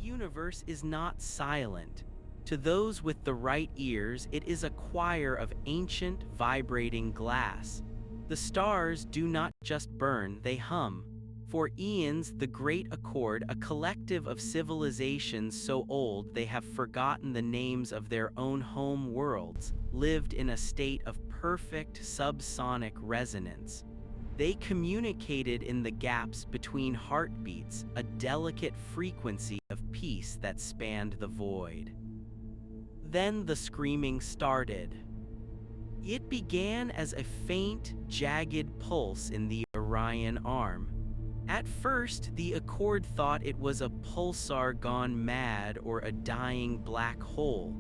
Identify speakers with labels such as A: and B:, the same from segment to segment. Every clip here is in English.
A: universe is not silent. To those with the right ears, it is a choir of ancient, vibrating glass. The stars do not just burn, they hum. For eons, the Great Accord, a collective of civilizations so old they have forgotten the names of their own home worlds, lived in a state of perfect subsonic resonance. They communicated in the gaps between heartbeats, a delicate frequency of peace that spanned the void. Then the screaming started. It began as a faint, jagged pulse in the Orion arm. At first, the Accord thought it was a pulsar gone mad or a dying black hole.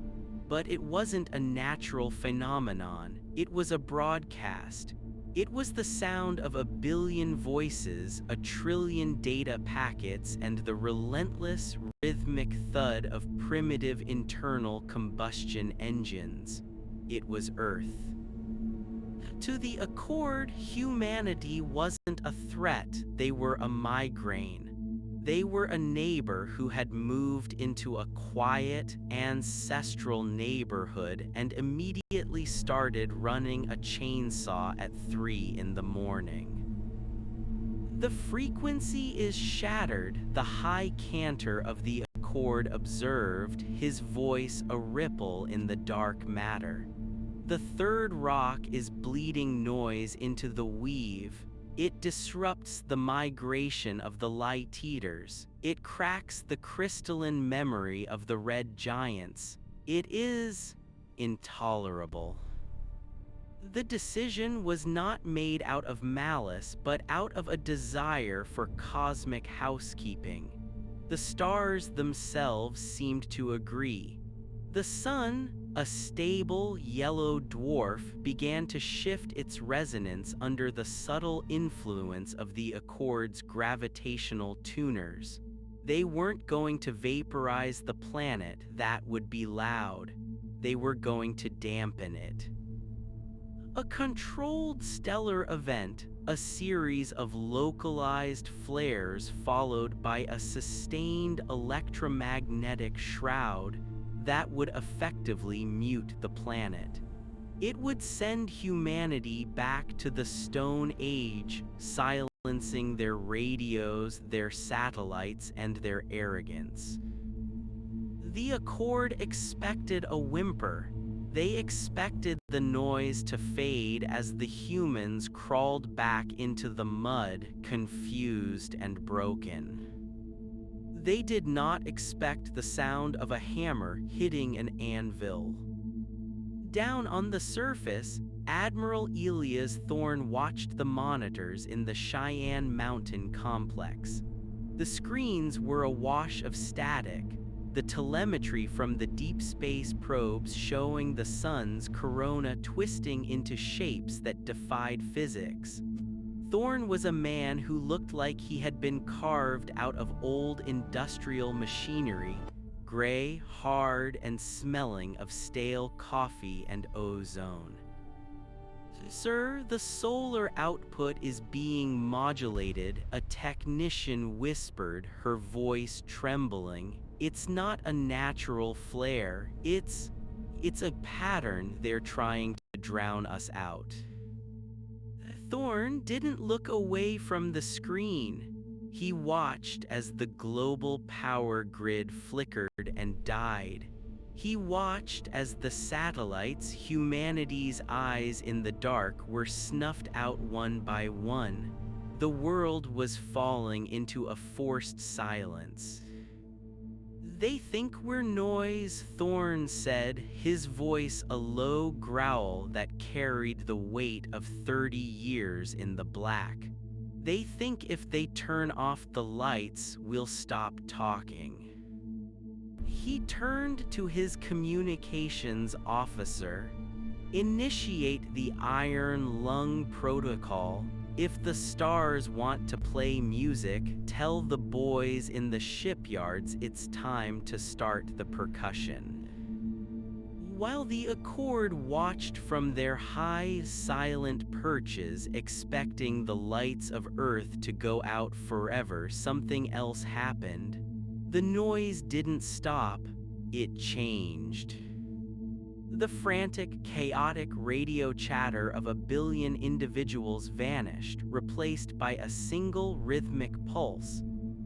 A: But it wasn't a natural phenomenon, it was a broadcast. It was the sound of a billion voices, a trillion data packets, and the relentless, rhythmic thud of primitive internal combustion engines. It was Earth. To the Accord, humanity wasn't a threat, they were a migraine. They were a neighbor who had moved into a quiet, ancestral neighborhood and immediately started running a chainsaw at 3 in the morning. The frequency is shattered, the high cantor of the Accord observed, his voice a ripple in the dark matter. The third rock is bleeding noise into the weave. It disrupts the migration of the light eaters. It cracks the crystalline memory of the red giants. It is intolerable. The decision was not made out of malice, but out of a desire for cosmic housekeeping. The stars themselves seemed to agree. The sun, a stable yellow dwarf, began to shift its resonance under the subtle influence of the Accord's gravitational tuners. They weren't going to vaporize the planet, that would be loud. They were going to dampen it. A controlled stellar event, a series of localized flares followed by a sustained electromagnetic shroud, that would effectively mute the planet. It would send humanity back to the Stone Age, silencing their radios, their satellites, and their arrogance. The Accord expected a whimper. They expected the noise to fade as the humans crawled back into the mud, confused and broken. They did not expect the sound of a hammer hitting an anvil. Down on the surface, Admiral Elias Thorne watched the monitors in the Cheyenne Mountain complex. The screens were awash of static, the telemetry from the deep space probes showing the sun's corona twisting into shapes that defied physics. Thorne was a man who looked like he had been carved out of old industrial machinery, gray, hard, and smelling of stale coffee and ozone. "Sir, the solar output is being modulated," a technician whispered, her voice trembling. "It's not a natural flare, it's a pattern. They're trying to drown us out." Thorne didn't look away from the screen. He watched as the global power grid flickered and died. He watched as the satellites, humanity's eyes in the dark, were snuffed out one by one. The world was falling into a forced silence. "They think we're noise," Thorne said, his voice a low growl that carried the weight of 30 years in the black. "They think if they turn off the lights, we'll stop talking." He turned to his communications officer. "Initiate the Iron Lung Protocol. If the stars want to play music, tell the boys in the shipyards it's time to start the percussion." While the Accord watched from their high, silent perches, expecting the lights of Earth to go out forever, something else happened. The noise didn't stop, it changed. The frantic, chaotic radio chatter of a billion individuals vanished, replaced by a single rhythmic pulse.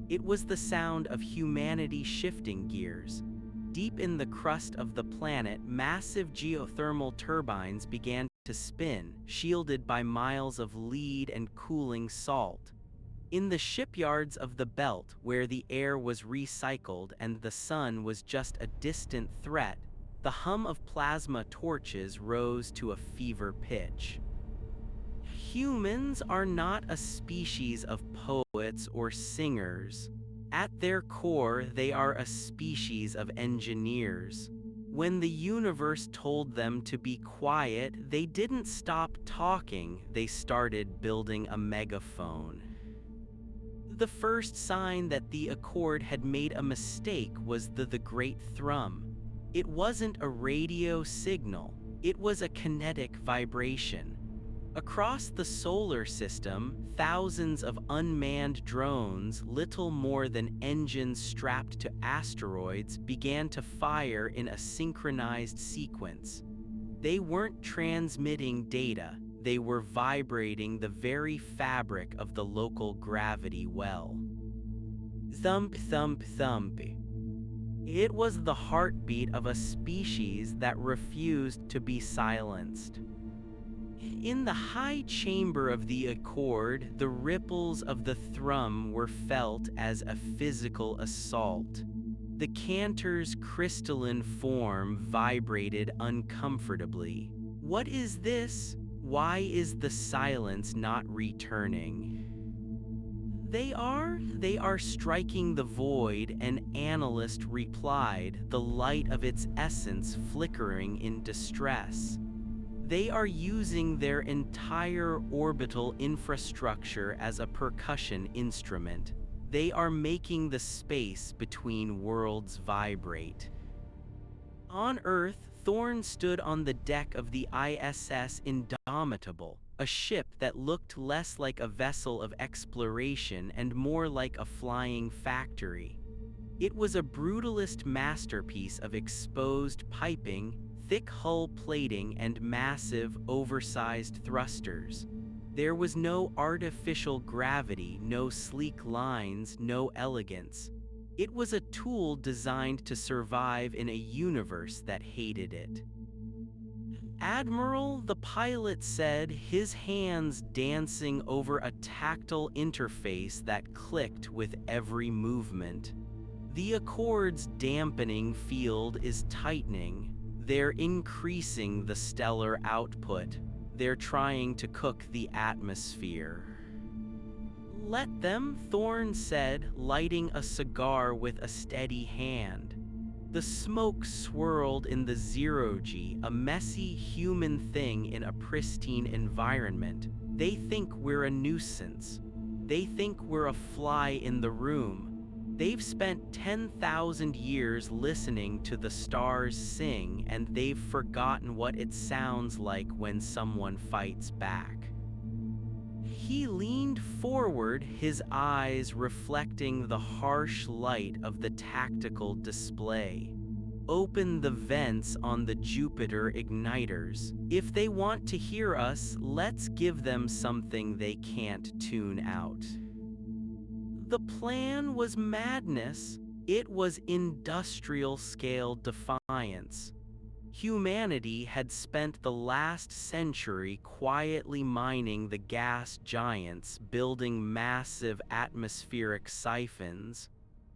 A: It was the sound of humanity shifting gears. Deep in the crust of the planet, massive geothermal turbines began to spin, shielded by miles of lead and cooling salt. In the shipyards of the belt, where the air was recycled and the sun was just a distant threat, the hum of plasma torches rose to a fever pitch. Humans are not a species of poets or singers. At their core, they are a species of engineers. When the universe told them to be quiet, they didn't stop talking, they started building a megaphone. The first sign that the Accord had made a mistake was the Great Thrum. It wasn't a radio signal, it was a kinetic vibration. Across the solar system, thousands of unmanned drones, little more than engines strapped to asteroids, began to fire in a synchronized sequence. They weren't transmitting data, they were vibrating the very fabric of the local gravity well. Thump, thump, thump. It was the heartbeat of a species that refused to be silenced. In the high chamber of the Accord, the ripples of the thrum were felt as a physical assault. The Cantor's crystalline form vibrated uncomfortably. What is this? Why is the silence not returning? They are striking the void, an analyst replied, the light of its essence flickering in distress. They are using their entire orbital infrastructure as a percussion instrument. They are making the space between worlds vibrate. On Earth, Thorne stood on the deck of the ISS Indomitable, a ship that looked less like a vessel of exploration and more like a flying factory. It was a brutalist masterpiece of exposed piping, thick hull plating, and massive, oversized thrusters. There was no artificial gravity, no sleek lines, no elegance. It was a tool designed to survive in a universe that hated it. Admiral, the pilot said, his hands dancing over a tactile interface that clicked with every movement. The Accord's dampening field is tightening. They're increasing the stellar output. They're trying to cook the atmosphere. Let them, Thorne said, lighting a cigar with a steady hand. The smoke swirled in the zero-G, a messy human thing in a pristine environment. They think we're a nuisance. They think we're a fly in the room. They've spent 10,000 years listening to the stars sing, and they've forgotten what it sounds like when someone fights back. He leaned forward, his eyes reflecting the harsh light of the tactical display. Open the vents on the Jupiter igniters. If they want to hear us, let's give them something they can't tune out. The plan was madness. It was industrial-scale defiance. Humanity had spent the last century quietly mining the gas giants, building massive atmospheric siphons.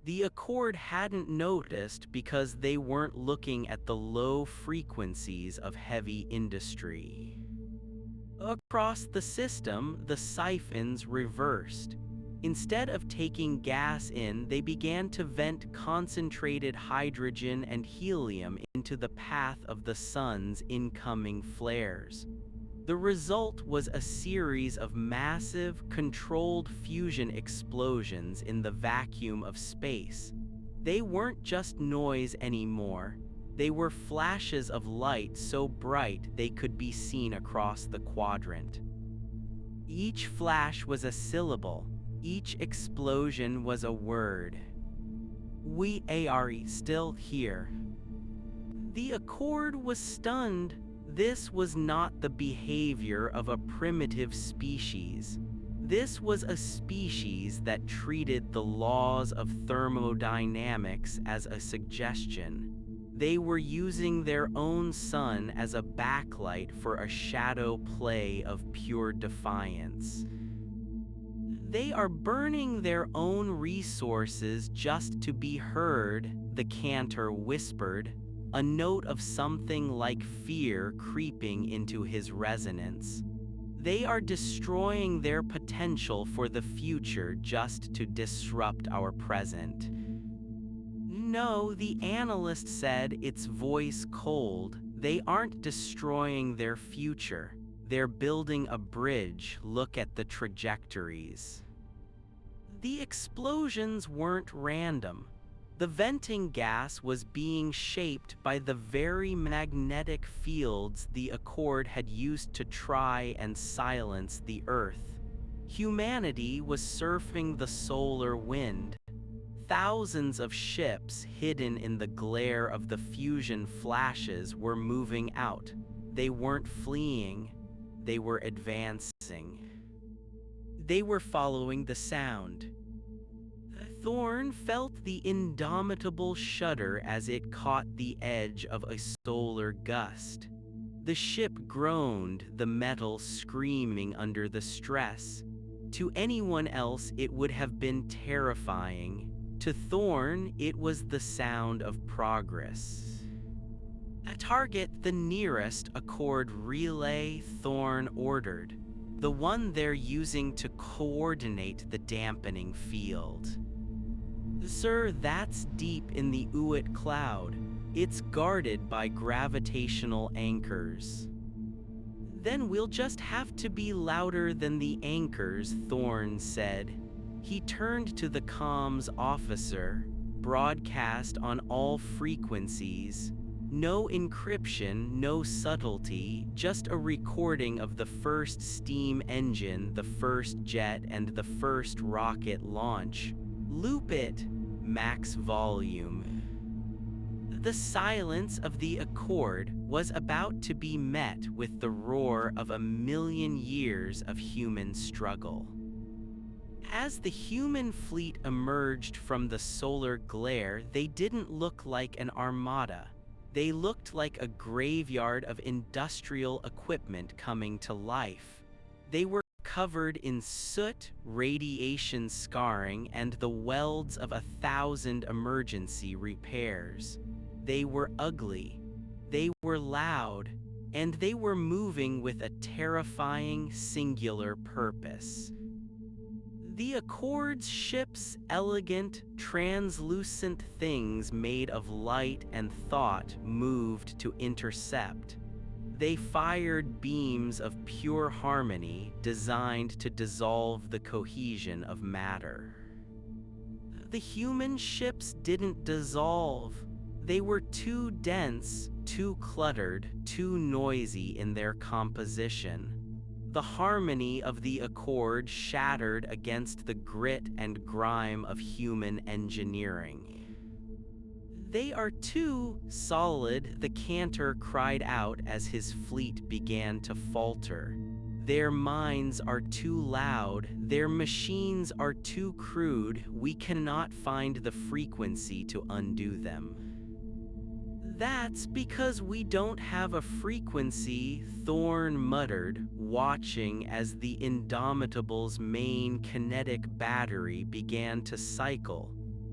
A: The Accord hadn't noticed because they weren't looking at the low frequencies of heavy industry. Across the system, the siphons reversed. Instead of taking gas in, they began to vent concentrated hydrogen and helium into the path of the sun's incoming flares. The result was a series of massive, controlled fusion explosions in the vacuum of space. They weren't just noise anymore. They were flashes of light so bright they could be seen across the quadrant. Each flash was a syllable. Each explosion was a word. We are still here. The Accord was stunned. This was not the behavior of a primitive species. This was a species that treated the laws of thermodynamics as a suggestion. They were using their own sun as a backlight for a shadow play of pure defiance. They are burning their own resources just to be heard, the cantor whispered, a note of something like fear creeping into his resonance. They are destroying their potential for the future just to disrupt our present. No, the analyst said, its voice cold. They aren't destroying their future. They're building a bridge. Look at the trajectories. The explosions weren't random. The venting gas was being shaped by the very magnetic fields the Accord had used to try and silence the Earth. Humanity was surfing the solar wind. Thousands of ships hidden in the glare of the fusion flashes were moving out. They weren't fleeing, they were advancing. They were following the sound. Thorn felt the indomitable shudder as it caught the edge of a solar gust. The ship groaned, the metal screaming under the stress. To anyone else it would have been terrifying. To Thorn, it was the sound of progress. Target the nearest Accord relay, Thorn ordered. The one they're using to coordinate the dampening field. Sir, that's deep in the Uit cloud. It's guarded by gravitational anchors. Then we'll just have to be louder than the anchors, Thorn said. He turned to the comms officer, broadcast on all frequencies. No encryption, no subtlety, just a recording of the first steam engine, the first jet, and the first rocket launch. Loop it, max volume. The silence of the Accord was about to be met with the roar of 1,000,000 years of human struggle. As the human fleet emerged from the solar glare, they didn't look like an armada. They looked like a graveyard of industrial equipment coming to life. They were covered in soot, radiation scarring, and the welds of 1,000 emergency repairs. They were ugly, they were loud, and they were moving with a terrifying singular purpose. The Accord's ships, elegant, translucent things made of light and thought, moved to intercept. They fired beams of pure harmony designed to dissolve the cohesion of matter. The human ships didn't dissolve. They were too dense, too cluttered, too noisy in their composition. The harmony of the Accord shattered against the grit and grime of human engineering. They are too solid, the cantor cried out as his fleet began to falter. Their minds are too loud, their machines are too crude, we cannot find the frequency to undo them. That's because we don't have a frequency, Thorn muttered, watching as the Indomitable's main kinetic battery began to cycle.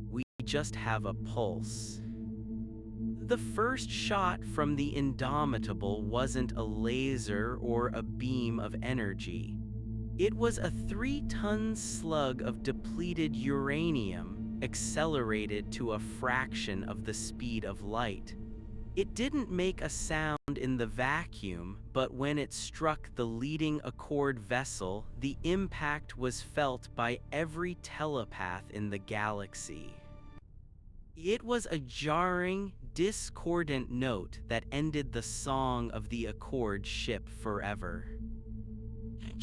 A: We just have a pulse. The first shot from the Indomitable wasn't a laser or a beam of energy. It was a 3-ton slug of depleted uranium, accelerated to a fraction of the speed of light. It didn't make a sound in the vacuum, but when it struck the leading Accord vessel, the impact was felt by every telepath in the galaxy. It was a jarring, discordant note that ended the song of the Accord ship forever.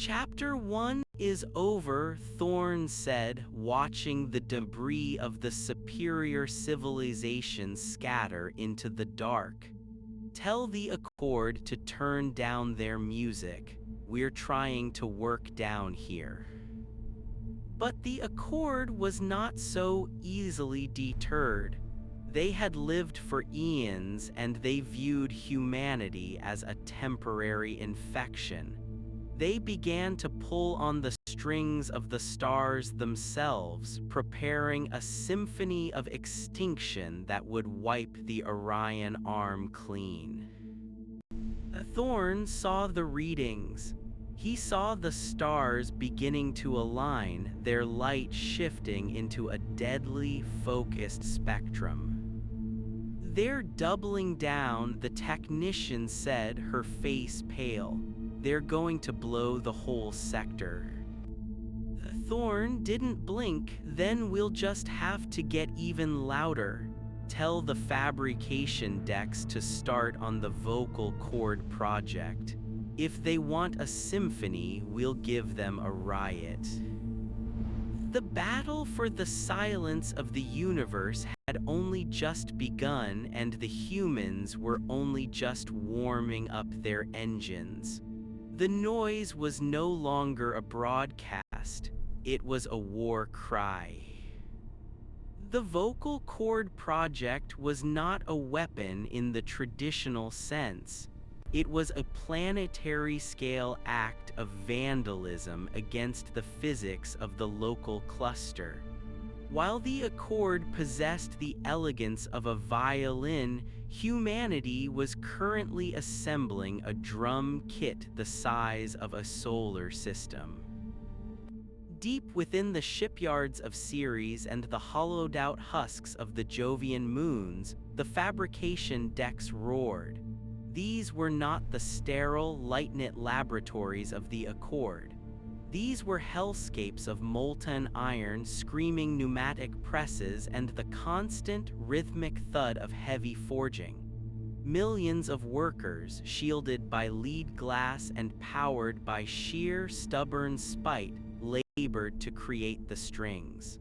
A: Chapter 1 is over, Thorne said, watching the debris of the superior civilization scatter into the dark. Tell the Accord to turn down their music. We're trying to work down here. But the Accord was not so easily deterred. They had lived for eons and they viewed humanity as a temporary infection. They began to pull on the strings of the stars themselves, preparing a symphony of extinction that would wipe the Orion arm clean. Thorne saw the readings. He saw the stars beginning to align, their light shifting into a deadly, focused spectrum. "They're doubling down," the technician said, her face pale. "They're going to blow the whole sector." Thorne didn't blink. "Then we'll just have to get even louder. Tell the fabrication decks to start on the vocal cord project. If they want a symphony, we'll give them a riot." The battle for the silence of the universe had only just begun, and the humans were only just warming up their engines. The noise was no longer a broadcast, it was a war cry. The vocal cord project was not a weapon in the traditional sense. It was a planetary-scale act of vandalism against the physics of the local cluster. While the Accord possessed the elegance of a violin, humanity was currently assembling a drum kit the size of a solar system. Deep within the shipyards of Ceres and the hollowed-out husks of the Jovian moons, the fabrication decks roared. These were not the sterile, light-knit laboratories of the Accord. These were hellscapes of molten iron, screaming pneumatic presses, and the constant, rhythmic thud of heavy forging. Millions of workers, shielded by lead glass and powered by sheer, stubborn spite, labored to create the strings.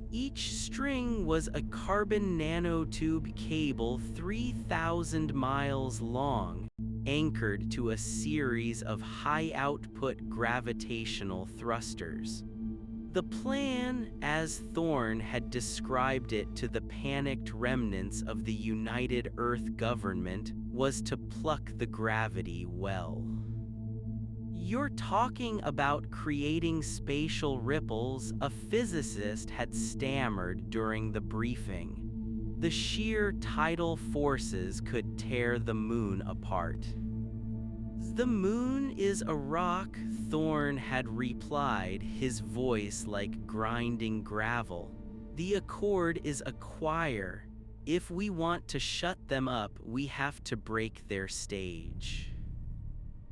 A: Each string was a carbon nanotube cable 3,000 miles long, anchored to a series of high-output gravitational thrusters. The plan, as Thorne had described it to the panicked remnants of the United Earth government, was to pluck the gravity well. "You're talking about creating spatial ripples," a physicist had stammered during the briefing. "The sheer tidal forces could tear the moon apart." "The moon is a rock," Thorne had replied, his voice like grinding gravel. "The Accord is a choir. If we want to shut them up, we have to break their stage."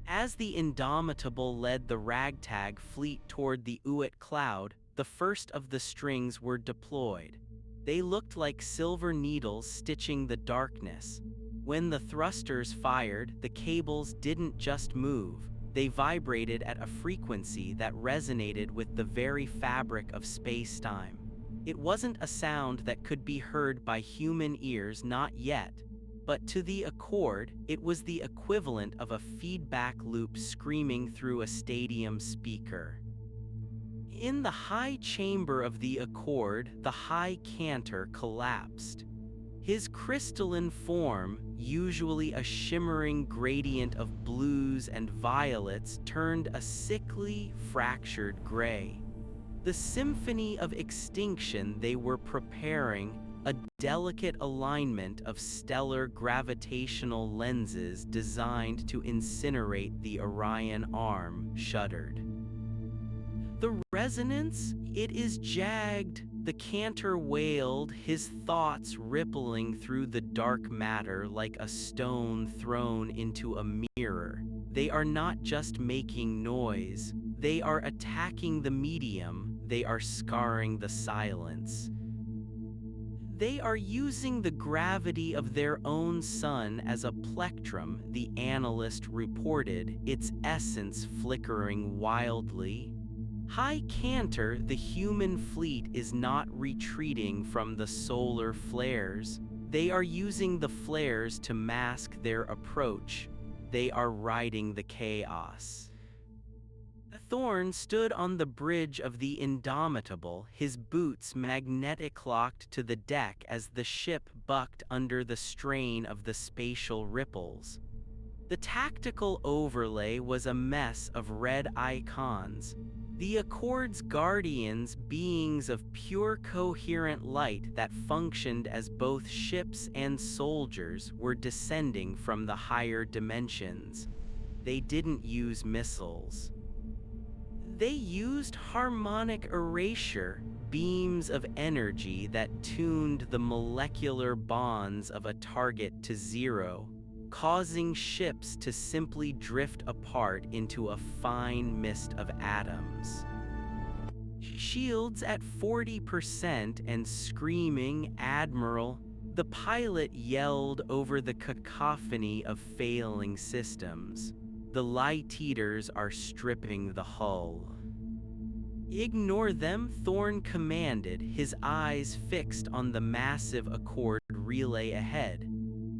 A: As the Indomitable led the ragtag fleet toward the Uit cloud, the first of the strings were deployed. They looked like silver needles stitching the darkness. When the thrusters fired, the cables didn't just move, they vibrated at a frequency that resonated with the very fabric of space-time. It wasn't a sound that could be heard by human ears, not yet. But to the Accord, it was the equivalent of a feedback loop screaming through a stadium speaker. In the high chamber of the Accord, the high cantor collapsed. His crystalline form, usually a shimmering gradient of blues and violets, turned a sickly, fractured gray. The symphony of extinction they were preparing, a delicate alignment of stellar gravitational lenses designed to incinerate the Orion arm, shuddered. "The resonance? It is jagged," the cantor wailed, his thoughts rippling through the dark matter like a stone thrown into a mirror. "They are not just making noise, they are attacking the medium, they are scarring the silence." They are using the gravity of their own sun as a plectrum, the analyst reported, its essence flickering wildly. High Cantor, the human fleet is not retreating from the solar flares. They are using the flares to mask their approach. They are riding the chaos. Thorn stood on the bridge of the Indomitable, his boots magnetic-locked to the deck as the ship bucked under the strain of the spatial ripples. The tactical overlay was a mess of red icons. The Accord's guardians, beings of pure coherent light that functioned as both ships and soldiers, were descending from the higher dimensions. They didn't use missiles. They used harmonic erasure, beams of energy that tuned the molecular bonds of a target to zero, causing ships to simply drift apart into a fine mist of atoms. Shields at 40% and screaming, "Admiral," the pilot yelled over the cacophony of failing systems. The light eaters are stripping the hull. "Ignore them," Thorn commanded, his eyes fixed on the massive Accord relay ahead.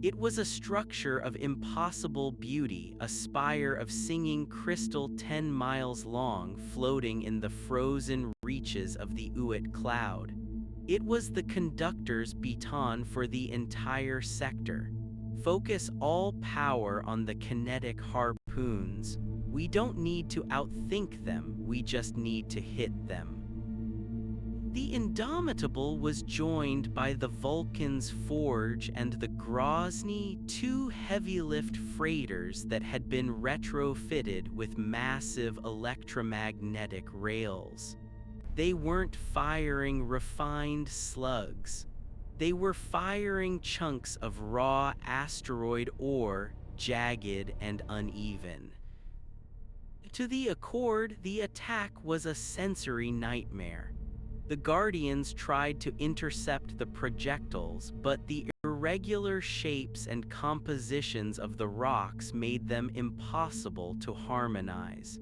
A: It was a structure of impossible beauty, a spire of singing crystal 10 miles long floating in the frozen reaches of the Uit cloud. It was the conductor's baton for the entire sector. Focus all power on the kinetic harpoons. We don't need to outthink them, we just need to hit them. The Indomitable was joined by the Vulcan's Forge and the Grozny, two heavy-lift freighters that had been retrofitted with massive electromagnetic rails. They weren't firing refined slugs. They were firing chunks of raw asteroid ore, jagged and uneven. To the Accord, the attack was a sensory nightmare. The Guardians tried to intercept the projectiles, but the irregular shapes and compositions of the rocks made them impossible to harmonize.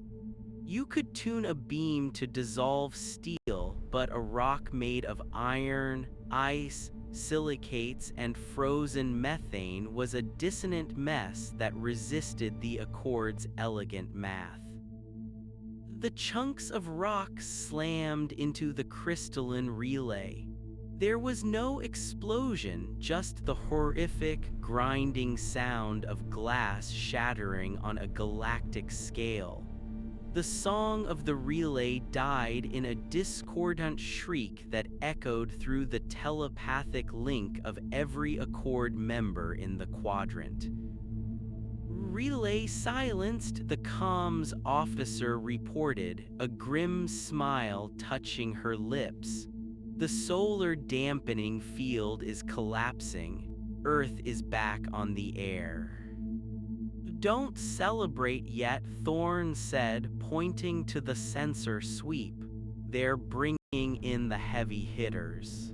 A: You could tune a beam to dissolve steel, but a rock made of iron, ice, silicates, and frozen methane was a dissonant mess that resisted the Accord's elegant math. The chunks of rock slammed into the crystalline relay. There was no explosion, just the horrific, grinding sound of glass shattering on a galactic scale. The song of the relay died in a discordant shriek that echoed through the telepathic link of every Accord member in the quadrant. "Relay silenced," the comms officer reported, a grim smile touching her lips. "The solar dampening field is collapsing. Earth is back on the air." "Don't celebrate yet," Thorn said, pointing to the sensor sweep. "They're bringing in the heavy hitters."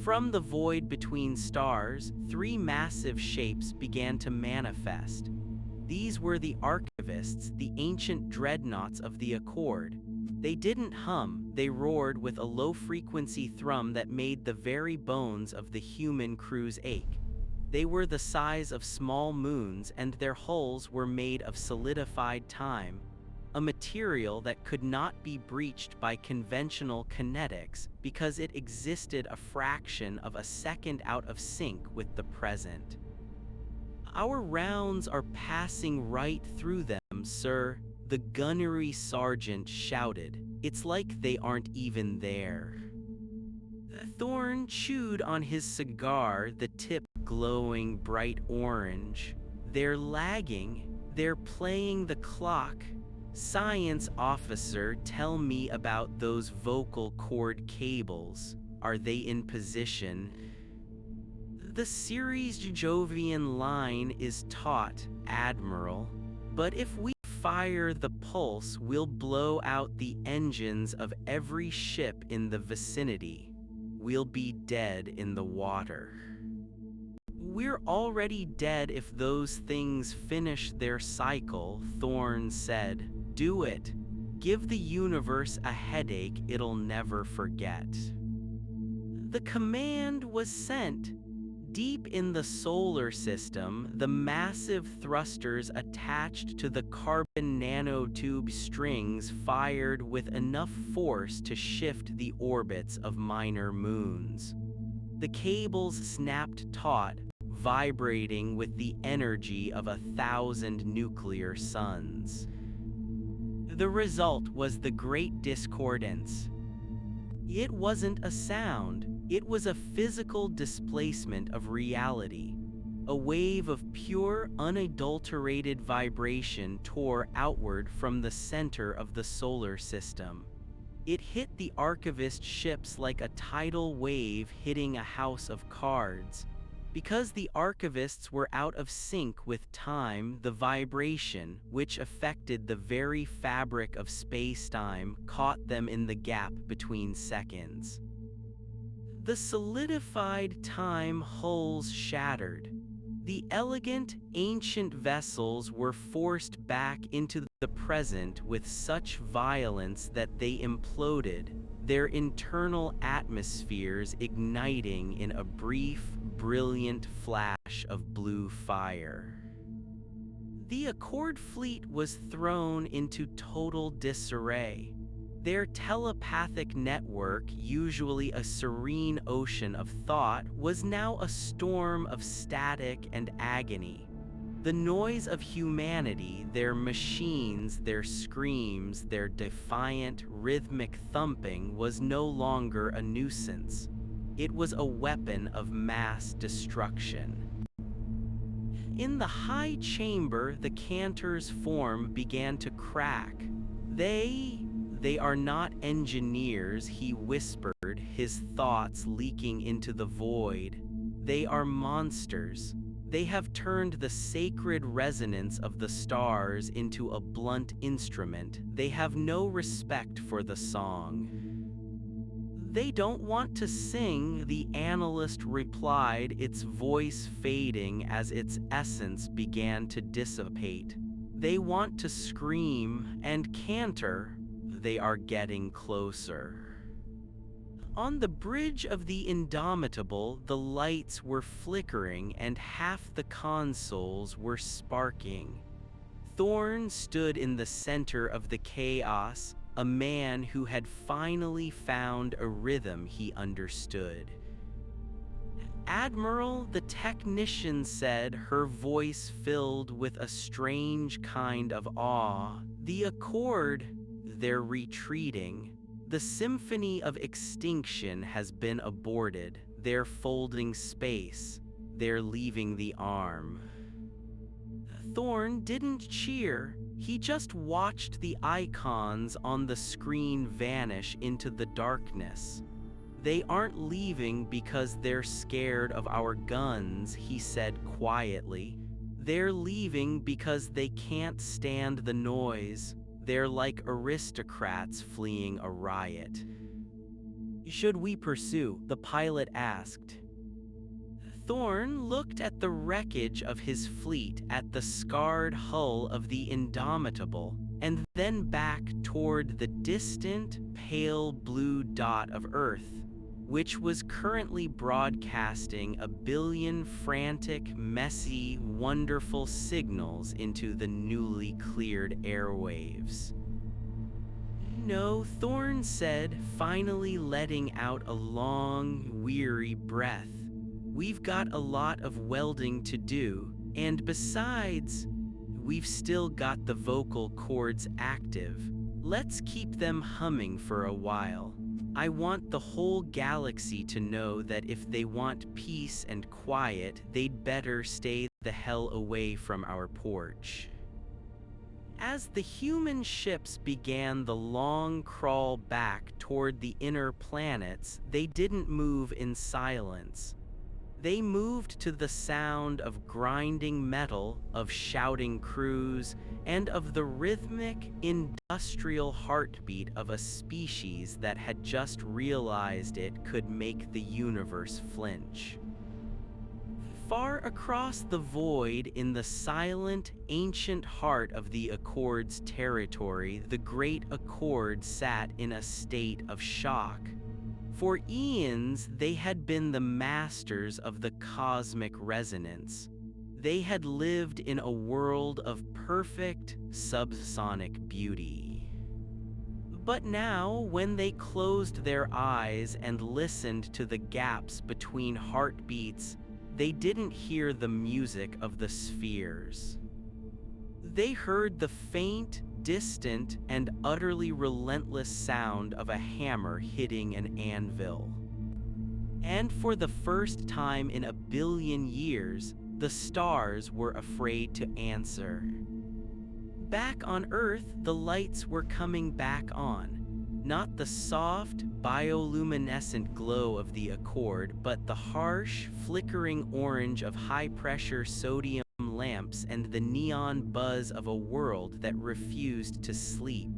A: From the void between stars, three massive shapes began to manifest. These were the Archivists, the ancient dreadnoughts of the Accord. They didn't hum, they roared with a low-frequency thrum that made the very bones of the human crews ache. They were the size of small moons, and their hulls were made of solidified time, a material that could not be breached by conventional kinetics because it existed a fraction of a second out of sync with the present. "Our rounds are passing right through them, sir," the gunnery sergeant shouted. "It's like they aren't even there." Thorn chewed on his cigar, the tip glowing bright orange. "They're lagging. They're playing the clock. Science officer, tell me about those vocal cord cables. Are they in position?" "The Ceres Jovian line is taut, Admiral. But if we fire the pulse, we'll blow out the engines of every ship in the vicinity. we'll be dead in the water. We're already dead if those things finish their cycle, Thorne said. Do it. Give the universe a headache it'll never forget. The command was sent. Deep in the solar system, the massive thrusters attached to the carbon nanotube strings fired with enough force to shift the orbits of minor moons. The cables snapped taut, vibrating with the energy of 1,000 nuclear suns. The result was the Great Discordance. It wasn't a sound, it was a physical displacement of reality. A wave of pure, unadulterated vibration tore outward from the center of the solar system. It hit the archivist ships like a tidal wave hitting a house of cards. Because the archivists were out of sync with time, the vibration, which affected the very fabric of space-time, caught them in the gap between seconds. The solidified time hulls shattered. The elegant, ancient vessels were forced back into the present with such violence that they imploded, their internal atmospheres igniting in a brief, brilliant flash of blue fire. The Accord fleet was thrown into total disarray. Their telepathic network, usually a serene ocean of thought, was now a storm of static and agony. The noise of humanity, their machines, their screams, their defiant, rhythmic thumping was no longer a nuisance. It was a weapon of mass destruction. In the high chamber, the Cantor's form began to crack. They are not engineers, he whispered, his thoughts leaking into the void. They are monsters. They have turned the sacred resonance of the stars into a blunt instrument. They have no respect for the song. They don't want to sing, the analyst replied, its voice fading as its essence began to dissipate. They want to scream, and Cantor, they are getting closer. On the bridge of the Indomitable, the lights were flickering and half the consoles were sparking. Thorne stood in the center of the chaos, a man who had finally found a rhythm he understood. Admiral, the technician said, her voice filled with a strange kind of awe. The Accord, they're retreating. The symphony of extinction has been aborted. They're folding space. They're leaving the arm. Thorne didn't cheer. He just watched the icons on the screen vanish into the darkness. They aren't leaving because they're scared of our guns, he said quietly. They're leaving because they can't stand the noise. They're like aristocrats fleeing a riot. Should we pursue? The pilot asked. Thorne looked at the wreckage of his fleet, at the scarred hull of the Indomitable, and then back toward the distant, pale blue dot of Earth, which was currently broadcasting a billion frantic, messy, wonderful signals into the newly cleared airwaves. No, Thorne said, finally letting out a long, weary breath. We've got a lot of welding to do, and besides, we've still got the vocal cords active. Let's keep them humming for a while. I want the whole galaxy to know that if they want peace and quiet, they'd better stay the hell away from our porch. As the human ships began the long crawl back toward the inner planets, they didn't move in silence. They moved to the sound of grinding metal, of shouting crews, and of the rhythmic, industrial heartbeat of a species that had just realized it could make the universe flinch. Far across the void in the silent, ancient heart of the Accord's territory, the Great Accord sat in a state of shock. For eons, they had been the masters of the cosmic resonance. They had lived in a world of perfect, subsonic beauty. But now, when they closed their eyes and listened to the gaps between heartbeats, they didn't hear the music of the spheres. They heard the faint, distant, and utterly relentless sound of a hammer hitting an anvil. And for the first time in a billion years, the stars were afraid to answer. Back on Earth, the lights were coming back on. Not the soft, bioluminescent glow of the Accord, but the harsh, flickering orange of high-pressure sodium lamps and the neon buzz of a world that refused to sleep.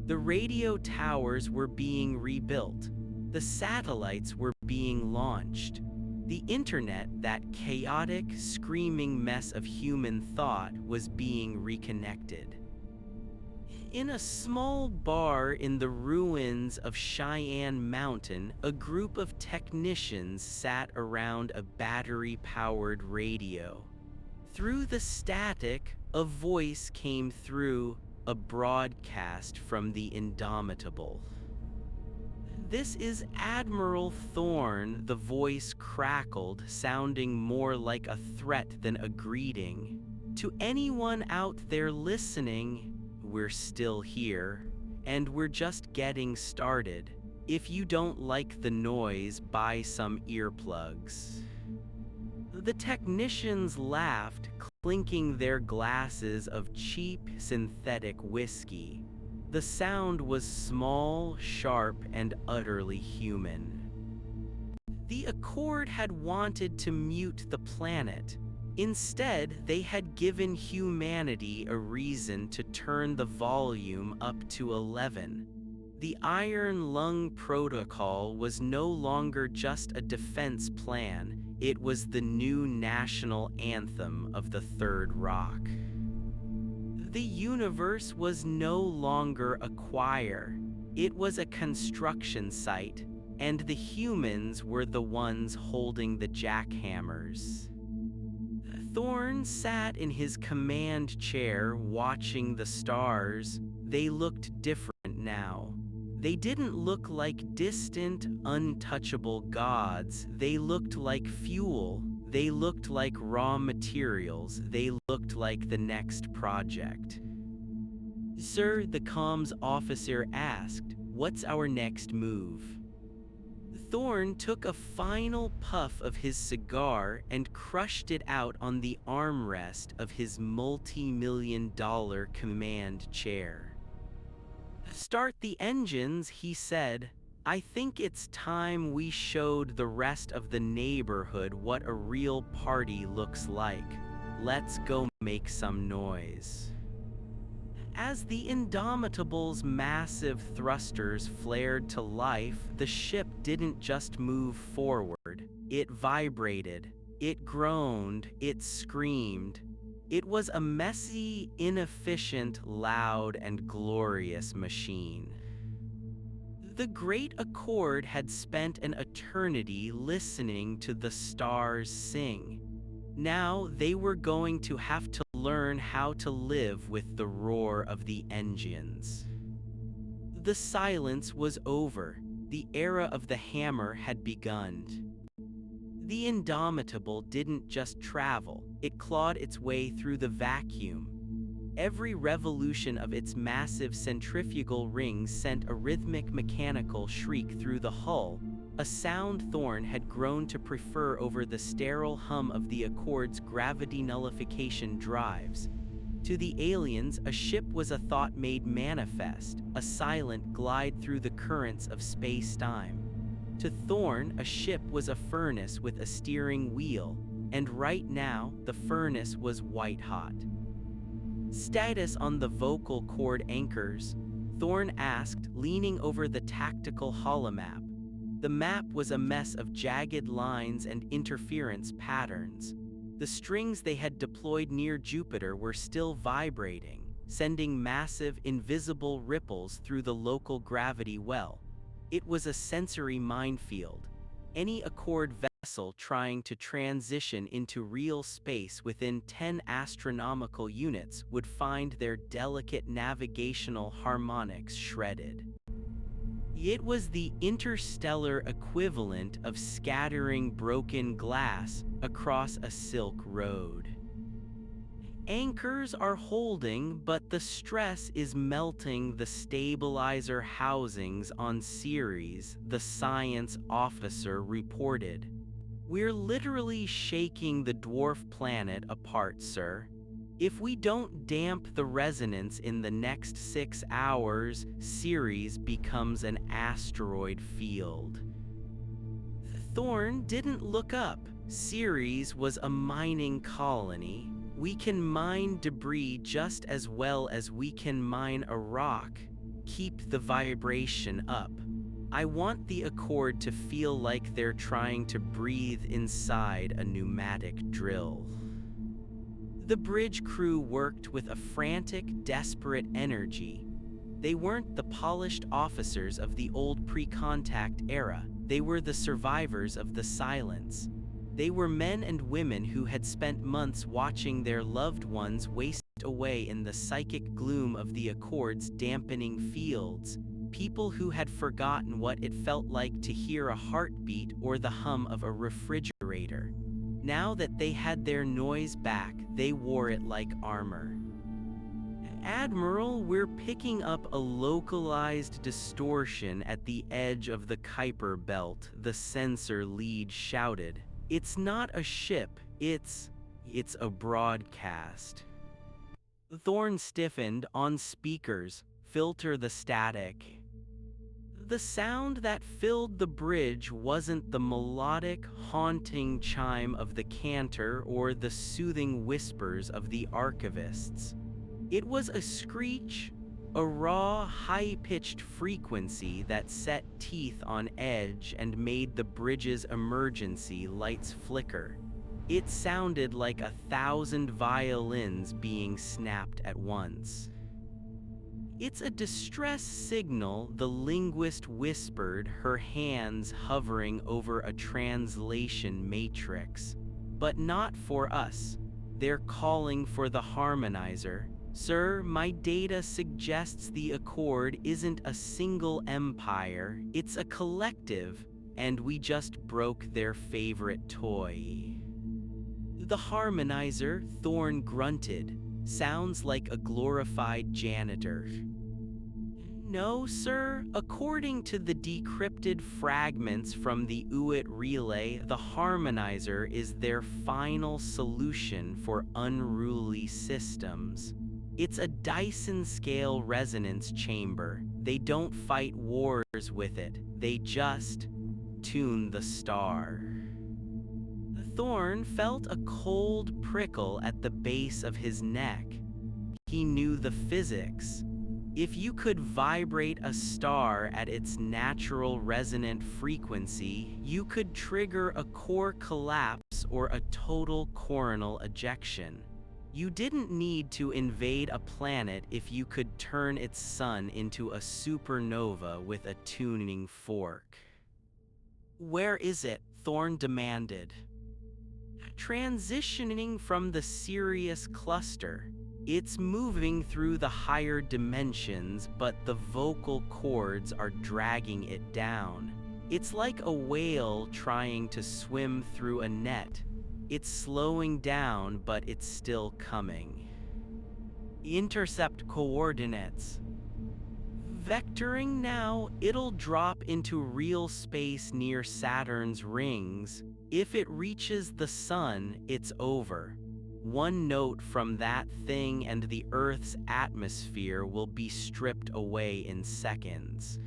A: The radio towers were being rebuilt. The satellites were being launched. The internet, that chaotic, screaming mess of human thought, was being reconnected. In a small bar in the ruins of Cheyenne Mountain, a group of technicians sat around a battery-powered radio. Through the static, a voice came through, a broadcast from the Indomitable. "This is Admiral Thorne," the voice crackled, sounding more like a threat than a greeting. "To anyone out there listening, we're still here, and we're just getting started. If you don't like the noise, buy some earplugs." The technicians laughed, clinking their glasses of cheap synthetic whiskey. The sound was small, sharp, and utterly human. The Accord had wanted to mute the planet. Instead, they had given humanity a reason to turn the volume up to 11. The Iron Lung Protocol was no longer just a defense plan, it was the new national anthem of the Third Rock. The universe was no longer a choir, it was a construction site, and the humans were the ones holding the jackhammers. Thorne sat in his command chair watching the stars. They looked different now. They didn't look like distant, untouchable gods. They looked like fuel. They looked like raw materials. They looked like the next project. "Sir," the comms officer asked, "what's our next move?" Thorne took a final puff of his cigar and crushed it out on the armrest of his multi-million-dollar command chair. "Start the engines," he said. "I think it's time we showed the rest of the neighborhood what a real party looks like. Let's go make some noise." As the Indomitable's massive thrusters flared to life, the ship didn't just move forward. It vibrated, it groaned, it screamed. It was a messy, inefficient, loud, and glorious machine. The Great Accord had spent an eternity listening to the stars sing. Now they were going to have to learn how to live with the roar of the engines. The silence was over. The era of the hammer had begun. The Indomitable didn't just travel, it clawed its way through the vacuum. Every revolution of its massive centrifugal rings sent a rhythmic mechanical shriek through the hull, a sound Thorne had grown to prefer over the sterile hum of the Accord's gravity nullification drives. To the aliens, a ship was a thought made manifest, a silent glide through the currents of space-time. To Thorn, a ship was a furnace with a steering wheel, and right now, the furnace was white-hot. Status on the vocal cord anchors, Thorn asked, leaning over the tactical holomap. The map was a mess of jagged lines and interference patterns. The strings they had deployed near Jupiter were still vibrating, sending massive, invisible ripples through the local gravity well. It was a sensory minefield. Any Accord vessel trying to transition into real space within 10 astronomical units would find their delicate navigational harmonics shredded. It was the interstellar equivalent of scattering broken glass across a Silk Road. Anchors are holding, but the stress is melting the stabilizer housings on Ceres, the science officer reported. We're literally shaking the dwarf planet apart, sir. If we don't damp the resonance in the next 6 hours, Ceres becomes an asteroid field. Thorn didn't look up. Ceres was a mining colony. We can mine debris just as well as we can mine a rock. Keep the vibration up. I want the Accord to feel like they're trying to breathe inside a pneumatic drill. The bridge crew worked with a frantic, desperate energy. They weren't the polished officers of the old pre-contact era. They were the survivors of the silence. They were men and women who had spent months watching their loved ones waste away in the psychic gloom of the Accord's dampening fields, people who had forgotten what it felt like to hear a heartbeat or the hum of a refrigerator. Now that they had their noise back, they wore it like armor. Admiral, we're picking up a localized distortion at the edge of the Kuiper belt, the sensor lead shouted. It's not a ship, it's a broadcast. Thorn stiffened on speakers, filter the static. The sound that filled the bridge wasn't the melodic, haunting chime of the cantor or the soothing whispers of the archivists. It was a screech, a raw, high-pitched frequency that set teeth on edge and made the bridge's emergency lights flicker. It sounded like 1,000 violins being snapped at once. It's a distress signal, the linguist whispered, her hands hovering over a translation matrix. But not for us. They're calling for the harmonizer. Sir, my data suggests the Accord isn't a single empire, it's a collective, and we just broke their favorite toy. The harmonizer, Thorn grunted, sounds like a glorified janitor. No, sir. According to the decrypted fragments from the UIT relay, the harmonizer is their final solution for unruly systems. It's a Dyson-scale resonance chamber. They don't fight wars with it. They just tune the star. Thorn felt a cold prickle at the base of his neck. He knew the physics. If you could vibrate a star at its natural resonant frequency, you could trigger a core collapse or a total coronal ejection. You didn't need to invade a planet if you could turn its sun into a supernova with a tuning fork. Where is it? Thorn demanded. Transitioning from the Sirius cluster. It's moving through the higher dimensions, but the vocal cords are dragging it down. It's like a whale trying to swim through a net. It's slowing down, but it's still coming. Intercept coordinates. Vectoring now, it'll drop into real space near Saturn's rings. If it reaches the sun, it's over. One note from that thing and the Earth's atmosphere will be stripped away in seconds.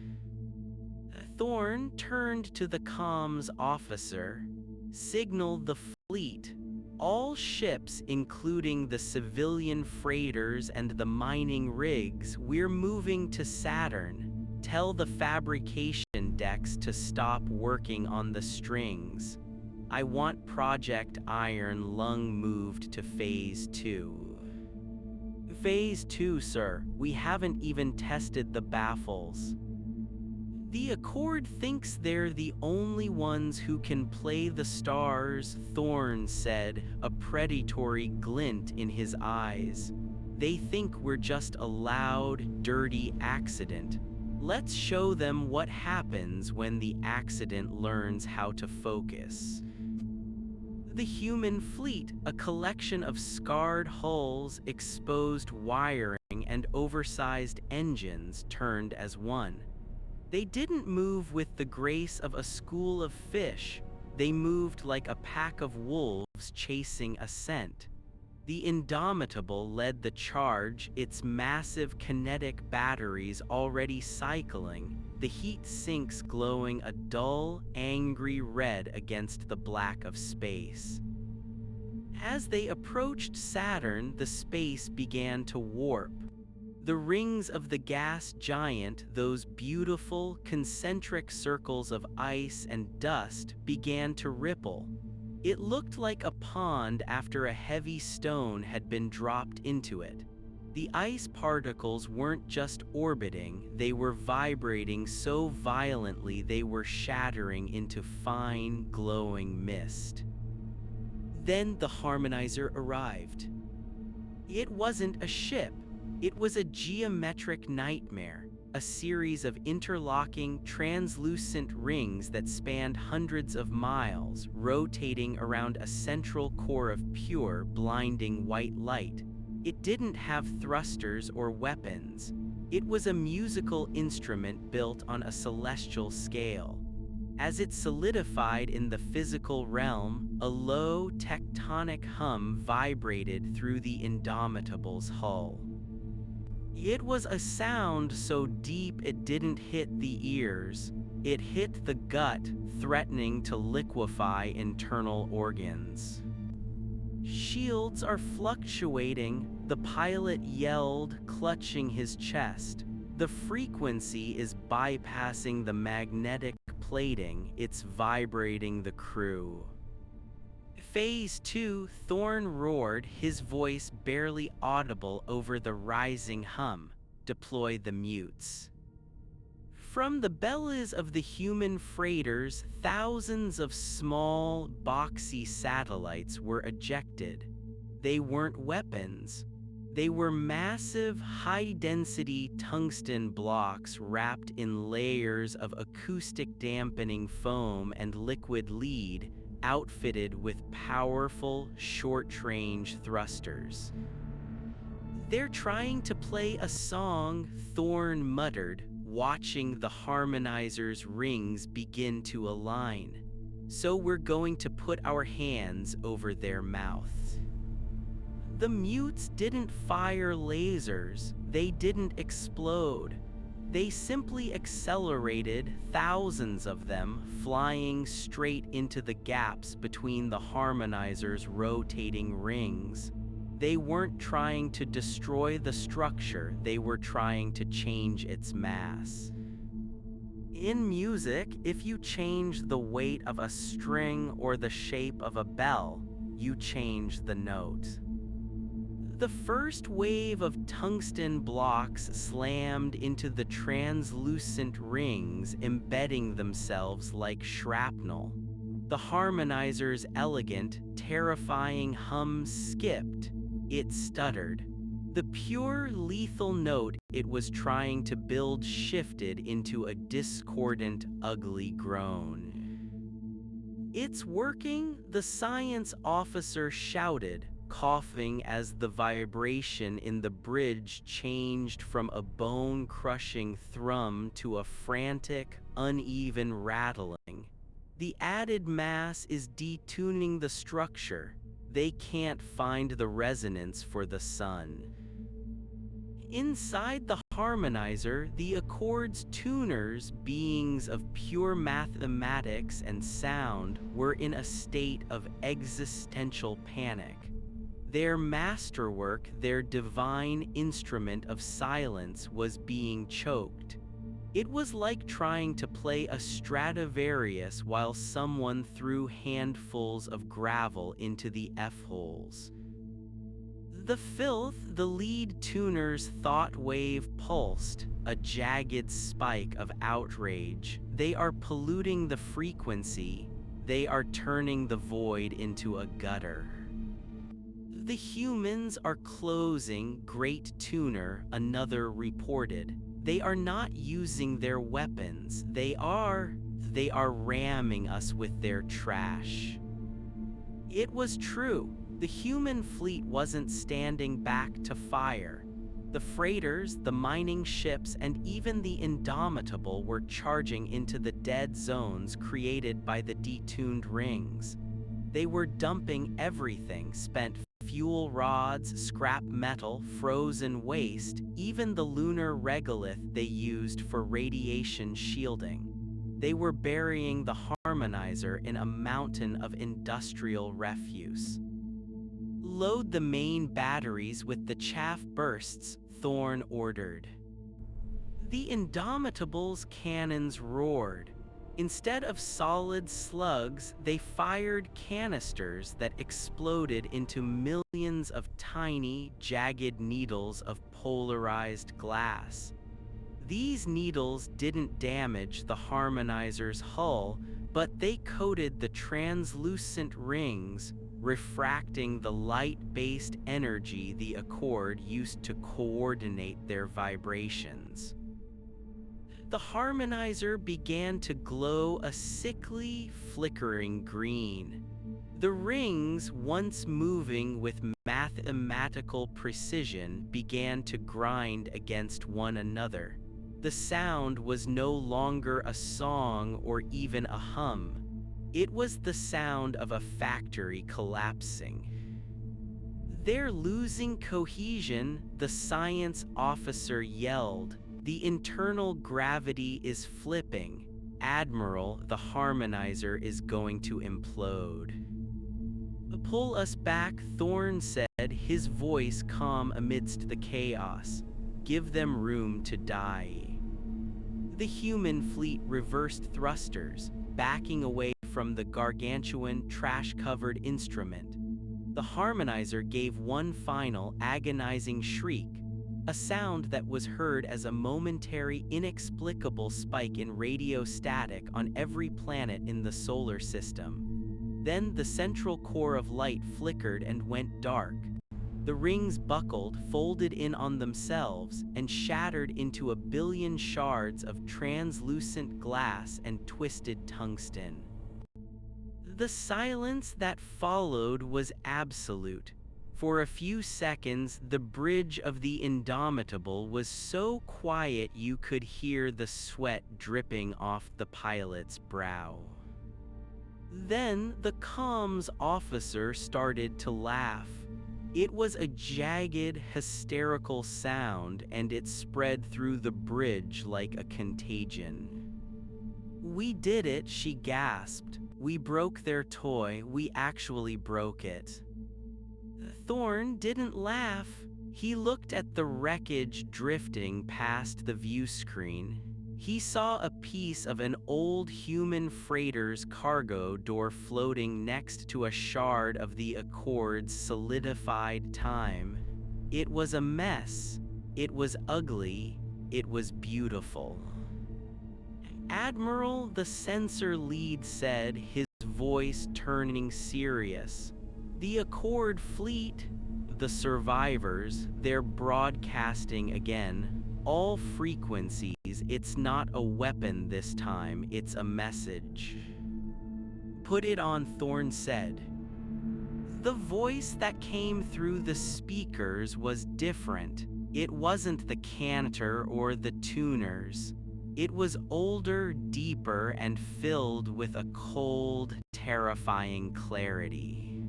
A: Thorn turned to the comms officer. Signal the fleet. All ships, including the civilian freighters and the mining rigs, we're moving to Saturn. Tell the fabrication decks to stop working on the strings. I want Project Iron Lung moved to Phase 2. Phase 2, sir. We haven't even tested the baffles. The Accord thinks they're the only ones who can play the stars, Thorn said, a predatory glint in his eyes. They think we're just a loud, dirty accident. Let's show them what happens when the accident learns how to focus. The human fleet, a collection of scarred hulls, exposed wiring, and oversized engines, turned as one. They didn't move with the grace of a school of fish. They moved like a pack of wolves chasing a scent. The Indomitable led the charge, its massive kinetic batteries already cycling, the heat sinks glowing a dull, angry red against the black of space. As they approached Saturn, the space began to warp. The rings of the gas giant, those beautiful, concentric circles of ice and dust, began to ripple. It looked like a pond after a heavy stone had been dropped into it. The ice particles weren't just orbiting, they were vibrating so violently they were shattering into fine, glowing mist. Then the harmonizer arrived. It wasn't a ship. It was a geometric nightmare, a series of interlocking, translucent rings that spanned hundreds of miles, rotating around a central core of pure, blinding white light. It didn't have thrusters or weapons. It was a musical instrument built on a celestial scale. As it solidified in the physical realm, a low, tectonic hum vibrated through the Indomitable's hull. It was a sound so deep it didn't hit the ears. It hit the gut, threatening to liquefy internal organs. Shields are fluctuating, the pilot yelled, clutching his chest. The frequency is bypassing the magnetic plating, it's vibrating the crew. Phase 2, Thorn roared, his voice barely audible over the rising hum. Deploy the mutes. From the bellies of the human freighters, thousands of small, boxy satellites were ejected. They weren't weapons. They were massive, high-density tungsten blocks wrapped in layers of acoustic dampening foam and liquid lead, outfitted with powerful, short-range thrusters. They're trying to play a song, Thorn muttered, watching the harmonizer's rings begin to align. So we're going to put our hands over their mouths. The mutes didn't fire lasers, they didn't explode. They simply accelerated, thousands of them, flying straight into the gaps between the harmonizer's rotating rings. They weren't trying to destroy the structure, they were trying to change its mass. In music, if you change the weight of a string or the shape of a bell, you change the note. The first wave of tungsten blocks slammed into the translucent rings, embedding themselves like shrapnel. The harmonizer's elegant, terrifying hum skipped. It stuttered. The pure, lethal note it was trying to build shifted into a discordant, ugly groan. "It's working," the science officer shouted, coughing as the vibration in the bridge changed from a bone-crushing thrum to a frantic, uneven rattling. "The added mass is detuning the structure. They can't find the resonance for the sun." Inside the harmonizer, the accord's tuners, beings of pure mathematics and sound, were in a state of existential panic. Their masterwork, their divine instrument of silence, was being choked. It was like trying to play a Stradivarius while someone threw handfuls of gravel into the F-holes. The filth, the lead tuner's thought wave pulsed, a jagged spike of outrage. They are polluting the frequency. They are turning the void into a gutter. The humans are closing, great tuner, another reported. They are not using their weapons. They are ramming us with their trash. It was true. The human fleet wasn't standing back to fire. The freighters, the mining ships, and even the Indomitable were charging into the dead zones created by the detuned rings. They were dumping everything: spent fuel rods, scrap metal, frozen waste, even the lunar regolith they used for radiation shielding. They were burying the harmonizer in a mountain of industrial refuse. Load the main batteries with the chaff bursts, Thorn ordered. The Indomitable's cannons roared. Instead of solid slugs, they fired canisters that exploded into millions of tiny, jagged needles of polarized glass. These needles didn't damage the harmonizer's hull, but they coated the translucent rings, refracting the light-based energy the Accord used to coordinate their vibrations. The harmonizer began to glow a sickly, flickering green. The rings, once moving with mathematical precision, began to grind against one another. The sound was no longer a song or even a hum. It was the sound of a factory collapsing. "They're losing cohesion," the science officer yelled. "The internal gravity is flipping. Admiral, the harmonizer is going to implode." "Pull us back," Thorne said, his voice calm amidst the chaos. "Give them room to die." The human fleet reversed thrusters, backing away from the gargantuan, trash-covered instrument. The harmonizer gave one final, agonizing shriek, a sound that was heard as a momentary, inexplicable spike in radio static on every planet in the solar system. Then the central core of light flickered and went dark. The rings buckled, folded in on themselves, and shattered into a billion shards of translucent glass and twisted tungsten. The silence that followed was absolute. For a few seconds, the bridge of the Indomitable was so quiet you could hear the sweat dripping off the pilot's brow. Then the comms officer started to laugh. It was a jagged, hysterical sound, and it spread through the bridge like a contagion. "We did it," she gasped. "We broke their toy. We actually broke it." Thorne didn't laugh. He looked at the wreckage drifting past the view screen. He saw a piece of an old human freighter's cargo door floating next to a shard of the Accord's solidified time. It was a mess. It was ugly. It was beautiful. "Admiral," the sensor lead said, his voice turning serious. "The Accord fleet, the survivors, they're broadcasting again. All frequencies. It's not a weapon this time, it's a message." "Put it on," Thorne said. The voice that came through the speakers was different. It wasn't the cantor or the tuners. It was older, deeper, and filled with a cold, terrifying clarity.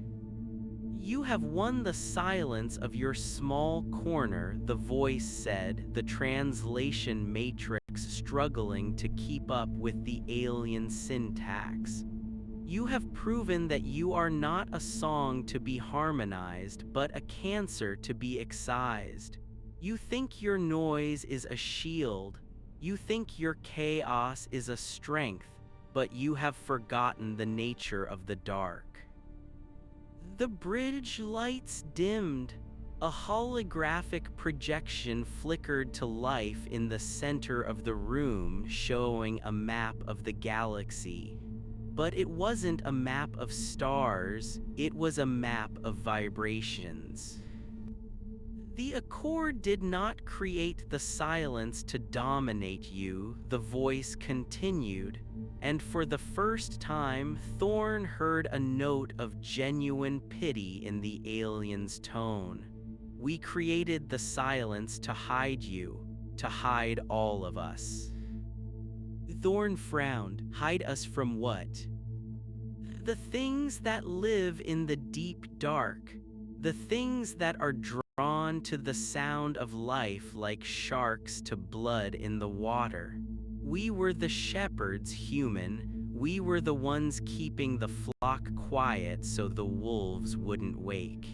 A: You have won the silence of your small corner, the voice said, the translation matrix struggling to keep up with the alien syntax. You have proven that you are not a song to be harmonized, but a cancer to be excised. You think your noise is a shield. You think your chaos is a strength, but you have forgotten the nature of the dark. The bridge lights dimmed. A holographic projection flickered to life in the center of the room, showing a map of the galaxy. But it wasn't a map of stars, it was a map of vibrations. The accord did not create the silence to dominate you, the voice continued, and for the first time Thorn heard a note of genuine pity in the alien's tone. We created the silence to hide you, to hide all of us. Thorn frowned. Hide us from what? The things that live in the deep dark, the things that are drawn to the sound of life like sharks to blood in the water. We were the shepherds, human. We were the ones keeping the flock quiet so the wolves wouldn't wake.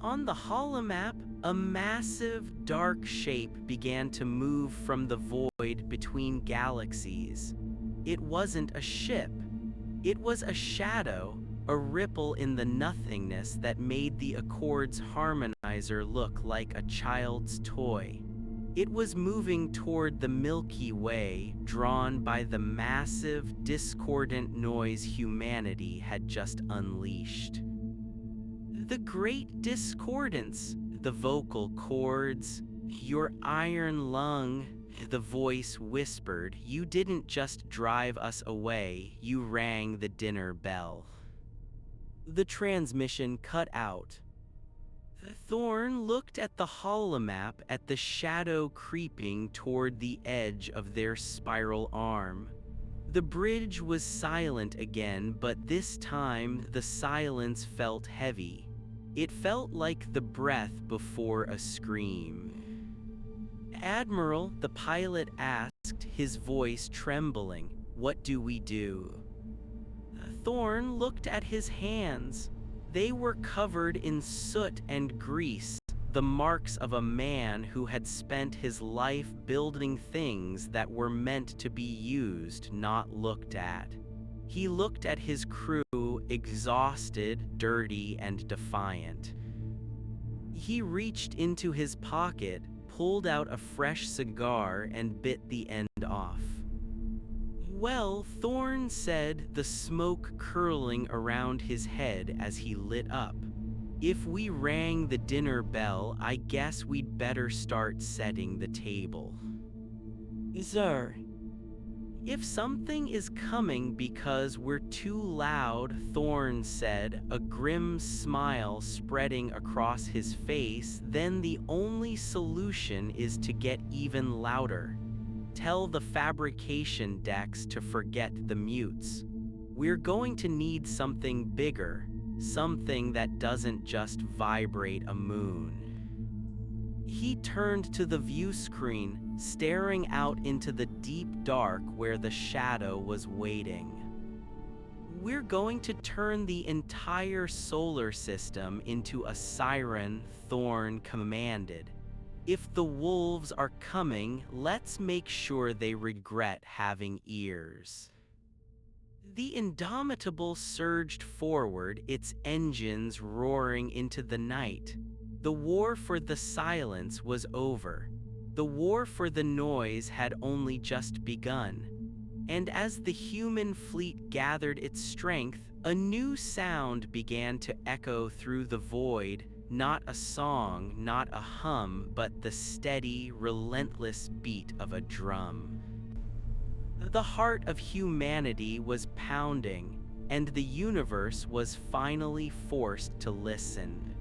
A: On the holomap, a massive, dark shape began to move from the void between galaxies. It wasn't a ship. It was a shadow, a ripple in the nothingness that made the Accord's harmonizer look like a child's toy. It was moving toward the Milky Way, drawn by the massive, discordant noise humanity had just unleashed. The great discordance, the vocal cords, your iron lung, the voice whispered. You didn't just drive us away, you rang the dinner bell. The transmission cut out. Thorn looked at the holomap, at the shadow creeping toward the edge of their spiral arm. The bridge was silent again, but this time the silence felt heavy. It felt like the breath before a scream. Admiral, the pilot asked, his voice trembling, what do we do? Thorn looked at his hands. They were covered in soot and grease, the marks of a man who had spent his life building things that were meant to be used, not looked at. He looked at his crew, exhausted, dirty, and defiant. He reached into his pocket, pulled out a fresh cigar, and bit the end off. Well, Thorn said, the smoke curling around his head as he lit up. If we rang the dinner bell, I guess we'd better start setting the table. Sir. If something is coming because we're too loud, Thorn said, a grim smile spreading across his face, then the only solution is to get even louder. Tell the fabrication decks to forget the mutes. We're going to need something bigger, something that doesn't just vibrate a moon. He turned to the view screen, staring out into the deep dark where the shadow was waiting. We're going to turn the entire solar system into a siren, Thorn commanded. If the wolves are coming, let's make sure they regret having ears. The Indomitable surged forward, its engines roaring into the night. The war for the silence was over. The war for the noise had only just begun. And as the human fleet gathered its strength, a new sound began to echo through the void, not a song, not a hum, but the steady, relentless beat of a drum. The heart of humanity was pounding, and the universe was finally forced to listen.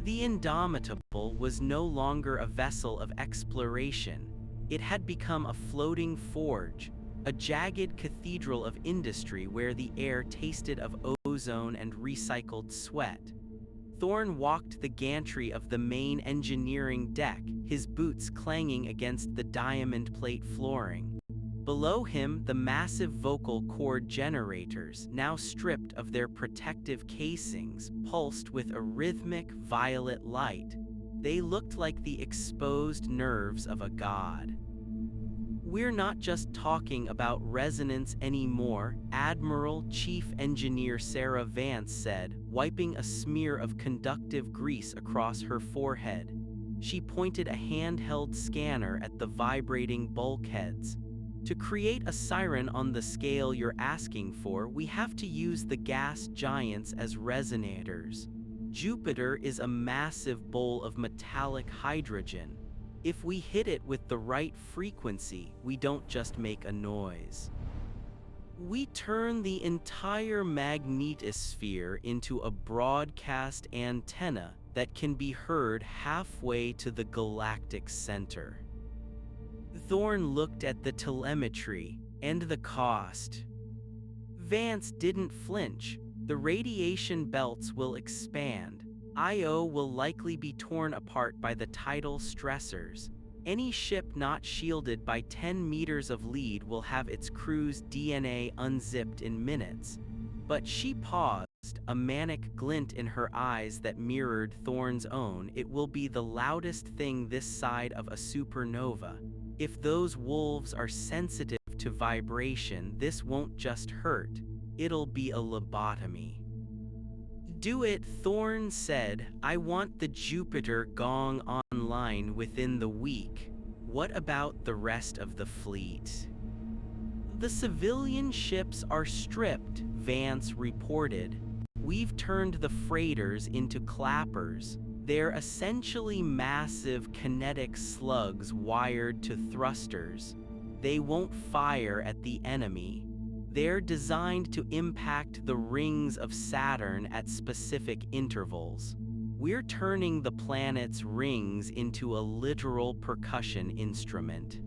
A: The Indomitable was no longer a vessel of exploration. It had become a floating forge, a jagged cathedral of industry where the air tasted of ozone and recycled sweat. Thorn walked the gantry of the main engineering deck, his boots clanging against the diamond plate flooring. Below him, the massive vocal cord generators, now stripped of their protective casings, pulsed with a rhythmic violet light. They looked like the exposed nerves of a god. "We're not just talking about resonance anymore," Admiral Chief Engineer Sarah Vance said, wiping a smear of conductive grease across her forehead. She pointed a handheld scanner at the vibrating bulkheads. "To create a siren on the scale you're asking for, we have to use the gas giants as resonators. Jupiter is a massive bowl of metallic hydrogen. If we hit it with the right frequency, we don't just make a noise. We turn the entire magnetosphere into a broadcast antenna that can be heard halfway to the galactic center." Thorn looked at the telemetry and the cost. Vance didn't flinch. "The radiation belts will expand. Io will likely be torn apart by the tidal stressors. Any ship not shielded by 10 meters of lead will have its crew's DNA unzipped in minutes." But she paused, a manic glint in her eyes that mirrored Thorn's own. "It will be the loudest thing this side of a supernova. If those wolves are sensitive to vibration, this won't just hurt. It'll be a lobotomy." "Do it," Thorn said. "I want the Jupiter gong online within the week." "What about the rest of the fleet?" "The civilian ships are stripped," Vance reported. "We've turned the freighters into clappers. They're essentially massive kinetic slugs wired to thrusters. They won't fire at the enemy. They're designed to impact the rings of Saturn at specific intervals. We're turning the planet's rings into a literal percussion instrument."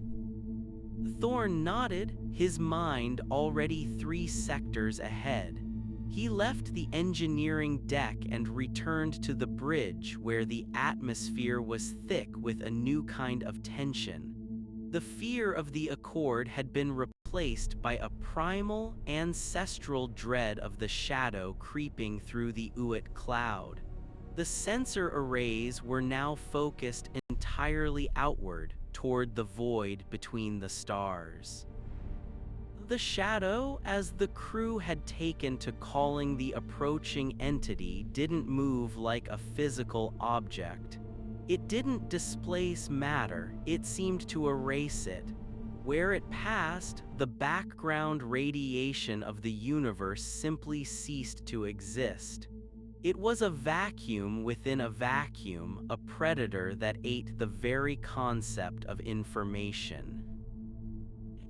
A: Thorn nodded, his mind already 3 sectors ahead. He left the engineering deck and returned to the bridge where the atmosphere was thick with a new kind of tension. The fear of the Accord had been replaced by a primal, ancestral dread of the shadow creeping through the Oort cloud. The sensor arrays were now focused entirely outward, toward the void between the stars. The shadow, as the crew had taken to calling the approaching entity, didn't move like a physical object. It didn't displace matter, it seemed to erase it. Where it passed, the background radiation of the universe simply ceased to exist. It was a vacuum within a vacuum, a predator that ate the very concept of information.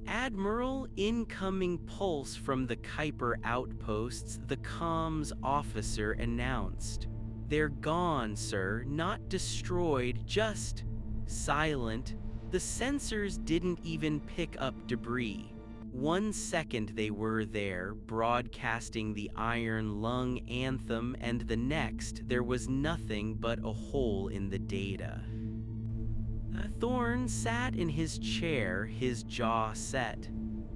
A: "Admiral, incoming pulse from the Kuiper outposts," the comms officer announced. "They're gone, sir, not destroyed, just silent." The sensors didn't even pick up debris. 1 second they were there, broadcasting the Iron Lung anthem, and the next there was nothing but a hole in the data. Thorn sat in his chair, his jaw set.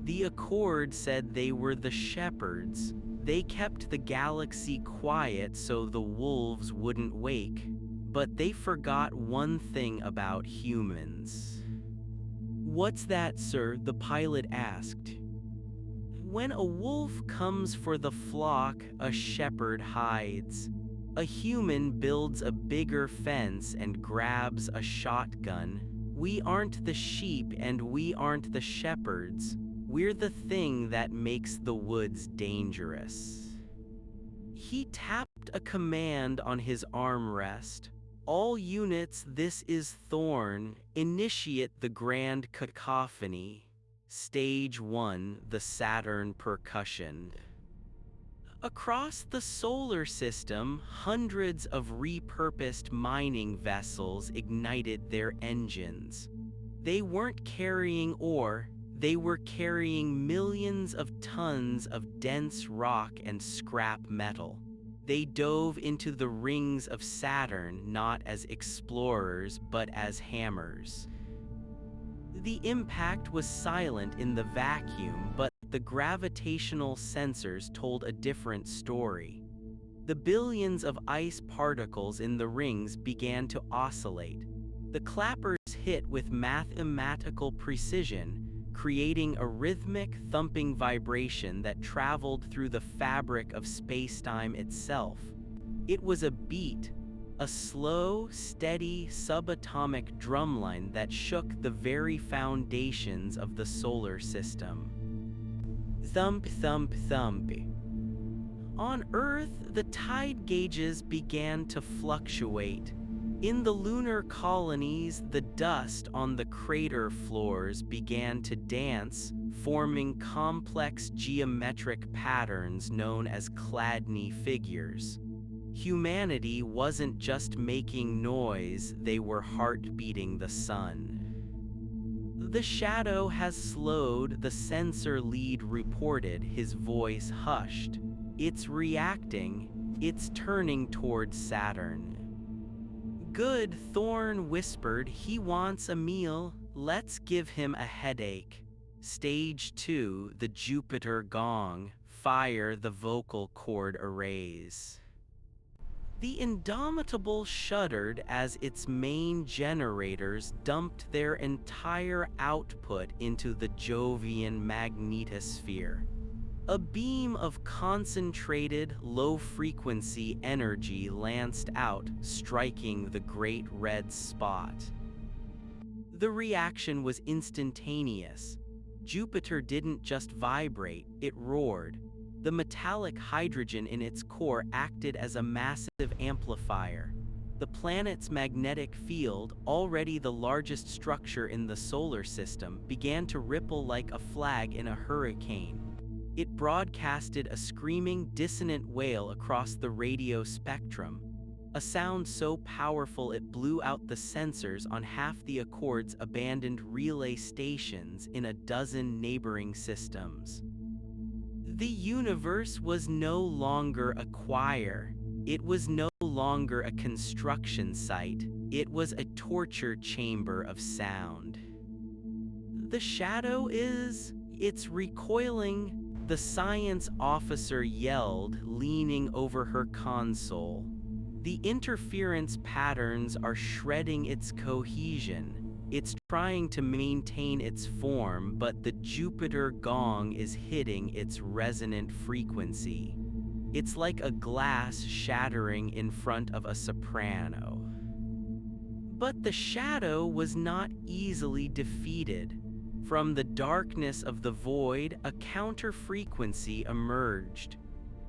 A: The Accord said they were the shepherds. They kept the galaxy quiet so the wolves wouldn't wake. But they forgot one thing about humans. "What's that, sir?" the pilot asked. "When a wolf comes for the flock, a shepherd hides. A human builds a bigger fence and grabs a shotgun. We aren't the sheep and we aren't the shepherds. We're the thing that makes the woods dangerous." He tapped a command on his armrest. "All units, this is Thorn. Initiate the Grand Cacophony. Stage 1, the Saturn percussion." Across the solar system, hundreds of repurposed mining vessels ignited their engines. They weren't carrying ore, They were carrying millions of tons of dense rock and scrap metal. They dove into the rings of Saturn not as explorers but as hammers. The impact was silent in the vacuum, but the gravitational sensors told a different story. The billions of ice particles in the rings began to oscillate. The clappers hit with mathematical precision, creating a rhythmic, thumping vibration that traveled through the fabric of spacetime itself. It was a beat, a slow, steady, subatomic drumline that shook the very foundations of the solar system. Thump, thump, thump. On Earth, the tide gauges began to fluctuate. In the lunar colonies, the dust on the crater floors began to dance, forming complex geometric patterns known as Chladni figures. Humanity wasn't just making noise, they were heart-beating the sun. The shadow has slowed, the sensor lead reported, his voice hushed. It's reacting, it's turning toward Saturn. Good, Thorn whispered, he wants a meal, let's give him a headache. Stage 2, the Jupiter gong, fire the vocal cord arrays. The Indomitable shuddered as its main generators dumped their entire output into the Jovian magnetosphere. A beam of concentrated, low-frequency energy lanced out, striking the great red spot. The reaction was instantaneous. Jupiter didn't just vibrate, it roared. The metallic hydrogen in its core acted as a massive amplifier. The planet's magnetic field, already the largest structure in the solar system, began to ripple like a flag in a hurricane. It broadcasted a screaming, dissonant wail across the radio spectrum, a sound so powerful it blew out the sensors on half the Accord's abandoned relay stations in a dozen neighboring systems. The universe was no longer a choir. It was no longer a construction site. It was a torture chamber of sound. The shadow it's recoiling, the science officer yelled, leaning over her console. The interference patterns are shredding its cohesion. It's trying to maintain its form, but the Jupiter gong is hitting its resonant frequency. It's like a glass shattering in front of a soprano. But the shadow was not easily defeated. From the darkness of the void, a counter-frequency emerged.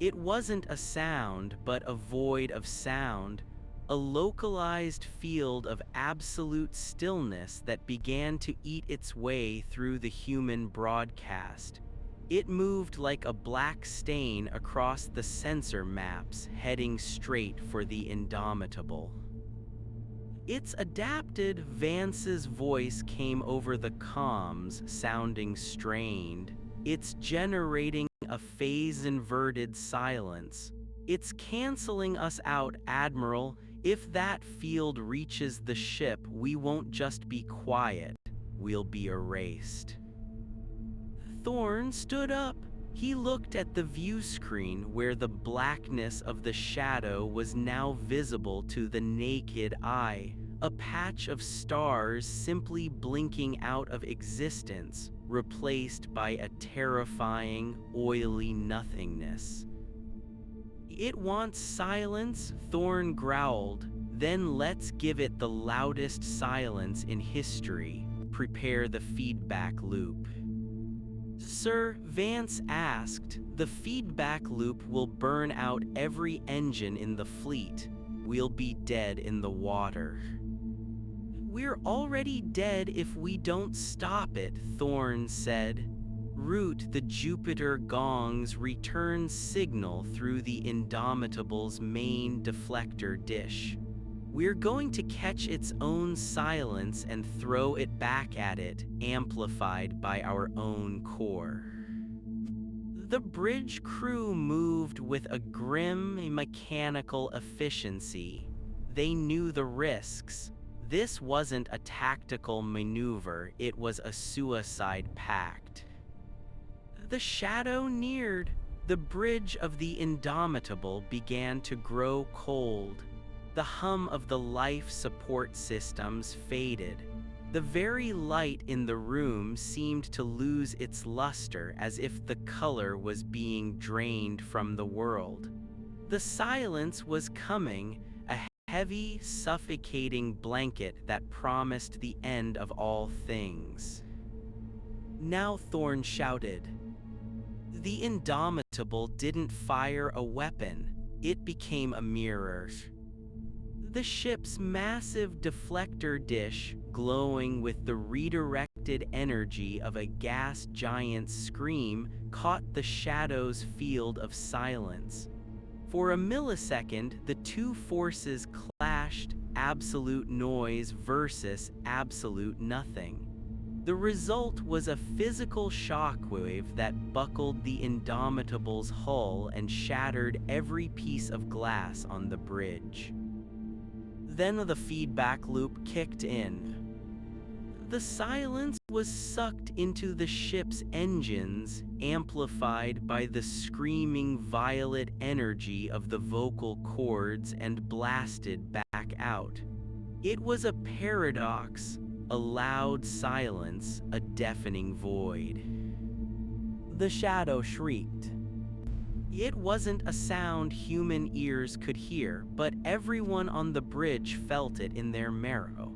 A: It wasn't a sound, but a void of sound, a localized field of absolute stillness that began to eat its way through the human broadcast. It moved like a black stain across the sensor maps, heading straight for the Indomitable. It's adapted, Vance's voice came over the comms, sounding strained. It's generating a phase-inverted silence. It's canceling us out, Admiral. If that field reaches the ship, we won't just be quiet, we'll be erased. Thorn stood up. He looked at the view screen where the blackness of the shadow was now visible to the naked eye, a patch of stars simply blinking out of existence, replaced by a terrifying, oily nothingness. It wants silence, Thorn growled. Then let's give it the loudest silence in history. Prepare the feedback loop. Sir, Vance asked, the feedback loop will burn out every engine in the fleet. We'll be dead in the water. We're already dead if we don't stop it, Thorn said. Route the Jupiter gong's return signal through the Indomitable's main deflector dish. We're going to catch its own silence and throw it back at it, amplified by our own core. The bridge crew moved with a grim mechanical efficiency. They knew the risks. This wasn't a tactical maneuver, it was a suicide pact. The shadow neared. The bridge of the Indomitable began to grow cold. The hum of the life support systems faded. The very light in the room seemed to lose its luster, as if the color was being drained from the world. The silence was coming, a heavy, suffocating blanket that promised the end of all things. Now Thorn shouted. The Indomitable didn't fire a weapon, it became a mirror. The ship's massive deflector dish, glowing with the redirected energy of a gas giant's scream, caught the shadow's field of silence. For a millisecond, the two forces clashed, absolute noise versus absolute nothing. The result was a physical shockwave that buckled the Indomitable's hull and shattered every piece of glass on the bridge. Then the feedback loop kicked in. The silence was sucked into the ship's engines, amplified by the screaming violet energy of the vocal cords, and blasted back out. It was a paradox, a loud silence, a deafening void. The shadow shrieked. It wasn't a sound human ears could hear, but everyone on the bridge felt it in their marrow.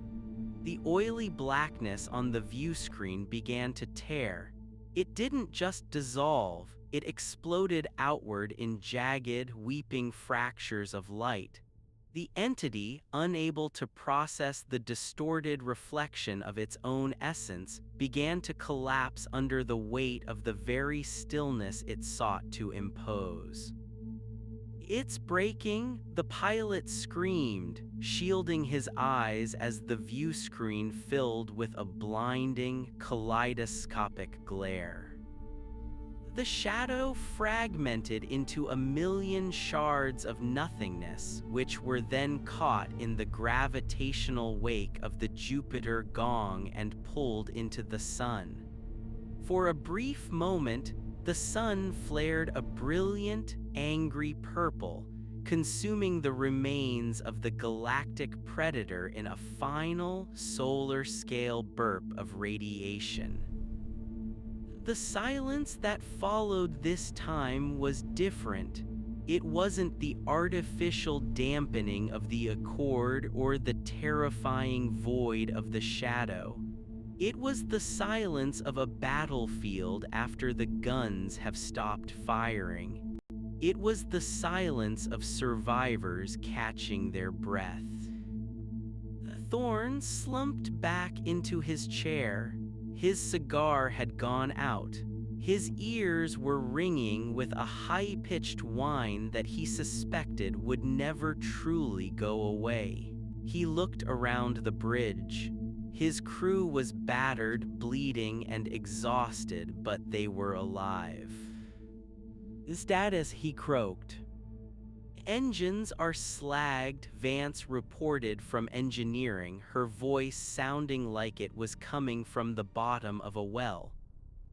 A: The oily blackness on the view screen began to tear. It didn't just dissolve, it exploded outward in jagged, weeping fractures of light. The entity, unable to process the distorted reflection of its own essence, began to collapse under the weight of the very stillness it sought to impose. "It's breaking," the pilot screamed, shielding his eyes as the view screen filled with a blinding, kaleidoscopic glare. The shadow fragmented into a million shards of nothingness, which were then caught in the gravitational wake of the Jupiter gong and pulled into the sun. For a brief moment, the sun flared a brilliant, angry purple, consuming the remains of the galactic predator in a final, solar-scale burp of radiation. The silence that followed this time was different. It wasn't the artificial dampening of the accord or the terrifying void of the shadow. It was the silence of a battlefield after the guns have stopped firing. It was the silence of survivors catching their breath. Thorn slumped back into his chair. His cigar had gone out. His ears were ringing with a high-pitched whine that he suspected would never truly go away. He looked around the bridge. His crew was battered, bleeding, and exhausted, but they were alive. "Status," he croaked. "Engines are slagged," Vance reported from engineering, her voice sounding like it was coming from the bottom of a well.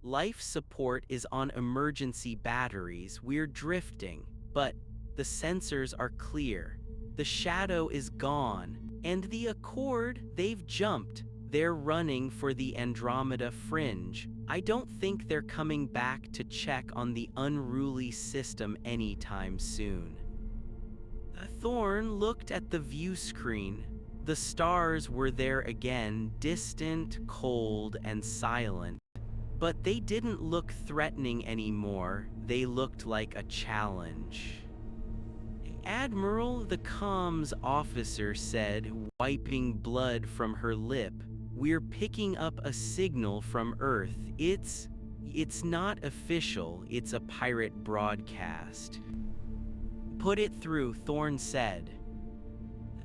A: "Life support is on emergency batteries, we're drifting, but the sensors are clear. The shadow is gone, and the Accord, they've jumped. They're running for the Andromeda Fringe. I don't think they're coming back to check on the unruly system anytime soon." Thorn looked at the view screen. The stars were there again, distant, cold, and silent. But they didn't look threatening anymore, they looked like a challenge. "Admiral," the comms officer said, wiping blood from her lip, "we're picking up a signal from Earth. It's not official, it's a pirate broadcast." "Put it through," Thorn said.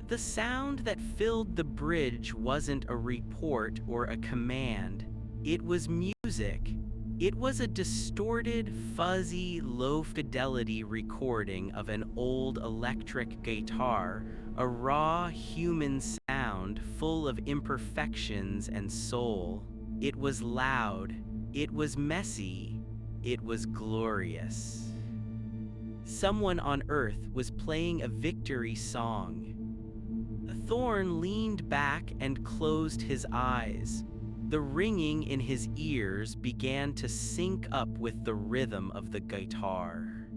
A: The sound that filled the bridge wasn't a report or a command. It was music. It was a distorted, fuzzy, low-fidelity recording of an old electric guitar, a raw human sound full of imperfections and soul. It was loud. It was messy. It was glorious. Someone on Earth was playing a victory song. Thorn leaned back and closed his eyes. The ringing in his ears began to sync up with the rhythm of the guitar.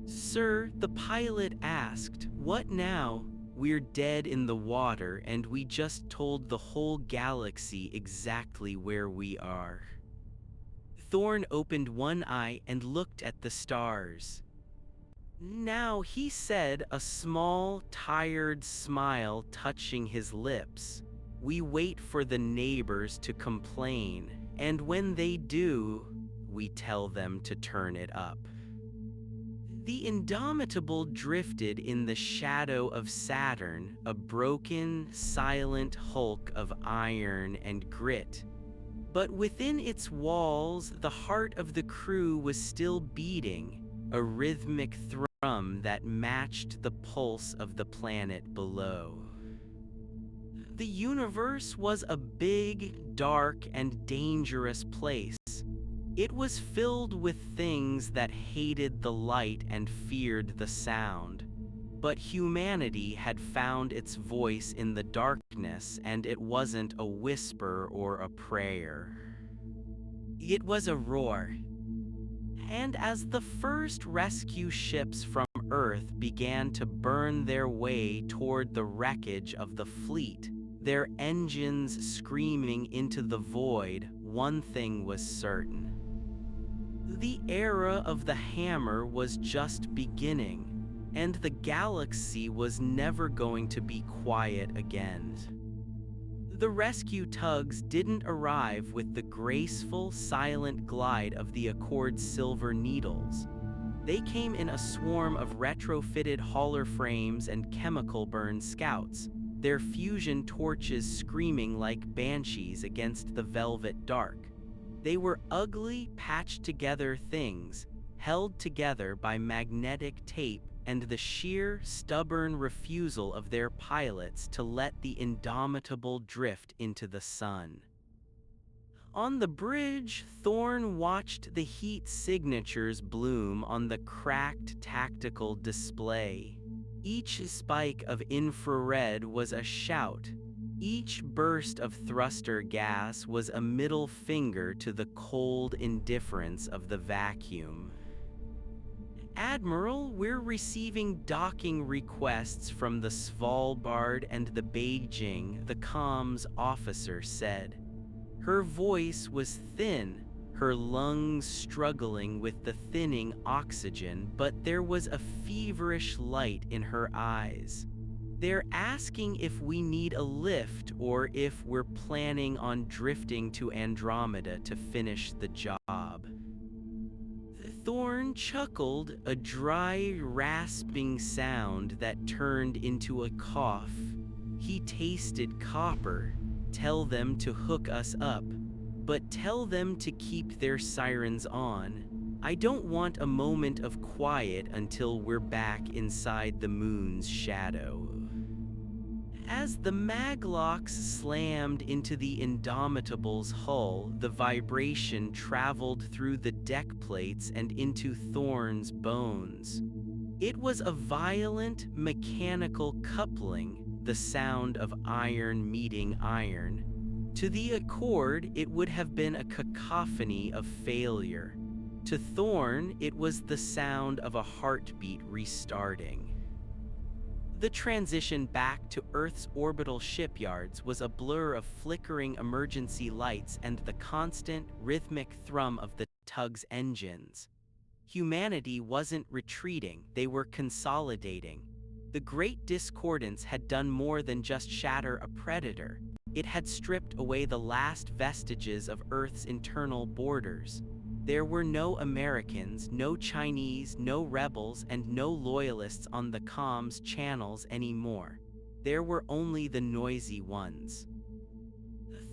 A: "Sir," the pilot asked, "what now? We're dead in the water and we just told the whole galaxy exactly where we are." Thorn opened one eye and looked at the stars. "Now," he said, a small, tired smile touching his lips, "we wait for the neighbors to complain, and when they do, we tell them to turn it up." The Indomitable drifted in the shadow of Saturn, a broken, silent hulk of iron and grit. But within its walls, the heart of the crew was still beating, a rhythmic thrum that matched the pulse of the planet below. The universe was a big, dark, and dangerous place. It was filled with things that hated the light and feared the sound. But humanity had found its voice in the darkness, and it wasn't a whisper or a prayer. It was a roar. And as the first rescue ships from Earth began to burn their way toward the wreckage of the fleet, their engines screaming into the void, one thing was certain. The era of the hammer was just beginning, and the galaxy was never going to be quiet again. The rescue tugs didn't arrive with the graceful, silent glide of the Accord's Silver Needles. They came in a swarm of retrofitted hauler frames and chemical-burn scouts, their fusion torches screaming like banshees against the velvet dark. They were ugly, patched-together things, held together by magnetic tape and the sheer, stubborn refusal of their pilots to let the Indomitable drift into the sun. On the bridge, Thorn watched the heat signatures bloom on the cracked tactical display. Each spike of infrared was a shout. Each burst of thruster gas was a middle finger to the cold indifference of the vacuum. "Admiral, we're receiving docking requests from the Svalbard and the Beijing," the comms officer said. Her voice was thin, her lungs struggling with the thinning oxygen, but there was a feverish light in her eyes. "They're asking if we need a lift or if we're planning on drifting to Andromeda to finish the job." Thorn chuckled, a dry, rasping sound that turned into a cough. He tasted copper. "Tell them to hook us up, but tell them to keep their sirens on. I don't want a moment of quiet until we're back inside the moon's shadow." As the maglocks slammed into the Indomitable's hull, the vibration traveled through the deck plates and into Thorn's bones. It was a violent, mechanical coupling, the sound of iron meeting iron. To the Accord, it would have been a cacophony of failure. To Thorn, it was the sound of a heartbeat restarting. The transition back to Earth's orbital shipyards was a blur of flickering emergency lights and the constant, rhythmic thrum of the tug's engines. Humanity wasn't retreating, they were consolidating. The Great Discordance had done more than just shatter a predator. It had stripped away the last vestiges of Earth's internal borders. There were no Americans, no Chinese, no rebels, and no loyalists on the comms channels anymore. There were only the noisy ones.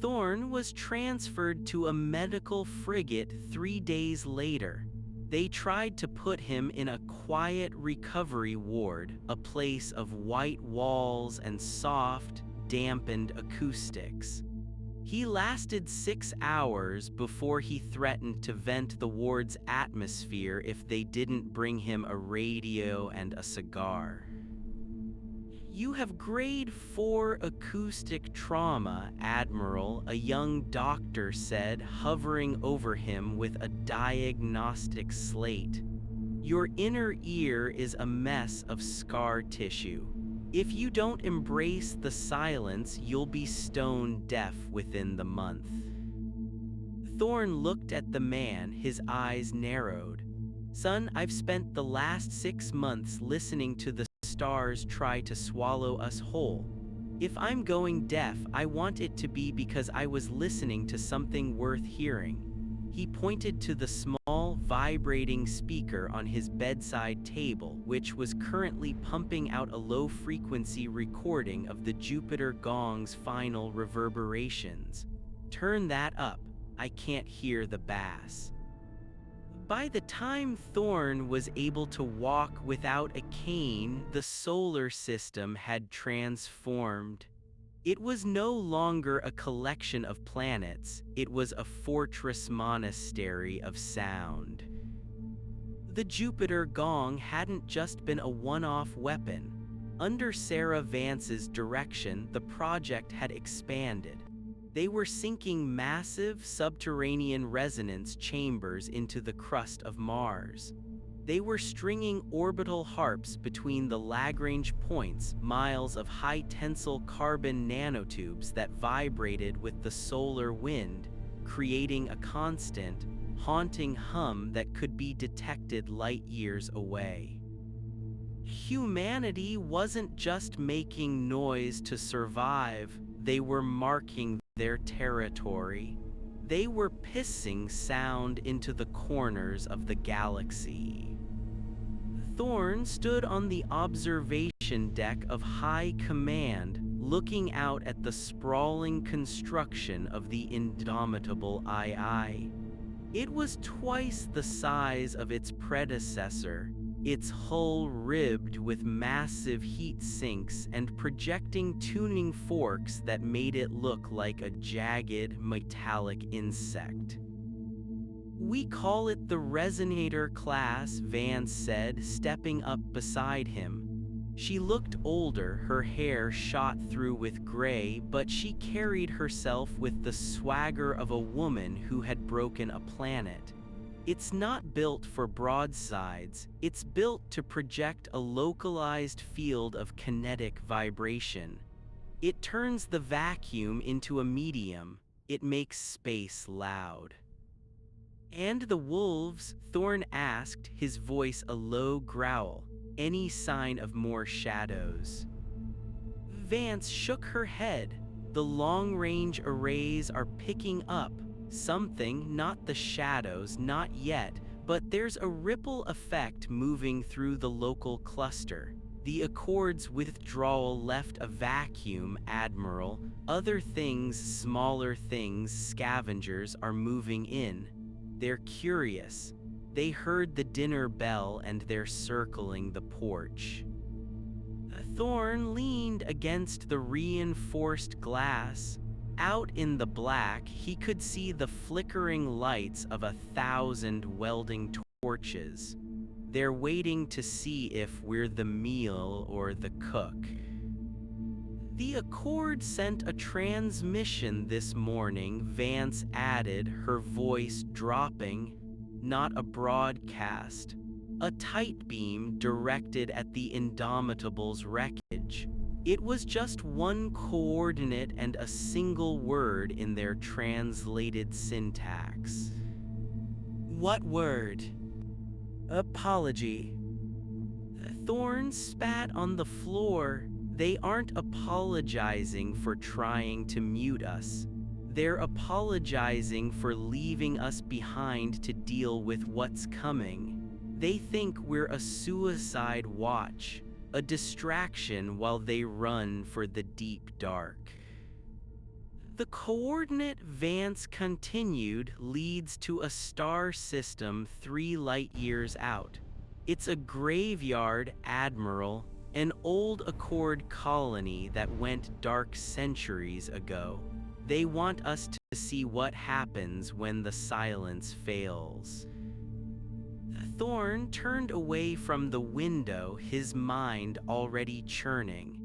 A: Thorn was transferred to a medical frigate 3 days later. They tried to put him in a quiet recovery ward, a place of white walls and soft, dampened acoustics. He lasted 6 hours before he threatened to vent the ward's atmosphere if they didn't bring him a radio and a cigar. "You have grade 4 acoustic trauma, Admiral," a young doctor said, hovering over him with a diagnostic slate. "Your inner ear is a mess of scar tissue. If you don't embrace the silence, you'll be stone deaf within the month." Thorn looked at the man, his eyes narrowed. "Son, I've spent the last 6 months listening to the stars try to swallow us whole. If I'm going deaf, I want it to be because I was listening to something worth hearing." He pointed to the small, vibrating speaker on his bedside table, which was currently pumping out a low-frequency recording of the Jupiter gong's final reverberations. "Turn that up, I can't hear the bass." By the time Thorn was able to walk without a cane, the solar system had transformed. It was no longer a collection of planets, it was a fortress monastery of sound. The Jupiter gong hadn't just been a one-off weapon. Under Sarah Vance's direction, the project had expanded. They were sinking massive subterranean resonance chambers into the crust of Mars. They were stringing orbital harps between the Lagrange points, miles of high-tensile carbon nanotubes that vibrated with the solar wind, creating a constant, haunting hum that could be detected light years away. Humanity wasn't just making noise to survive, they were marking their territory. They were pissing sound into the corners of the galaxy. Thorn stood on the observation deck of High Command, looking out at the sprawling construction of the indomitable II. It was twice the size of its predecessor, its hull ribbed with massive heat sinks and projecting tuning forks that made it look like a jagged, metallic insect. "We call it the Resonator class," Vance said, stepping up beside him. She looked older, her hair shot through with gray, but she carried herself with the swagger of a woman who had broken a planet. "It's not built for broadsides, it's built to project a localized field of kinetic vibration. It turns the vacuum into a medium, it makes space loud." "And the wolves?" Thorn asked, his voice a low growl. "Any sign of more shadows?" Vance shook her head. "The long-range arrays are picking up something, not the shadows, not yet, but there's a ripple effect moving through the local cluster. The Accord's withdrawal left a vacuum, Admiral. Other things, smaller things, scavengers, are moving in. They're curious. They heard the dinner bell and they're circling the porch." Thorn leaned against the reinforced glass. Out in the black, he could see the flickering lights of 1,000 welding torches. "They're waiting to see if we're the meal or the cook." "The Accord sent a transmission this morning," Vance added, her voice dropping. "Not a broadcast. A tight beam directed at the Indomitable's wreckage. It was just one coordinate and a single word in their translated syntax." "What word?" "Apology." Thorn spat on the floor. "They aren't apologizing for trying to mute us. They're apologizing for leaving us behind to deal with what's coming. They think we're a suicide watch. a distraction while they run for the deep dark. The coordinate Vance continued leads to a star system 3 light-years out. It's a graveyard, Admiral, an old Accord colony that went dark centuries ago. They want us to see what happens when the silence fails. Thorn turned away from the window, his mind already churning.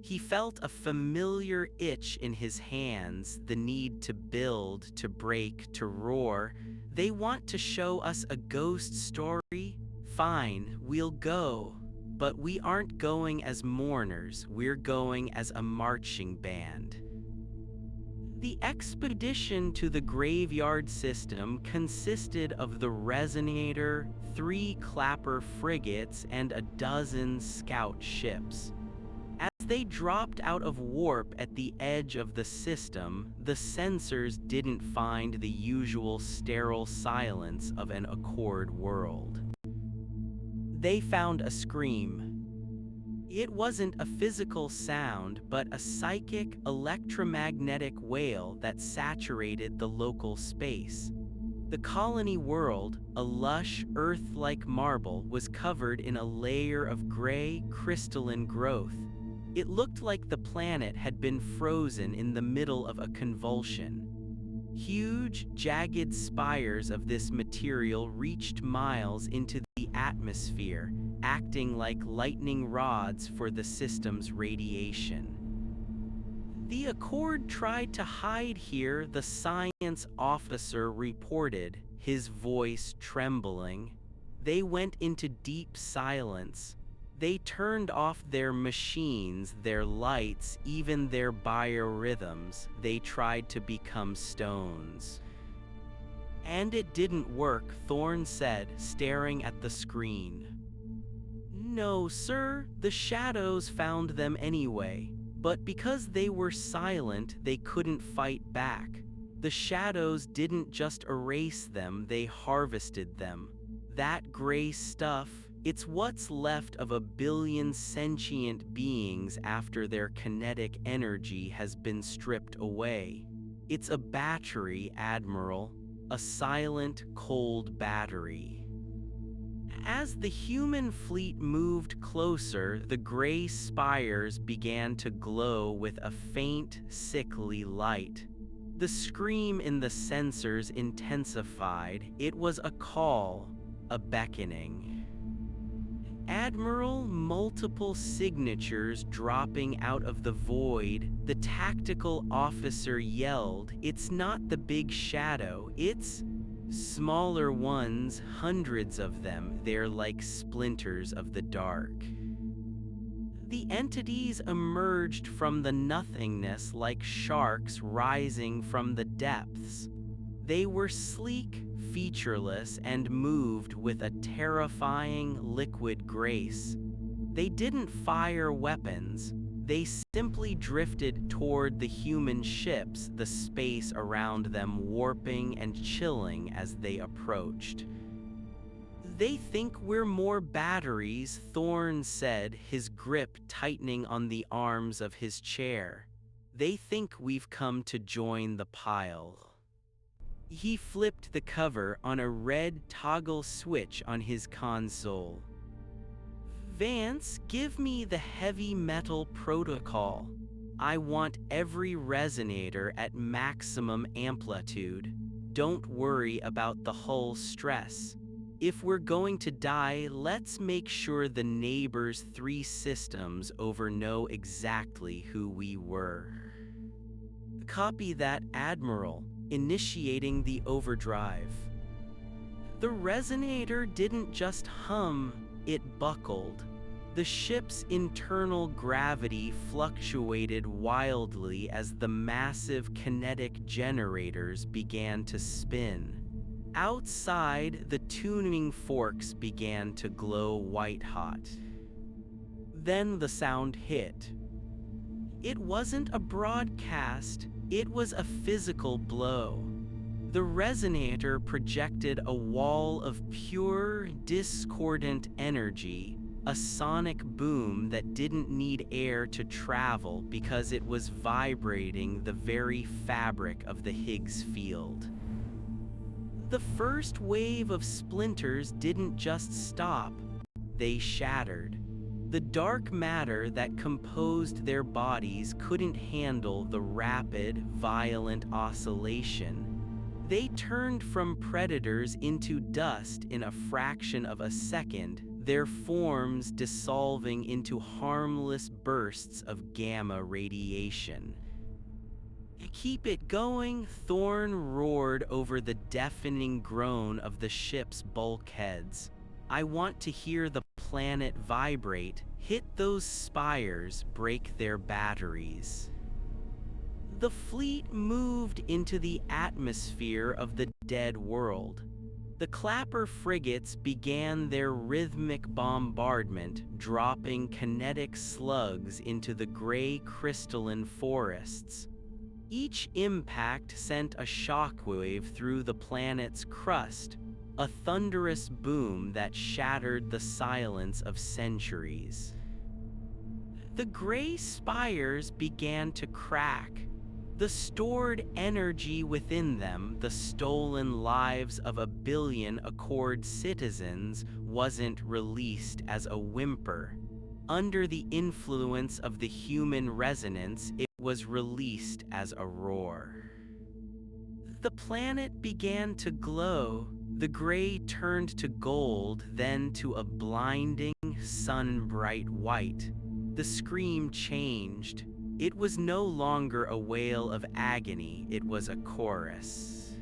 A: He felt a familiar itch in his hands, the need to build, to break, to roar. They want to show us a ghost story? Fine, we'll go. But we aren't going as mourners, we're going as a marching band. The expedition to the graveyard system consisted of the Resonator, 3 Clapper frigates, and a dozen scout ships. As they dropped out of warp at the edge of the system, the sensors didn't find the usual sterile silence of an Accord world. They found a scream. It wasn't a physical sound, but a psychic, electromagnetic wail that saturated the local space. The colony world, a lush, Earth-like marble, was covered in a layer of gray, crystalline growth. It looked like the planet had been frozen in the middle of a convulsion. Huge, jagged spires of this material reached miles into the atmosphere, acting like lightning rods for the system's radiation. The Accord tried to hide here, the science officer reported, his voice trembling. They went into deep silence. They turned off their machines, their lights, even their biorhythms. They tried to become stones. And it didn't work, Thorn said, staring at the screen. No, sir, the shadows found them anyway. But because they were silent, they couldn't fight back. The shadows didn't just erase them, they harvested them. That gray stuff, it's what's left of a billion sentient beings after their kinetic energy has been stripped away. It's a battery, Admiral, a silent, cold battery. As the human fleet moved closer, the gray spires began to glow with a faint, sickly light. The scream in the sensors intensified. It was a call, a beckoning. Admiral, multiple signatures dropping out of the void, the tactical officer yelled, "It's not the big shadow, it's smaller ones, hundreds of them, they're like splinters of the dark." The entities emerged from the nothingness like sharks rising from the depths. They were sleek, featureless, and moved with a terrifying, liquid grace. They didn't fire weapons. They simply drifted toward the human ships, the space around them warping and chilling as they approached. They think we're more batteries, Thorn said, his grip tightening on the arms of his chair. They think we've come to join the pile. He flipped the cover on a red toggle switch on his console. Vance, give me the heavy metal protocol. I want every resonator at maximum amplitude. Don't worry about the hull stress. If we're going to die, let's make sure the neighbors' 3 systems over know exactly who we were. Copy that, Admiral. Initiating the overdrive. The resonator didn't just hum, it buckled. The ship's internal gravity fluctuated wildly as the massive kinetic generators began to spin. Outside, the tuning forks began to glow white-hot. Then the sound hit. It wasn't a broadcast, it was a physical blow. The resonator projected a wall of pure, discordant energy, a sonic boom that didn't need air to travel because it was vibrating the very fabric of the Higgs field. The first wave of splinters didn't just stop, they shattered. The dark matter that composed their bodies couldn't handle the rapid, violent oscillation. They turned from predators into dust in a fraction of a second, their forms dissolving into harmless bursts of gamma radiation. "Keep it going," Thorn roared over the deafening groan of the ship's bulkheads. "I want to hear the planet vibrate, hit those spires, break their batteries." The fleet moved into the atmosphere of the dead world. The Clapper frigates began their rhythmic bombardment, dropping kinetic slugs into the gray crystalline forests. Each impact sent a shockwave through the planet's crust, a thunderous boom that shattered the silence of centuries. The gray spires began to crack. The stored energy within them, the stolen lives of 1 billion Accord citizens, wasn't released as a whimper. Under the influence of the human resonance, it was released as a roar. The planet began to glow. The gray turned to gold, then to a blinding, sun-bright white. The scream changed. It was no longer a wail of agony, it was a chorus.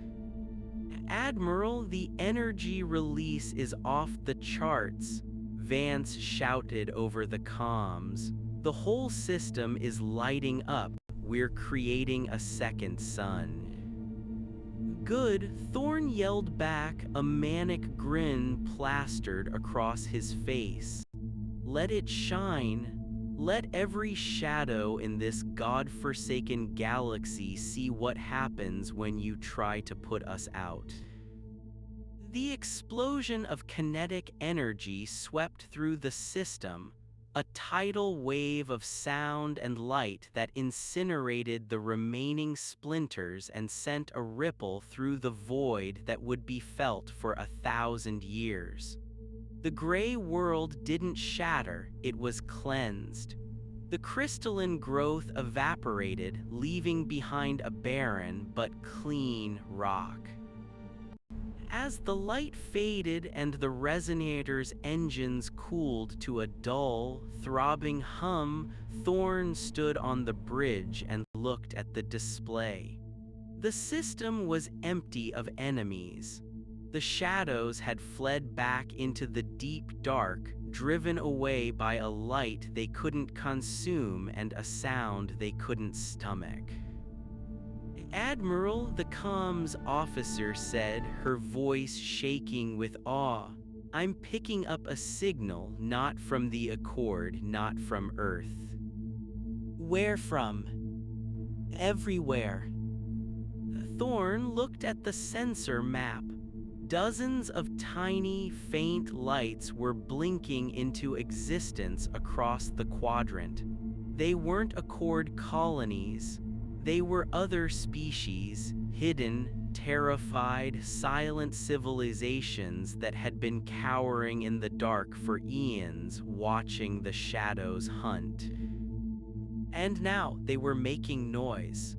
A: "Admiral, the energy release is off the charts," Vance shouted over the comms. "The whole system is lighting up. We're creating a second sun." "Good," Thorn yelled back, a manic grin plastered across his face. "Let it shine. Let every shadow in this god-forsaken galaxy see what happens when you try to put us out." The explosion of kinetic energy swept through the system, a tidal wave of sound and light that incinerated the remaining splinters and sent a ripple through the void that would be felt for 1,000 years. The gray world didn't shatter, it was cleansed. The crystalline growth evaporated, leaving behind a barren but clean rock. As the light faded and the resonator's engines cooled to a dull, throbbing hum, Thorn stood on the bridge and looked at the display. The system was empty of enemies. The shadows had fled back into the deep dark, driven away by a light they couldn't consume and a sound they couldn't stomach. "Admiral," the comms officer said, her voice shaking with awe, "I'm picking up a signal, not from the Accord, not from Earth." "Where from?" "Everywhere." Thorn looked at the sensor map. Dozens of tiny, faint lights were blinking into existence across the quadrant. They weren't Accord colonies. They were other species, hidden, terrified, silent civilizations that had been cowering in the dark for eons, watching the shadows hunt. And now they were making noise.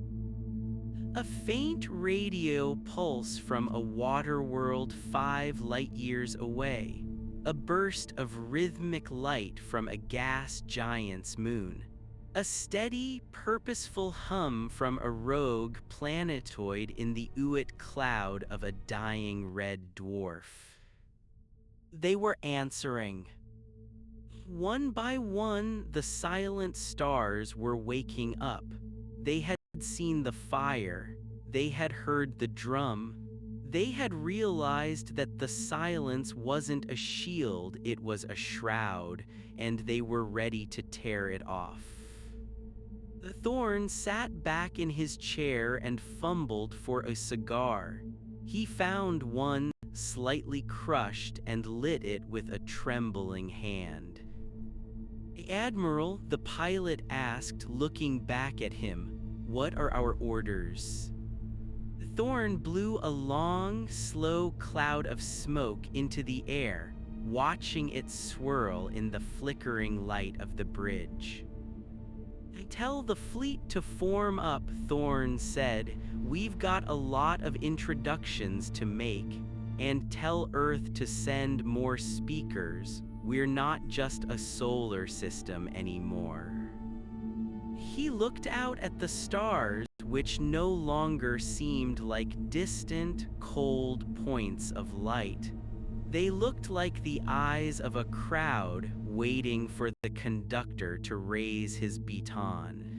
A: A faint radio pulse from a water world 5 light-years away. A burst of rhythmic light from a gas giant's moon. A steady, purposeful hum from a rogue planetoid in the Uit cloud of a dying red dwarf. They were answering. One by one, the silent stars were waking up. They had seen the fire, they had heard the drum, they had realized that the silence wasn't a shield, it was a shroud, and they were ready to tear it off. Thorn sat back in his chair and fumbled for a cigar. He found one, slightly crushed, and lit it with a trembling hand. Admiral, the pilot asked, looking back at him, "What are our orders?" Thorn blew a long, slow cloud of smoke into the air, watching it swirl in the flickering light of the bridge. "Tell the fleet to form up," Thorn said. "We've got a lot of introductions to make. And tell Earth to send more speakers. We're not just a solar system anymore." He looked out at the stars, which no longer seemed like distant, cold points of light. They looked like the eyes of a crowd waiting for the conductor to raise his baton.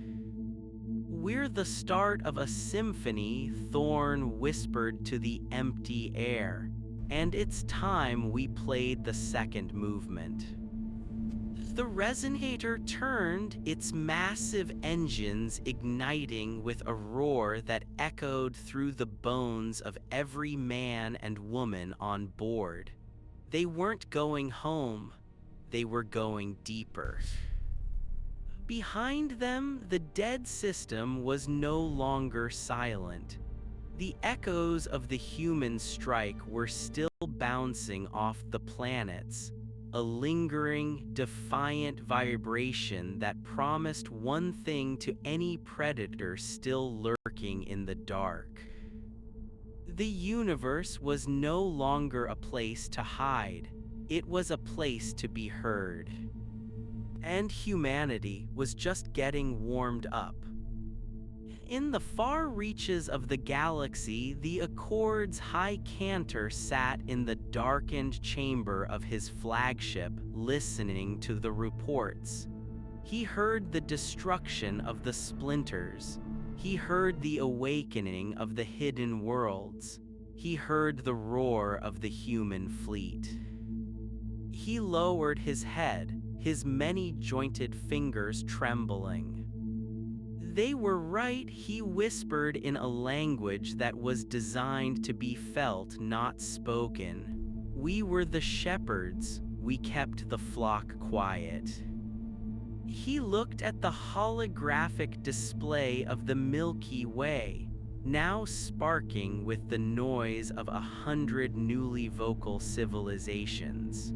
A: "We're the start of a symphony," Thorn whispered to the empty air, "and it's time we played the second movement." The resonator turned, its massive engines igniting with a roar that echoed through the bones of every man and woman on board. They weren't going home, they were going deeper. Behind them, the dead system was no longer silent. The echoes of the human strike were still bouncing off the planets, a lingering, defiant vibration that promised one thing to any predator still lurking in the dark. The universe was no longer a place to hide, it was a place to be heard. And humanity was just getting warmed up. In the far reaches of the galaxy, the Accord's High Cantor sat in the darkened chamber of his flagship, listening to the reports. He heard the destruction of the splinters. He heard the awakening of the hidden worlds. He heard the roar of the human fleet. He lowered his head, his many-jointed fingers trembling. "They were right," he whispered in a language that was designed to be felt, not spoken. "We were the shepherds, we kept the flock quiet." He looked at the holographic display of the Milky Way, now sparking with the noise of 100 newly vocal civilizations.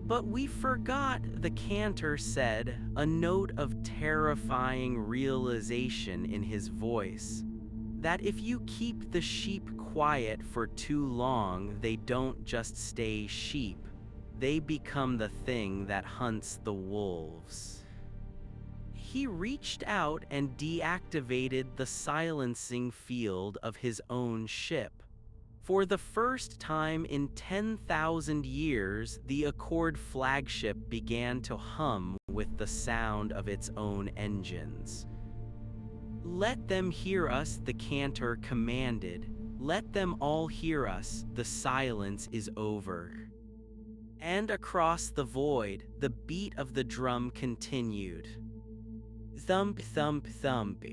A: "But we forgot," the cantor said, a note of terrifying realization in his voice, "that if you keep the sheep quiet for too long, they don't just stay sheep, they become the thing that hunts the wolves." He reached out and deactivated the silencing field of his own ship. For the first time in 10,000 years, the Accord flagship began to hum with the sound of its own engines. "Let them hear us," the cantor commanded. "Let them all hear us, the silence is over." And across the void, the beat of the drum continued. Thump, thump, thump.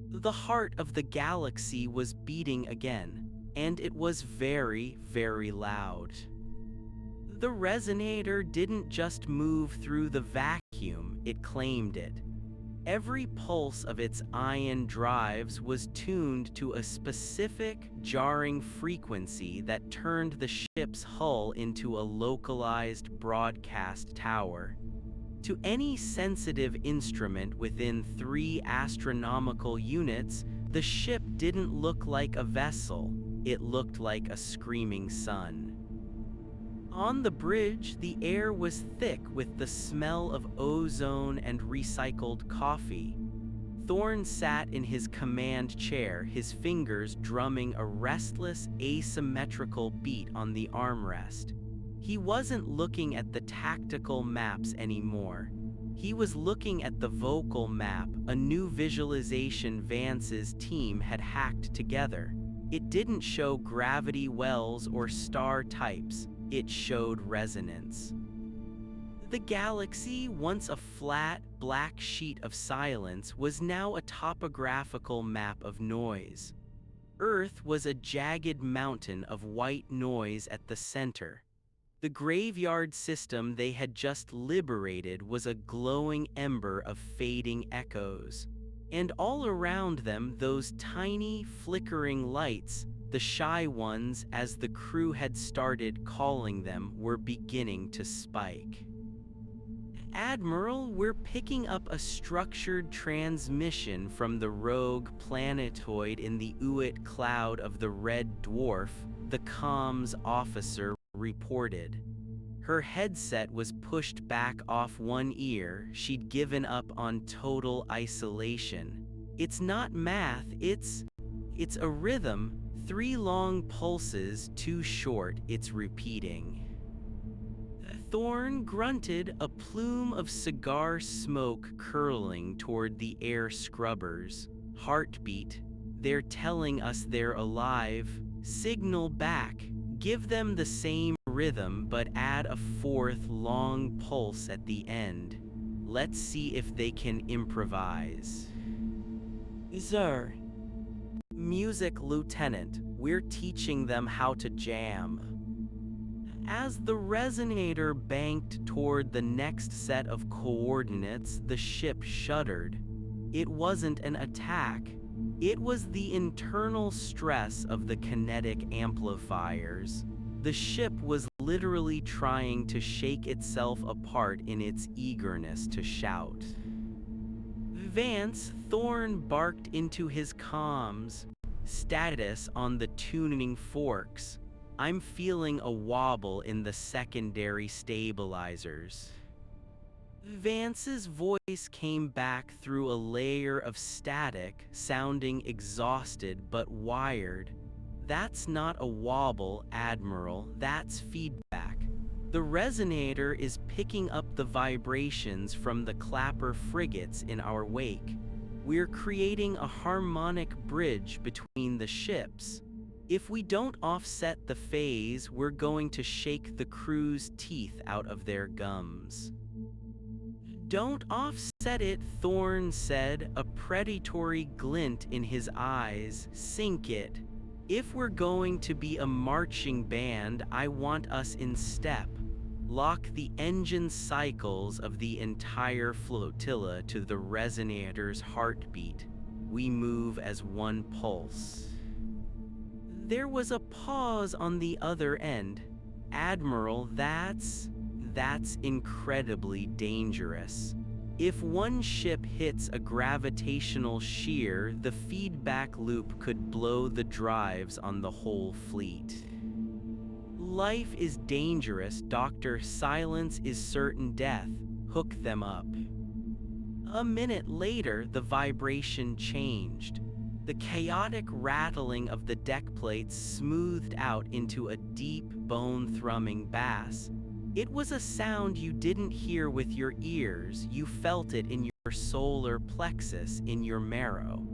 A: The heart of the galaxy was beating again. And it was very, very loud. The resonator didn't just move through the vacuum, it claimed it. Every pulse of its ion drives was tuned to a specific, jarring frequency that turned the ship's hull into a localized broadcast tower. To any sensitive instrument within 3 astronomical units, the ship didn't look like a vessel. It looked like a screaming sun. On the bridge, the air was thick with the smell of ozone and recycled coffee. Thorn sat in his command chair, his fingers drumming a restless, asymmetrical beat on the armrest. He wasn't looking at the tactical maps anymore. He was looking at the vocal map, a new visualization Vance's team had hacked together. It didn't show gravity wells or star types, it showed resonance. The galaxy, once a flat, black sheet of silence, was now a topographical map of noise. Earth was a jagged mountain of white noise at the center. The graveyard system they had just liberated was a glowing ember of fading echoes. And all around them, those tiny, flickering lights, the shy ones, as the crew had started calling them, were beginning to spike. Admiral, we're picking up a structured transmission from the rogue planetoid in the Uit cloud of the Red Dwarf, the comms officer reported. Her headset was pushed back off one ear. She'd given up on total isolation. It's not math, it's a rhythm, 3 long pulses, too short, it's repeating. Thorn grunted, a plume of cigar smoke curling toward the air scrubbers. Heartbeat. They're telling us they're alive. Signal back. Give them the same rhythm but add a 4th long pulse at the end. Let's see if they can improvise. Sir. Music, Lieutenant. We're teaching them how to jam. As the resonator banked toward the next set of coordinates, the ship shuddered. It wasn't an attack. It was the internal stress of the kinetic amplifiers. The ship was literally trying to shake itself apart in its eagerness to shout. Vance, Thorn barked into his comms. Status on the tuning forks. I'm feeling a wobble in the secondary stabilizers. Vance's voice came back through a layer of static, sounding exhausted but wired. That's not a wobble, Admiral, that's feedback. The resonator is picking up the vibrations from the Clapper frigates in our wake. We're creating a harmonic bridge between the ships. If we don't offset the phase, we're going to shake the crew's teeth out of their gums. Don't offset it, Thorn said, a predatory glint in his eyes. Sink it. If we're going to be a marching band, I want us in step. Lock the engine cycles of the entire flotilla to the resonator's heartbeat. We move as one pulse. There was a pause on the other end. Admiral, that's incredibly dangerous. If one ship hits a gravitational shear, the feedback loop could blow the drives on the whole fleet. Life is dangerous, Doctor. Silence is certain death. Hook them up. A minute later, the vibration changed. The chaotic rattling of the deck plates smoothed out into a deep, bone-thrumming bass. It was a sound you didn't hear with your ears, you felt it in your solar plexus, in your marrow.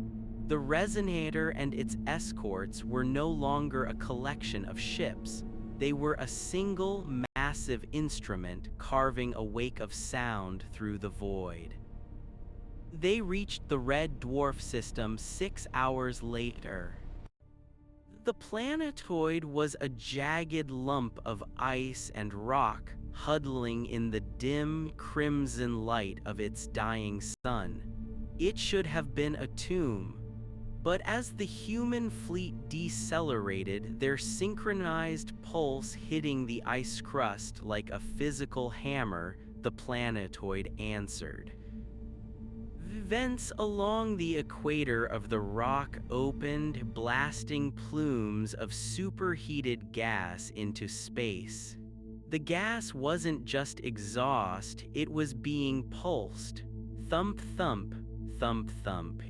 A: The resonator and its escorts were no longer a collection of ships. They were a single, massive instrument carving a wake of sound through the void. They reached the Red Dwarf system 6 hours later. The planetoid was a jagged lump of ice and rock huddling in the dim, crimson light of its dying sun. It should have been a tomb. But as the human fleet decelerated, their synchronized pulse hitting the ice crust like a physical hammer, the planetoid answered. Vents along the equator of the rock opened, blasting plumes of superheated gas into space. The gas wasn't just exhaust, it was being pulsed. Thump, thump, thump, thump.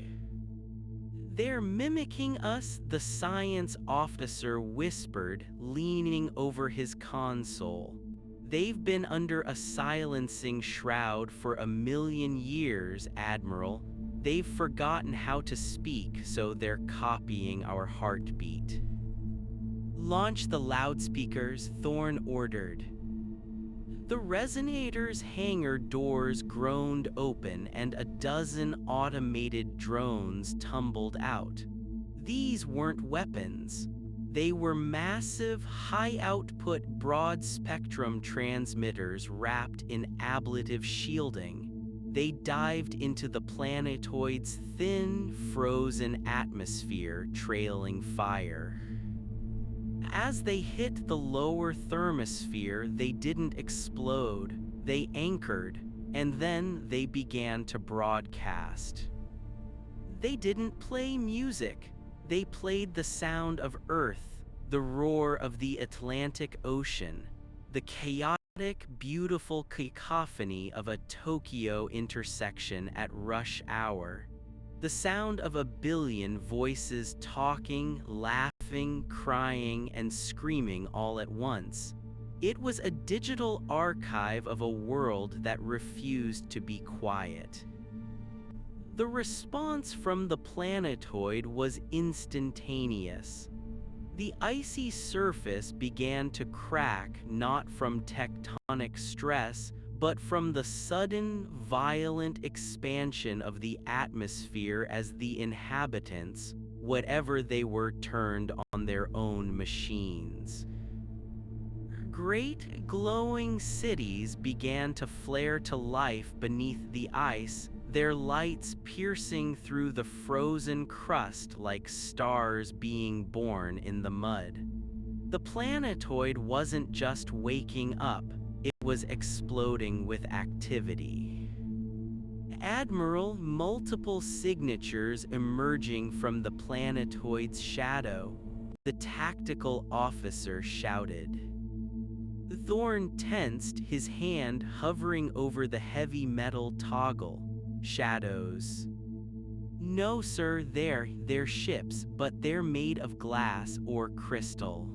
A: They're mimicking us, the science officer whispered, leaning over his console. They've been under a silencing shroud for 1,000,000 years, Admiral. They've forgotten how to speak, so they're copying our heartbeat. Launch the loudspeakers, Thorn ordered. The resonator's hangar doors groaned open and a dozen automated drones tumbled out. These weren't weapons. They were massive, high-output, broad-spectrum transmitters wrapped in ablative shielding. They dived into the planetoid's thin, frozen atmosphere, trailing fire. As they hit the lower thermosphere, they didn't explode, they anchored, and then they began to broadcast. They didn't play music. They played the sound of Earth, the roar of the Atlantic Ocean, the chaotic, beautiful cacophony of a Tokyo intersection at rush hour. The sound of a billion voices talking, laughing, crying, and screaming all at once. It was a digital archive of a world that refused to be quiet. The response from the planetoid was instantaneous. The icy surface began to crack not from tectonic stress, but from the sudden, violent expansion of the atmosphere as the inhabitants, whatever they were, turned on their own machines. Great glowing cities began to flare to life beneath the ice, their lights piercing through the frozen crust like stars being born in the mud. The planetoid wasn't just waking up, it was exploding with activity. Admiral, multiple signatures emerging from the planetoid's shadow, the tactical officer shouted. Thorn tensed, his hand hovering over the heavy metal toggle. Shadows. No, sir, they're ships, but they're made of glass or crystal.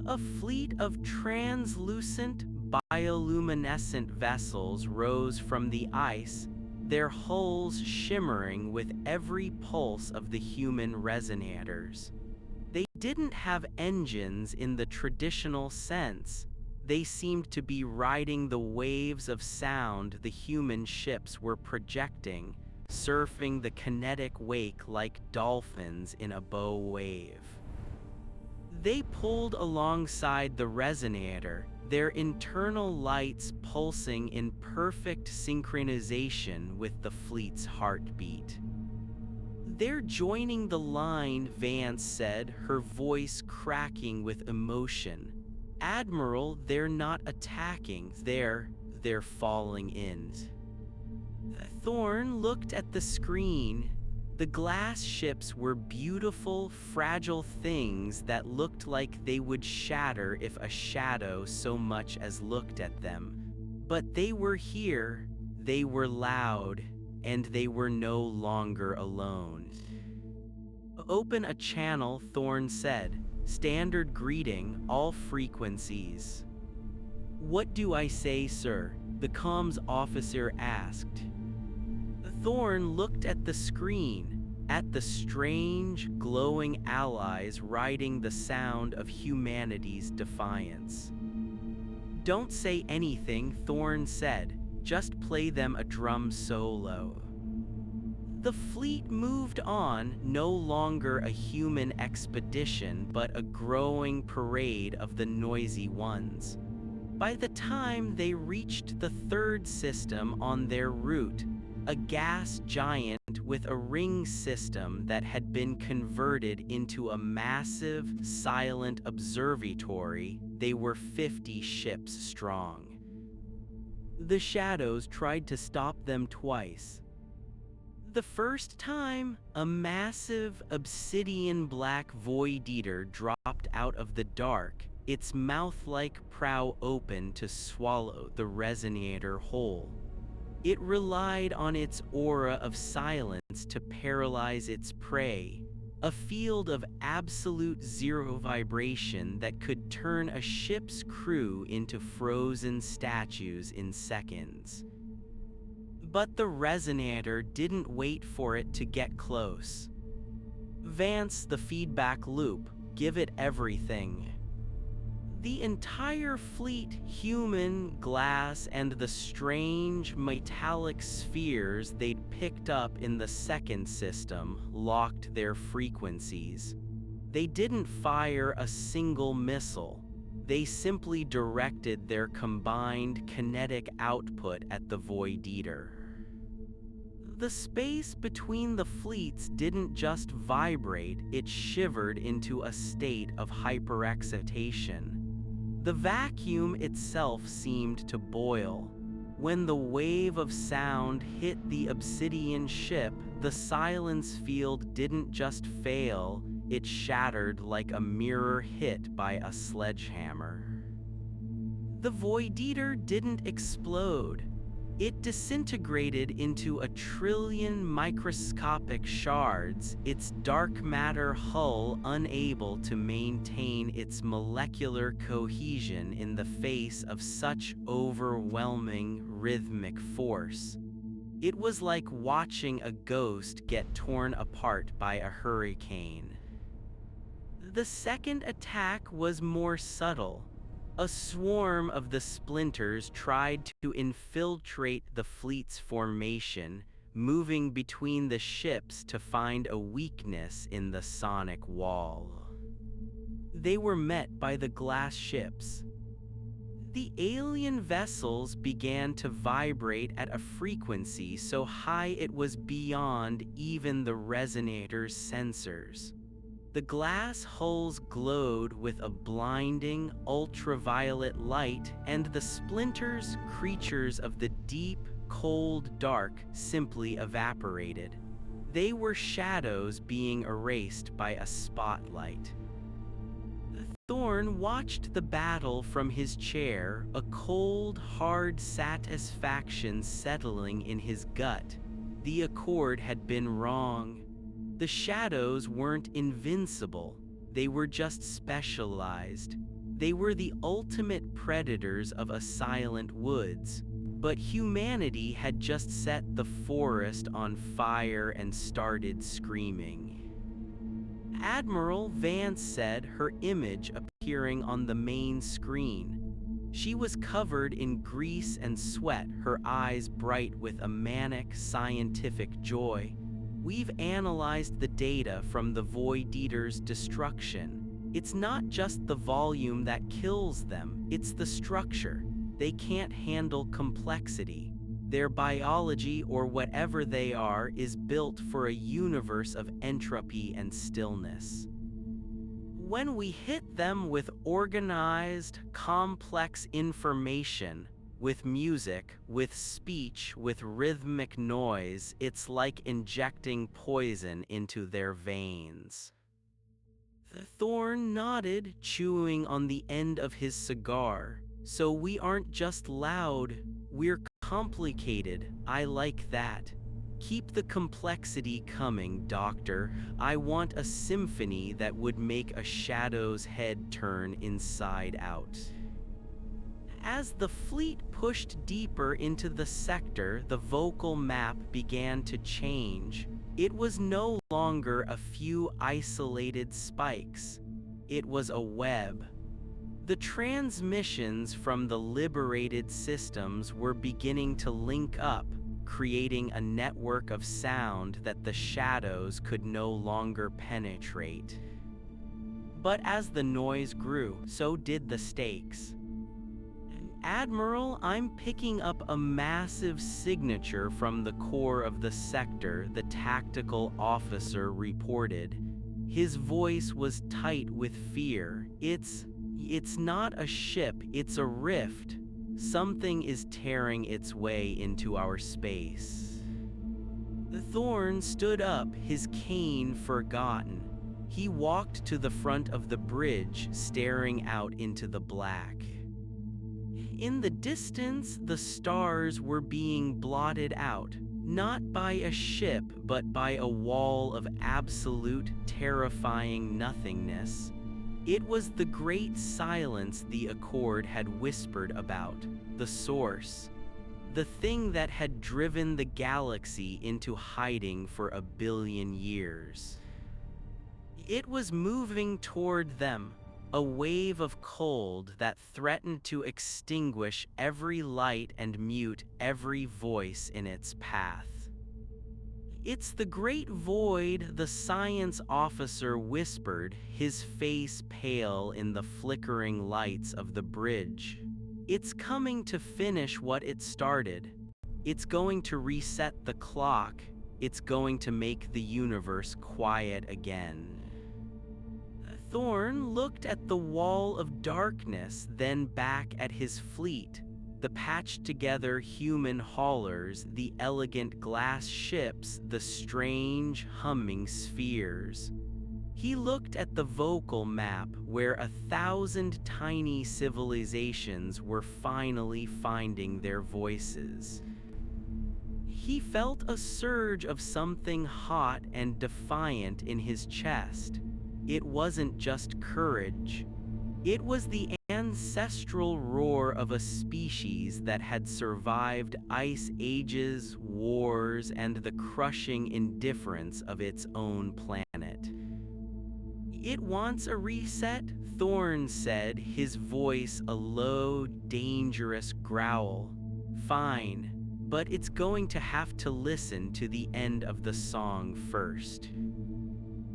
A: A fleet of translucent, bioluminescent vessels rose from the ice, their hulls shimmering with every pulse of the human resonators. They didn't have engines in the traditional sense. They seemed to be riding the waves of sound the human ships were projecting, surfing the kinetic wake like dolphins in a bow wave. They pulled alongside the resonator, their internal lights pulsing in perfect synchronization with the fleet's heartbeat. They're joining the line, Vance said, her voice cracking with emotion. Admiral, they're not attacking, they're falling in. Thorn looked at the screen. The glass ships were beautiful, fragile things that looked like they would shatter if a shadow so much as looked at them. But they were here, they were loud, and they were no longer alone. Open a channel, Thorn said. Standard greeting, all frequencies. What do I say, sir? The comms officer asked. Thorn looked at the screen, at the strange, glowing allies riding the sound of humanity's defiance. Don't say anything, Thorn said. Just play them a drum solo. The fleet moved on, no longer a human expedition but a growing parade of the noisy ones. By the time they reached the third system on their route, a gas giant with a ring system that had been converted into a massive, silent observatory, they were 50 ships strong. The shadows tried to stop them twice. The first time, a massive, obsidian-black void eater dropped out of the dark, its mouth-like prow open to swallow the resonator whole. It relied on its aura of silence to paralyze its prey, a field of absolute zero vibration that could turn a ship's crew into frozen statues in seconds. But the resonator didn't wait for it to get close. Vance the feedback loop, give it everything. The entire fleet, human, glass, and the strange metallic spheres they'd picked up in the second system, locked their frequencies. They didn't fire a single missile. They simply directed their combined kinetic output at the Void Eater. The space between the fleets didn't just vibrate, it shivered into a state of hyperexcitation. The vacuum itself seemed to boil. When the wave of sound hit the obsidian ship, the silence field didn't just fail, it shattered like a mirror hit by a sledgehammer. The Void Eater didn't explode. It disintegrated into a trillion microscopic shards, its dark matter hull unable to maintain its molecular cohesion in the face of such overwhelming rhythmic force. It was like watching a ghost get torn apart by a hurricane. The second attack was more subtle. A swarm of the splinters tried to infiltrate the fleet's formation, moving between the ships to find a weakness in the sonic wall. They were met by the glass ships. The alien vessels began to vibrate at a frequency so high it was beyond even the resonator's sensors. The glass hulls glowed with a blinding, ultraviolet light, and the splinters, creatures of the deep, cold dark, simply evaporated. They were shadows being erased by a spotlight. Thorn watched the battle from his chair, a cold, hard satisfaction settling in his gut. The Accord had been wrong. The shadows weren't invincible, they were just specialized. They were the ultimate predators of a silent woods, but humanity had just set the forest on fire and started screaming. Admiral Vance said, her image appearing on the main screen. She was covered in grease and sweat, her eyes bright with a manic, scientific joy. We've analyzed the data from the Void Eater's destruction. It's not just the volume that kills them, it's the structure. They can't handle complexity. Their biology, or whatever they are, is built for a universe of entropy and stillness. When we hit them with organized, complex information, with music, with speech, with rhythmic noise, it's like injecting poison into their veins. Thorn nodded, chewing on the end of his cigar. So we aren't just loud, we're complicated. I like that. Keep the complexity coming, Doctor. I want a symphony that would make a shadow's head turn inside out. As the fleet pushed deeper into the sector, the vocal map began to change. It was no longer a few isolated spikes. It was a web. The transmissions from the liberated systems were beginning to link up, creating a network of sound that the shadows could no longer penetrate. But as the noise grew, so did the stakes. Admiral, I'm picking up a massive signature from the core of the sector, the tactical officer reported. His voice was tight with fear. It's not a ship, it's a rift. Something is tearing its way into our space. Thorn stood up, his cane forgotten. He walked to the front of the bridge, staring out into the black. In the distance, the stars were being blotted out, not by a ship, but by a wall of absolute, terrifying nothingness. It was the great silence the Accord had whispered about, the source, the thing that had driven the galaxy into hiding for 1 billion years. It was moving toward them, a wave of cold that threatened to extinguish every light and mute every voice in its path. "It's the great void," the science officer whispered, his face pale in the flickering lights of the bridge. "It's coming to finish what it started. It's going to reset the clock. It's going to make the universe quiet again." Thorn looked at the wall of darkness, then back at his fleet. The patched-together human haulers, the elegant glass ships, the strange, humming spheres. He looked at the vocal map where 1,000 tiny civilizations were finally finding their voices. He felt a surge of something hot and defiant in his chest. It wasn't just courage. It was the ancestral roar of a species that had survived ice ages, wars, and the crushing indifference of its own planet. "It wants a reset," Thorn said, his voice a low, dangerous growl. "Fine, but it's going to have to listen to the end of the song first."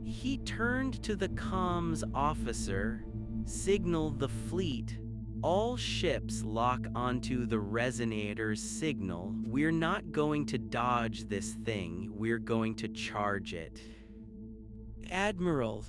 A: He turned to the comms officer. "Signal the fleet. All ships lock onto the resonator's signal. We're not going to dodge this thing, we're going to charge it." "Admiral,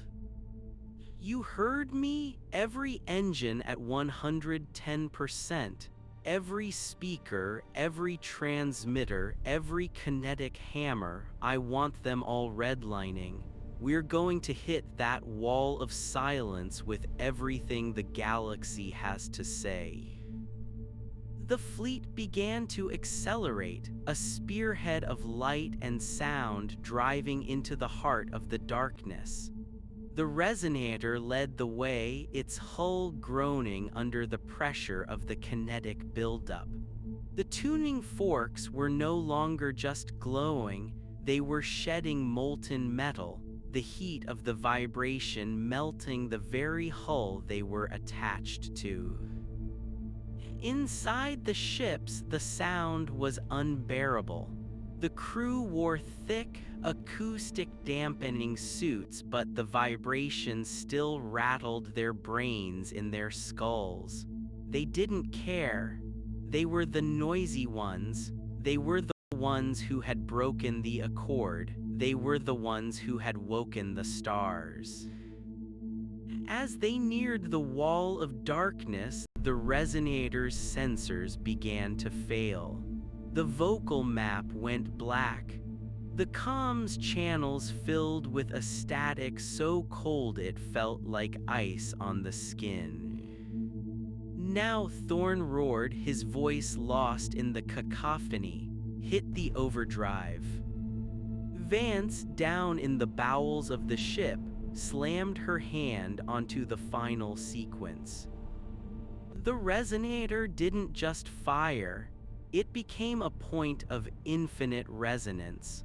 A: you heard me? Every engine at 110%. Every speaker, every transmitter, every kinetic hammer, I want them all redlining. We're going to hit that wall of silence with everything the galaxy has to say." The fleet began to accelerate, a spearhead of light and sound driving into the heart of the darkness. The resonator led the way, its hull groaning under the pressure of the kinetic buildup. The tuning forks were no longer just glowing, they were shedding molten metal, the heat of the vibration melting the very hull they were attached to. Inside the ships, the sound was unbearable. The crew wore thick, acoustic-dampening suits, but the vibration still rattled their brains in their skulls. They didn't care. They were the noisy ones. They were the ones who had broken the accord. They were the ones who had woken the stars. As they neared the wall of darkness, the resonator's sensors began to fail. The vocal map went black. The comms channels filled with a static so cold it felt like ice on the skin. Now Thorn roared, his voice lost in the cacophony. "Hit the overdrive." Vance, down in the bowels of the ship, slammed her hand onto the final sequence. The resonator didn't just fire, it became a point of infinite resonance.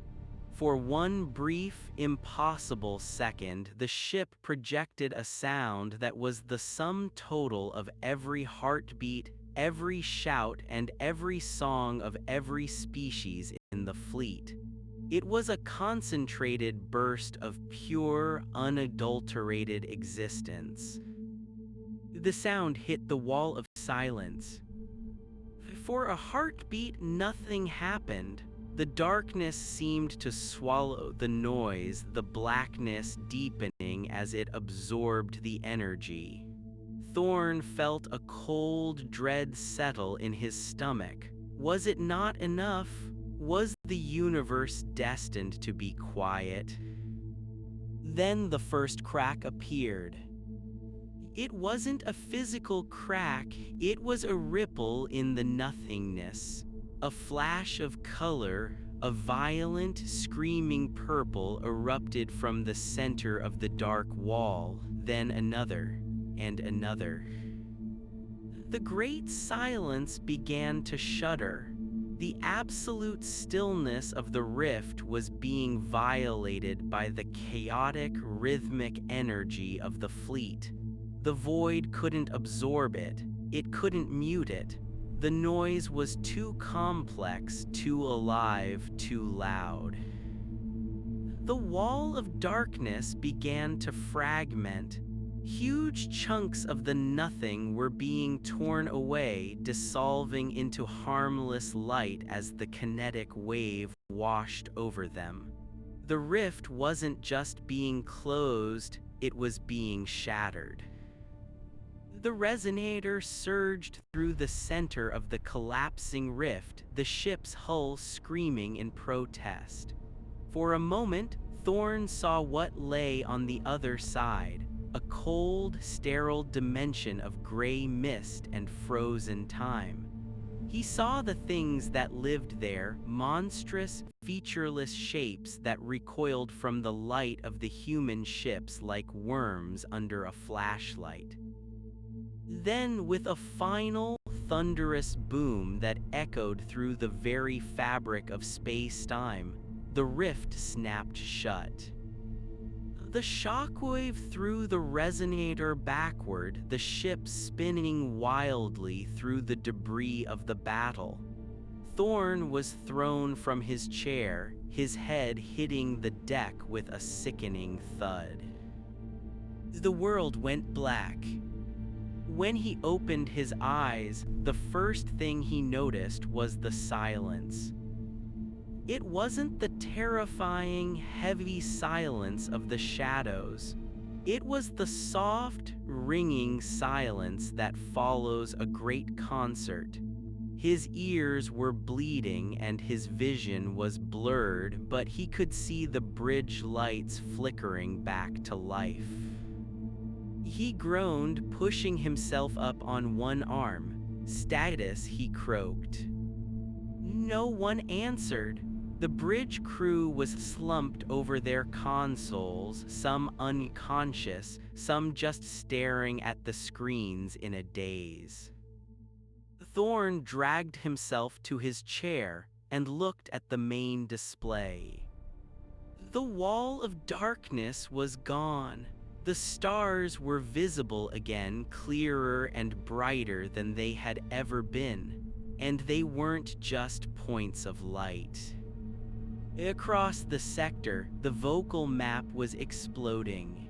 A: For one brief, impossible second, the ship projected a sound that was the sum total of every heartbeat, every shout, and every song of every species in the fleet. It was a concentrated burst of pure, unadulterated existence. The sound hit the wall of silence. For a heartbeat, nothing happened. The darkness seemed to swallow the noise, the blackness deepening as it absorbed the energy. Thorn felt a cold dread settle in his stomach. Was it not enough? Was the universe destined to be quiet? Then the first crack appeared. It wasn't a physical crack, it was a ripple in the nothingness. A flash of color, a violent, screaming purple erupted from the center of the dark wall, then another, and another. The great silence began to shudder. The absolute stillness of the rift was being violated by the chaotic, rhythmic energy of the fleet. The void couldn't absorb it, it couldn't mute it. The noise was too complex, too alive, too loud. The wall of darkness began to fragment. Huge chunks of the nothing were being torn away, dissolving into harmless light as the kinetic wave washed over them. The rift wasn't just being closed, it was being shattered. The resonator surged through the center of the collapsing rift, the ship's hull screaming in protest. For a moment, Thorn saw what lay on the other side, a cold, sterile dimension of gray mist and frozen time. He saw the things that lived there, monstrous, featureless shapes that recoiled from the light of the human ships like worms under a flashlight. Then, with a final, thunderous boom that echoed through the very fabric of space-time, the rift snapped shut. The shockwave threw the resonator backward, the ship spinning wildly through the debris of the battle. Thorn was thrown from his chair, his head hitting the deck with a sickening thud. The world went black. When he opened his eyes, the first thing he noticed was the silence. It wasn't the terrifying, heavy silence of the shadows. It was the soft, ringing silence that follows a great concert. His ears were bleeding and his vision was blurred, but he could see the bridge lights flickering back to life. He groaned, pushing himself up on one arm. "Status," he croaked. No one answered. The bridge crew was slumped over their consoles, some unconscious, some just staring at the screens in a daze. Thorn dragged himself to his chair and looked at the main display. The wall of darkness was gone. The stars were visible again, clearer and brighter than they had ever been, and they weren't just points of light. Across the sector, the vocal map was exploding.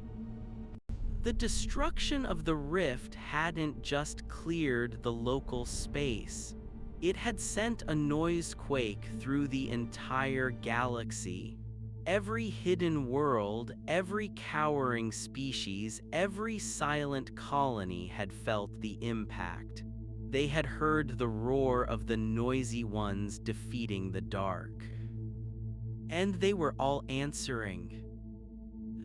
A: The destruction of the rift hadn't just cleared the local space. It had sent a noise quake through the entire galaxy. Every hidden world, every cowering species, every silent colony had felt the impact. They had heard the roar of the noisy ones defeating the dark. And they were all answering.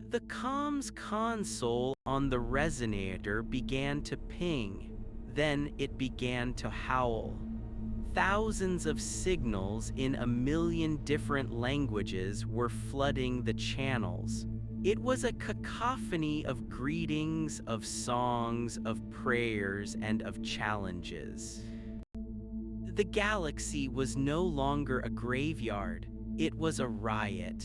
A: The comms console on the resonator began to ping, then it began to howl. Thousands of signals in a million different languages were flooding the channels. It was a cacophony of greetings, of songs, of prayers, and of challenges. The galaxy was no longer a graveyard. It was a riot.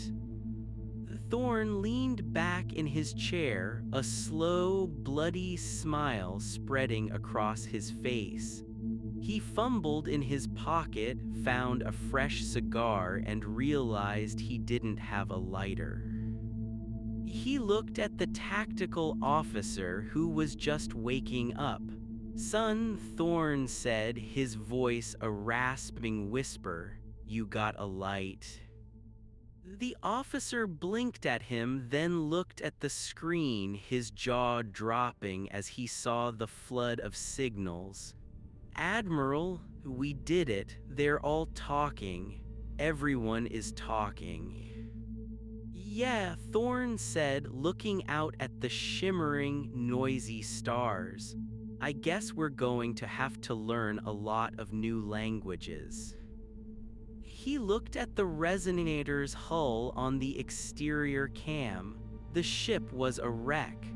A: Thorn leaned back in his chair, a slow, bloody smile spreading across his face. He fumbled in his pocket, found a fresh cigar, and realized he didn't have a lighter. He looked at the tactical officer who was just waking up. "Son," Thorn said, his voice a rasping whisper, "you got a light?" The officer blinked at him, then looked at the screen, his jaw dropping as he saw the flood of signals. "Admiral, we did it. They're all talking. Everyone is talking." "Yeah," Thorn said, looking out at the shimmering, noisy stars. "I guess we're going to have to learn a lot of new languages." He looked at the resonator's hull on the exterior cam. The ship was a wreck.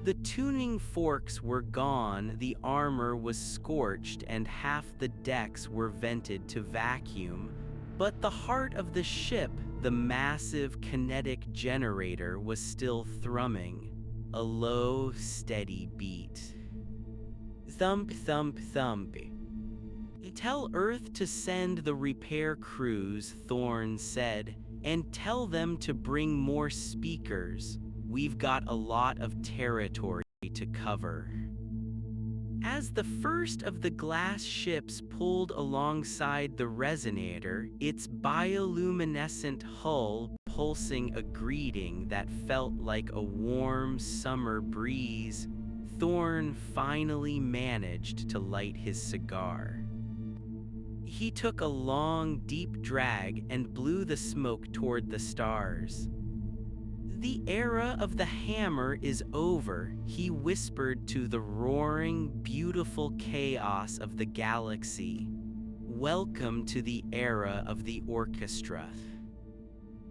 A: The tuning forks were gone, the armor was scorched, and half the decks were vented to vacuum. But the heart of the ship, the massive kinetic generator, was still thrumming, a low, steady beat. Thump, thump, thump. "Tell Earth to send the repair crews," Thorn said. and tell them to bring more speakers. We've got a lot of territory to cover." As the first of the glass ships pulled alongside the resonator, its bioluminescent hull pulsing a greeting that felt like a warm summer breeze, Thorn finally managed to light his cigar. He took a long, deep drag and blew the smoke toward the stars. "The era of the hammer is over," he whispered to the roaring, beautiful chaos of the galaxy. "Welcome to the era of the orchestra."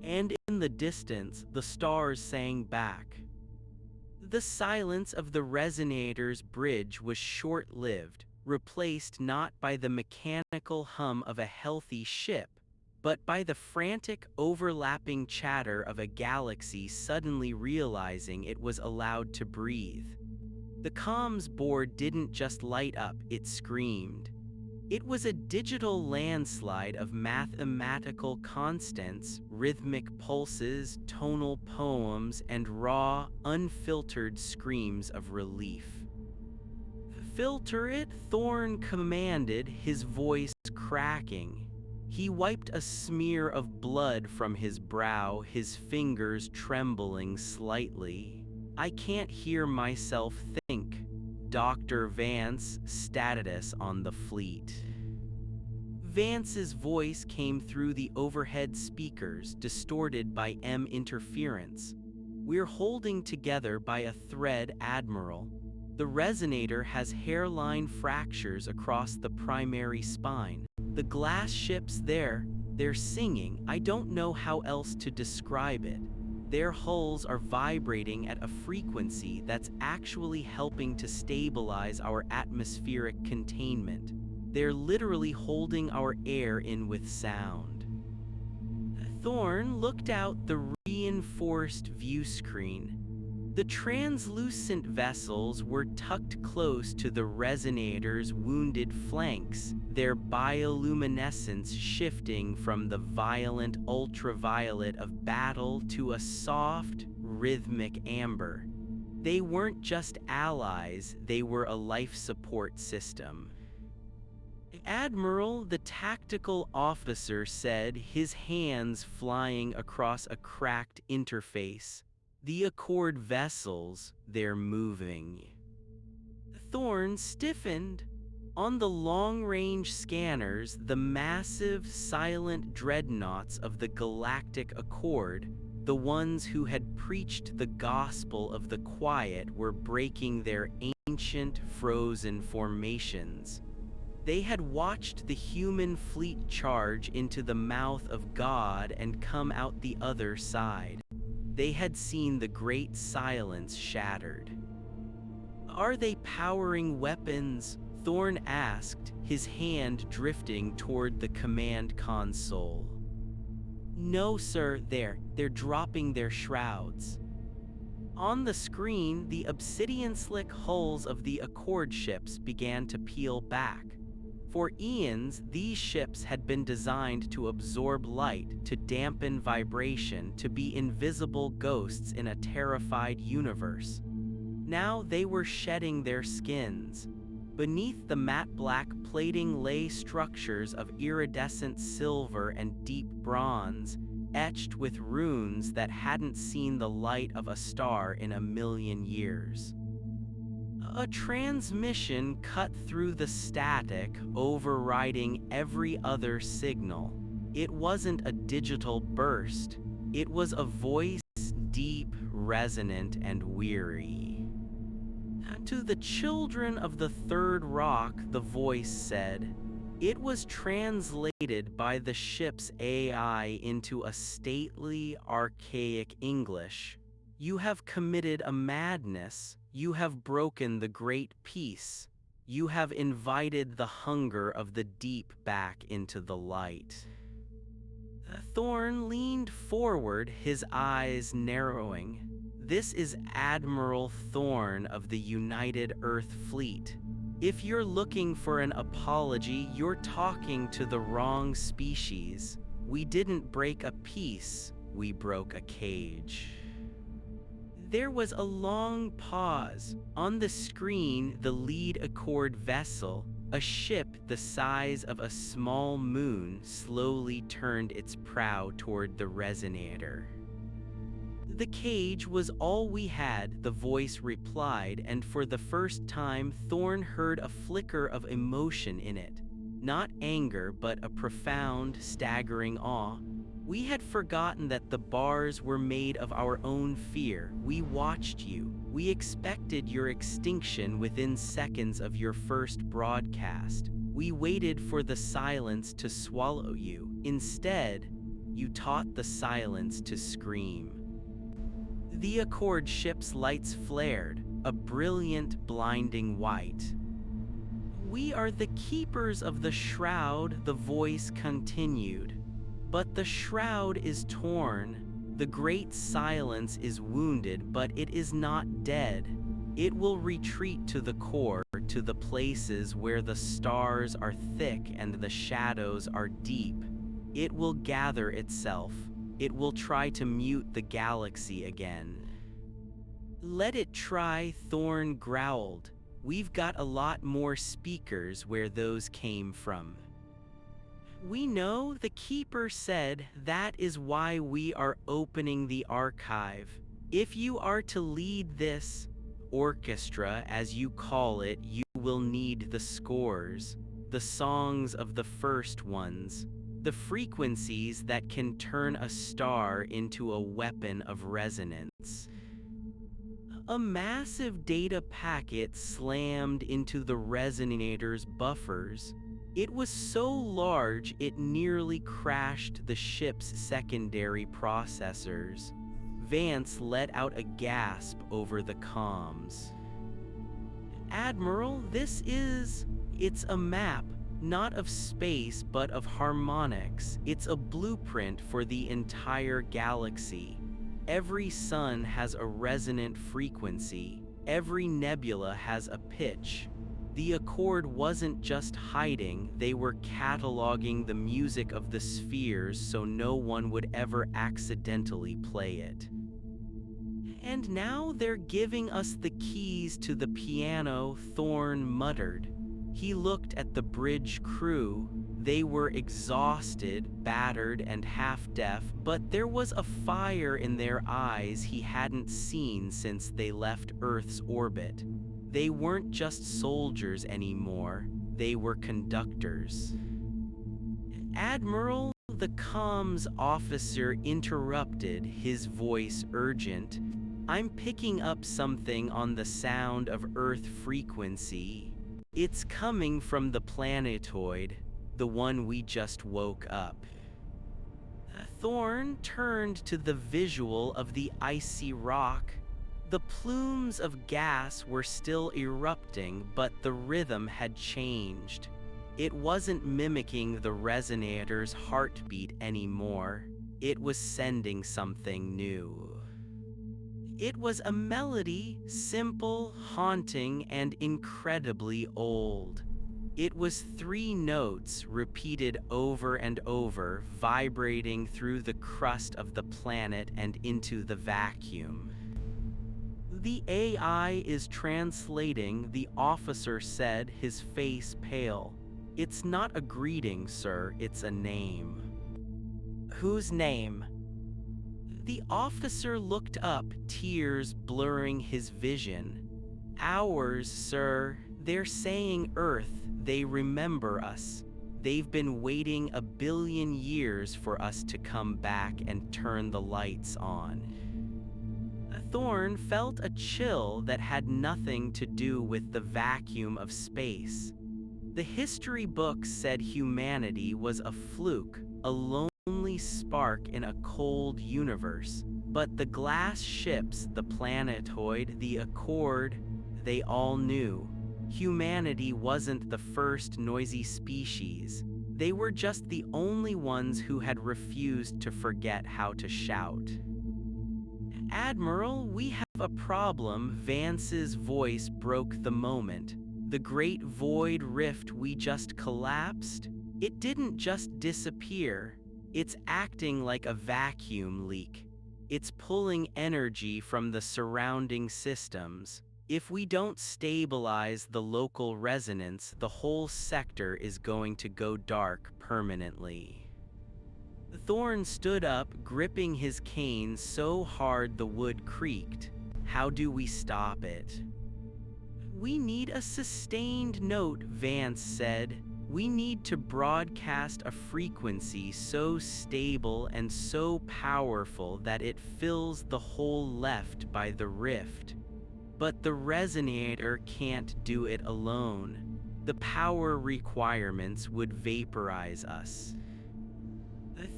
A: And in the distance, the stars sang back. The silence of the resonator's bridge was short-lived, replaced not by the mechanical hum of a healthy ship, but by the frantic, overlapping chatter of a galaxy suddenly realizing it was allowed to breathe. The comms board didn't just light up, it screamed. It was a digital landslide of mathematical constants, rhythmic pulses, tonal poems, and raw, unfiltered screams of relief. "Filter it," Thorn commanded, his voice cracking. He wiped a smear of blood from his brow, his fingers trembling slightly. "I can't hear myself think." Dr. Vance, status on the fleet. Vance's voice came through the overhead speakers, distorted by M interference. "We're holding together by a thread, Admiral. The resonator has hairline fractures across the primary spine. The glass ships they're singing. I don't know how else to describe it. Their hulls are vibrating at a frequency that's actually helping to stabilize our atmospheric containment. They're literally holding our air in with sound." Thorn looked out the reinforced view screen. The translucent vessels were tucked close to the resonator's wounded flanks, their bioluminescence shifting from the violent ultraviolet of battle to a soft, rhythmic amber. They weren't just allies, they were a life support system. "Admiral," the tactical officer said, his hands flying across a cracked interface. "The Accord vessels, they're moving." Thorn stiffened. On the long-range scanners, the massive, silent dreadnoughts of the Galactic Accord, the ones who had preached the gospel of the quiet, were breaking their ancient, frozen formations. They had watched the human fleet charge into the mouth of God and come out the other side. They had seen the great silence shattered. "Are they powering weapons?" Thorn asked, his hand drifting toward the command console. "No, sir, they're dropping their shrouds." On the screen, the obsidian-slick hulls of the Accord ships began to peel back. For eons, these ships had been designed to absorb light, to dampen vibration, to be invisible ghosts in a terrified universe. Now they were shedding their skins. Beneath the matte black plating lay structures of iridescent silver and deep bronze, etched with runes that hadn't seen the light of a star in a million years. A transmission cut through the static, overriding every other signal. It wasn't a digital burst. It was a voice, deep, resonant, and weary. "To the children of the Third Rock," the voice said. It was translated by the ship's AI into a stately, archaic English. "You have committed a madness. You have broken the great peace. You have invited the hunger of the deep back into the light." Thorn leaned forward, his eyes narrowing. "This is Admiral Thorn of the United Earth Fleet. If you're looking for an apology, you're talking to the wrong species. We didn't break a piece, we broke a cage. There was a long pause. On the screen, the lead Accord vessel, a ship the size of a small moon, slowly turned its prow toward the resonator. "The cage was all we had," the voice replied, and for the first time Thorn heard a flicker of emotion in it. Not anger, but a profound, staggering awe. "We had forgotten that the bars were made of our own fear. We watched you. We expected your extinction within seconds of your first broadcast. We waited for the silence to swallow you. Instead, you taught the silence to scream." The Accord ship's lights flared, a brilliant, blinding white. "We are the keepers of the shroud," the voice continued. "But the shroud is torn. The great silence is wounded, but it is not dead. It will retreat to the core, to the places where the stars are thick and the shadows are deep. It will gather itself. It will try to mute the galaxy again." "Let it try," Thorn growled. "We've got a lot more speakers where those came from." "We know," the Keeper said. "That is why we are opening the archive. If you are to lead this orchestra, as you call it, you will need the scores, the songs of the first ones, the frequencies that can turn a star into a weapon of resonance." A massive data packet slammed into the resonator's buffers. It was so large it nearly crashed the ship's secondary processors. Vance let out a gasp over the comms. "Admiral, it's a map, not of space but of harmonics. It's a blueprint for the entire galaxy. Every sun has a resonant frequency. Every nebula has a pitch. The Accord wasn't just hiding, they were cataloging the music of the spheres so no one would ever accidentally play it. And now they're giving us the keys to the piano," Thorn muttered. He looked at the bridge crew. They were exhausted, battered, and half-deaf, but there was a fire in their eyes he hadn't seen since they left Earth's orbit. They weren't just soldiers anymore, they were conductors. "Admiral," the comms officer interrupted, his voice urgent, "I'm picking up something on the sound of Earth frequency. It's coming from the planetoid, the one we just woke up." Thorn turned to the visual of the icy rock. The plumes of gas were still erupting, but the rhythm had changed. It wasn't mimicking the resonator's heartbeat anymore. It was sending something new. It was a melody, simple, haunting, and incredibly old. It was 3 notes repeated over and over, vibrating through the crust of the planet and into the vacuum. "The AI is translating," the officer said, his face pale. "It's not a greeting, sir, it's a name." "Whose name?" The officer looked up, tears blurring his vision. "Ours, sir. They're saying Earth. They remember us. They've been waiting 1 billion years for us to come back and turn the lights on." Thorn felt a chill that had nothing to do with the vacuum of space. The history books said humanity was a fluke, a lonely spark in a cold universe. But the glass ships, the planetoid, the Accord, they all knew. Humanity wasn't the first noisy species. They were just the only ones who had refused to forget how to shout. "Admiral, we have a problem," Vance's voice broke the moment. "The great void rift we just collapsed? It didn't just disappear. It's acting like a vacuum leak. It's pulling energy from the surrounding systems. If we don't stabilize the local resonance, the whole sector is going to go dark permanently. Thorn stood up, gripping his cane so hard the wood creaked. How do we stop it? We need a sustained note, Vance said. We need to broadcast a frequency so stable and so powerful that it fills the hole left by the rift. But the resonator can't do it alone. The power requirements would vaporize us.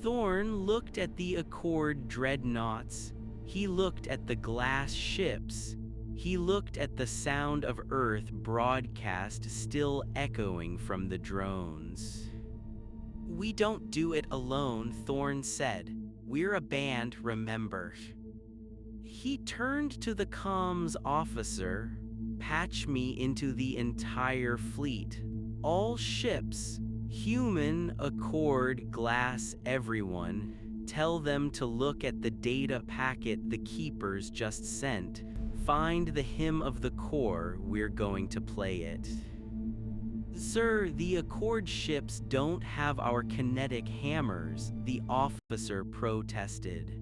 A: Thorn looked at the Accord dreadnoughts. He looked at the glass ships. He looked at the sound of Earth broadcast still echoing from the drones. We don't do it alone, Thorn said. We're a band, remember. He turned to the comms officer. Patch me into the entire fleet. All ships. Human, Accord, Glass, everyone. Tell them to look at the data packet the Keepers just sent. Find the hymn of the core, we're going to play it. Sir, the Accord ships don't have our kinetic hammers, the officer protested.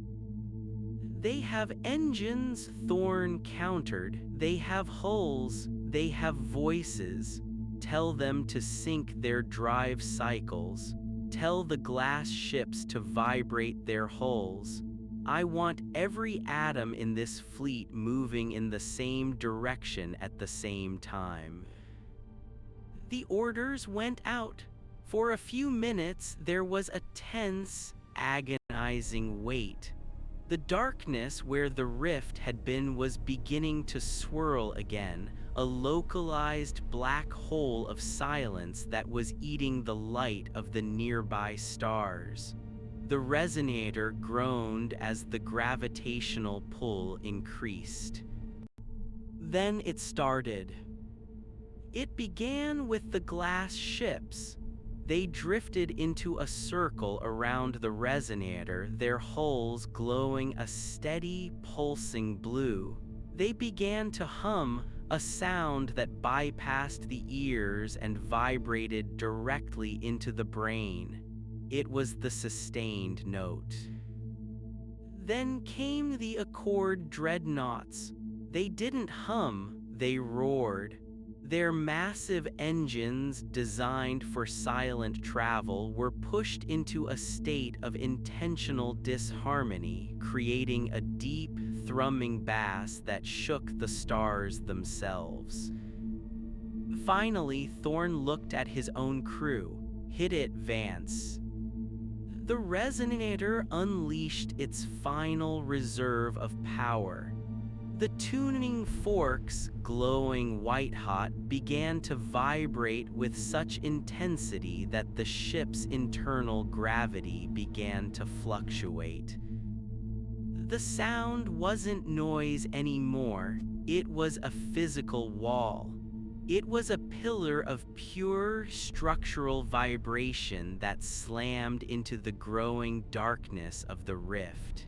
A: They have engines, Thorn countered. They have hulls, they have voices. Tell them to sync their drive cycles. Tell the glass ships to vibrate their hulls. I want every atom in this fleet moving in the same direction at the same time. The orders went out. For a few minutes, there was a tense, agonizing wait. The darkness where the rift had been was beginning to swirl again, a localized black hole of silence that was eating the light of the nearby stars. The resonator groaned as the gravitational pull increased. Then it started. It began with the glass ships. They drifted into a circle around the resonator, their hulls glowing a steady, pulsing blue. They began to hum, a sound that bypassed the ears and vibrated directly into the brain. It was the sustained note. Then came the Accord dreadnoughts. They didn't hum, they roared. Their massive engines, designed for silent travel, were pushed into a state of intentional disharmony, creating a deep, thrumming bass that shook the stars themselves. Finally, Thorn looked at his own crew. Hit it, Vance. The resonator unleashed its final reserve of power. The tuning forks, glowing white-hot, began to vibrate with such intensity that the ship's internal gravity began to fluctuate. The sound wasn't noise anymore, it was a physical wall. It was a pillar of pure structural vibration that slammed into the growing darkness of the rift.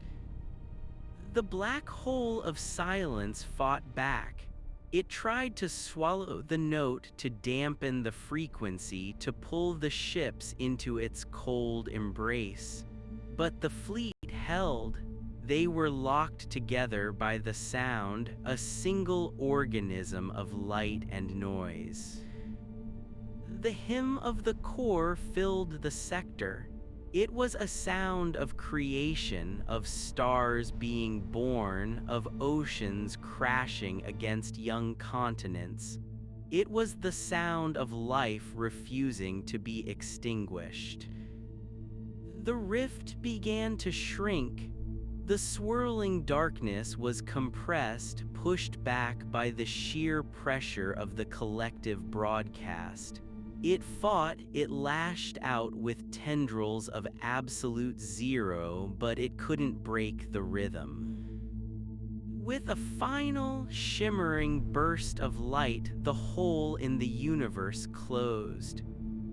A: The black hole of silence fought back. It tried to swallow the note, to dampen the frequency, to pull the ships into its cold embrace. But the fleet held. They were locked together by the sound, a single organism of light and noise. The hymn of the core filled the sector. It was a sound of creation, of stars being born, of oceans crashing against young continents. It was the sound of life refusing to be extinguished. The rift began to shrink. The swirling darkness was compressed, pushed back by the sheer pressure of the collective broadcast. It fought, it lashed out with tendrils of absolute zero, but it couldn't break the rhythm. With a final, shimmering burst of light, the hole in the universe closed.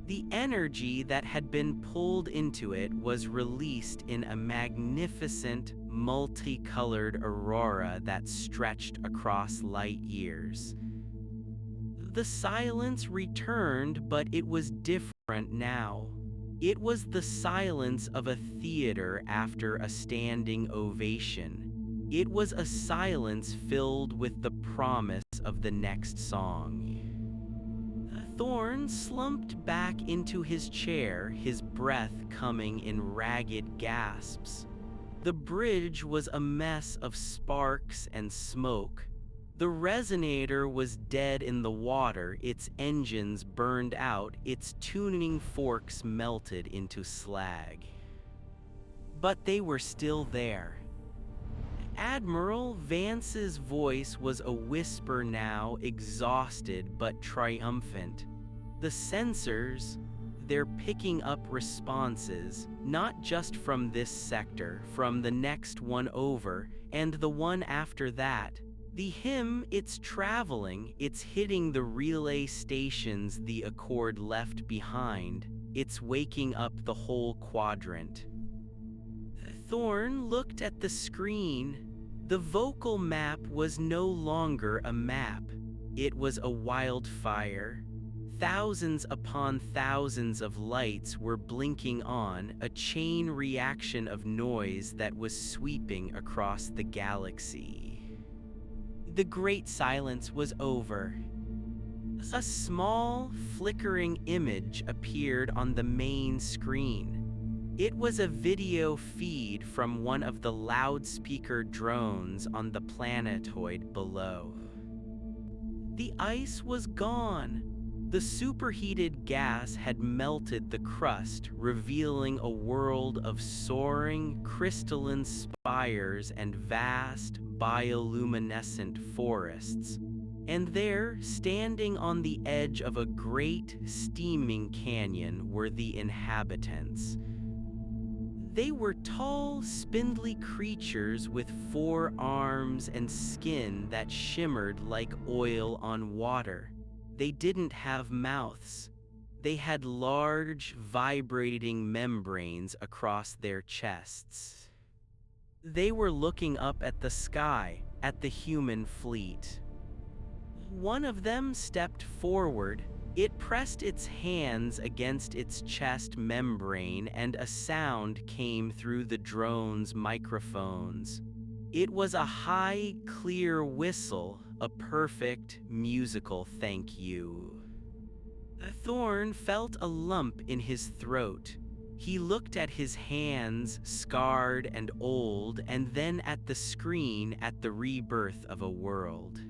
A: The energy that had been pulled into it was released in a magnificent, multicolored aurora that stretched across light years. The silence returned, but it was different now. It was the silence of a theater after a standing ovation. It was a silence filled with the promise of the next song. Thorn slumped back into his chair, his breath coming in ragged gasps. The bridge was a mess of sparks and smoke. The resonator was dead in the water, its engines burned out, its tuning forks melted into slag. But they were still there. Admiral Vance's voice was a whisper now, exhausted but triumphant. The sensors, they're picking up responses, not just from this sector, from the next one over, and the one after that. The hymn, it's traveling, it's hitting the relay stations the Accord left behind, it's waking up the whole quadrant. Thorn looked at the screen. The vocal map was no longer a map. It was a wildfire. Thousands upon thousands of lights were blinking on, a chain reaction of noise that was sweeping across the galaxy. The great silence was over. A small, flickering image appeared on the main screen. It was a video feed from one of the loudspeaker drones on the planetoid below. The ice was gone. The superheated gas had melted the crust, revealing a world of soaring, crystalline spires and vast, bioluminescent forests. And there, standing on the edge of a great, steaming canyon, were the inhabitants. They were tall, spindly creatures with 4 arms and skin that shimmered like oil on water. They didn't have mouths. They had large, vibrating membranes across their chests. They were looking up at the sky, at the human fleet. One of them stepped forward. It pressed its hands against its chest membrane and a sound came through the drone's microphones. It was a high, clear whistle, a perfect musical thank you. Thorn felt a lump in his throat. He looked at his hands, scarred and old, and then at the screen, at the rebirth of a world.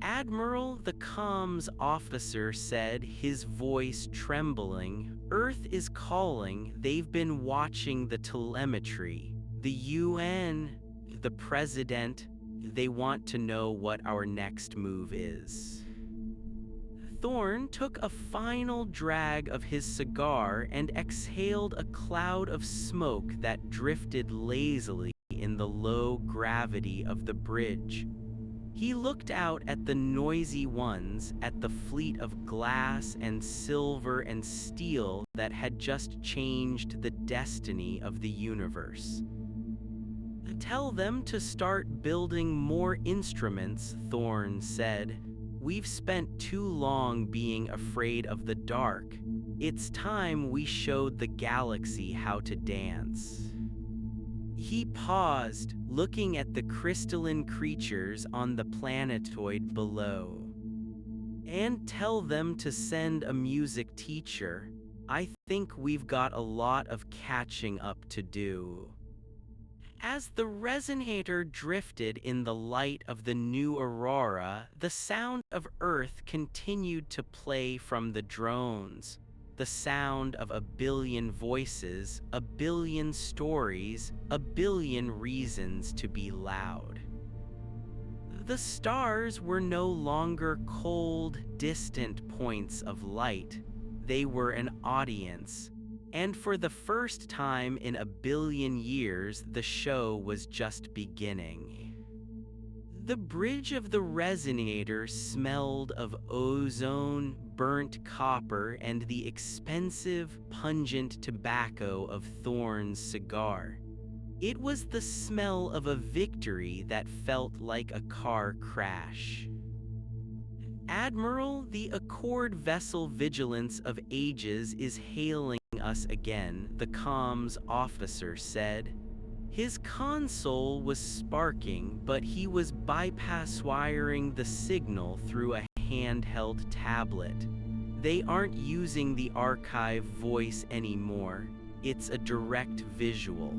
A: Admiral, the comms officer said, his voice trembling, Earth is calling, they've been watching the telemetry. The UN, the president, they want to know what our next move is. Thorn took a final drag of his cigar and exhaled a cloud of smoke that drifted lazily in the low gravity of the bridge. He looked out at the noisy ones, at the fleet of glass and silver and steel that had just changed the destiny of the universe. Tell them to start building more instruments, Thorn said. We've spent too long being afraid of the dark. It's time we showed the galaxy how to dance. He paused, looking at the crystalline creatures on the planetoid below. And tell them to send a music teacher. I think we've got a lot of catching up to do. As the resonator drifted in the light of the new aurora, the sound of Earth continued to play from the drones. The sound of a billion voices, a billion stories, a billion reasons to be loud. The stars were no longer cold, distant points of light. They were an audience. And for the first time in a billion years, the show was just beginning. The bridge of the resonator smelled of ozone, burnt copper and the expensive, pungent tobacco of Thorn's cigar. It was the smell of a victory that felt like a car crash. Admiral, the Accord vessel Vigilance of Ages is hailing us again, the comms officer said. His console was sparking, but he was bypass-wiring the signal through a handheld tablet. They aren't using the archive voice anymore. It's a direct visual.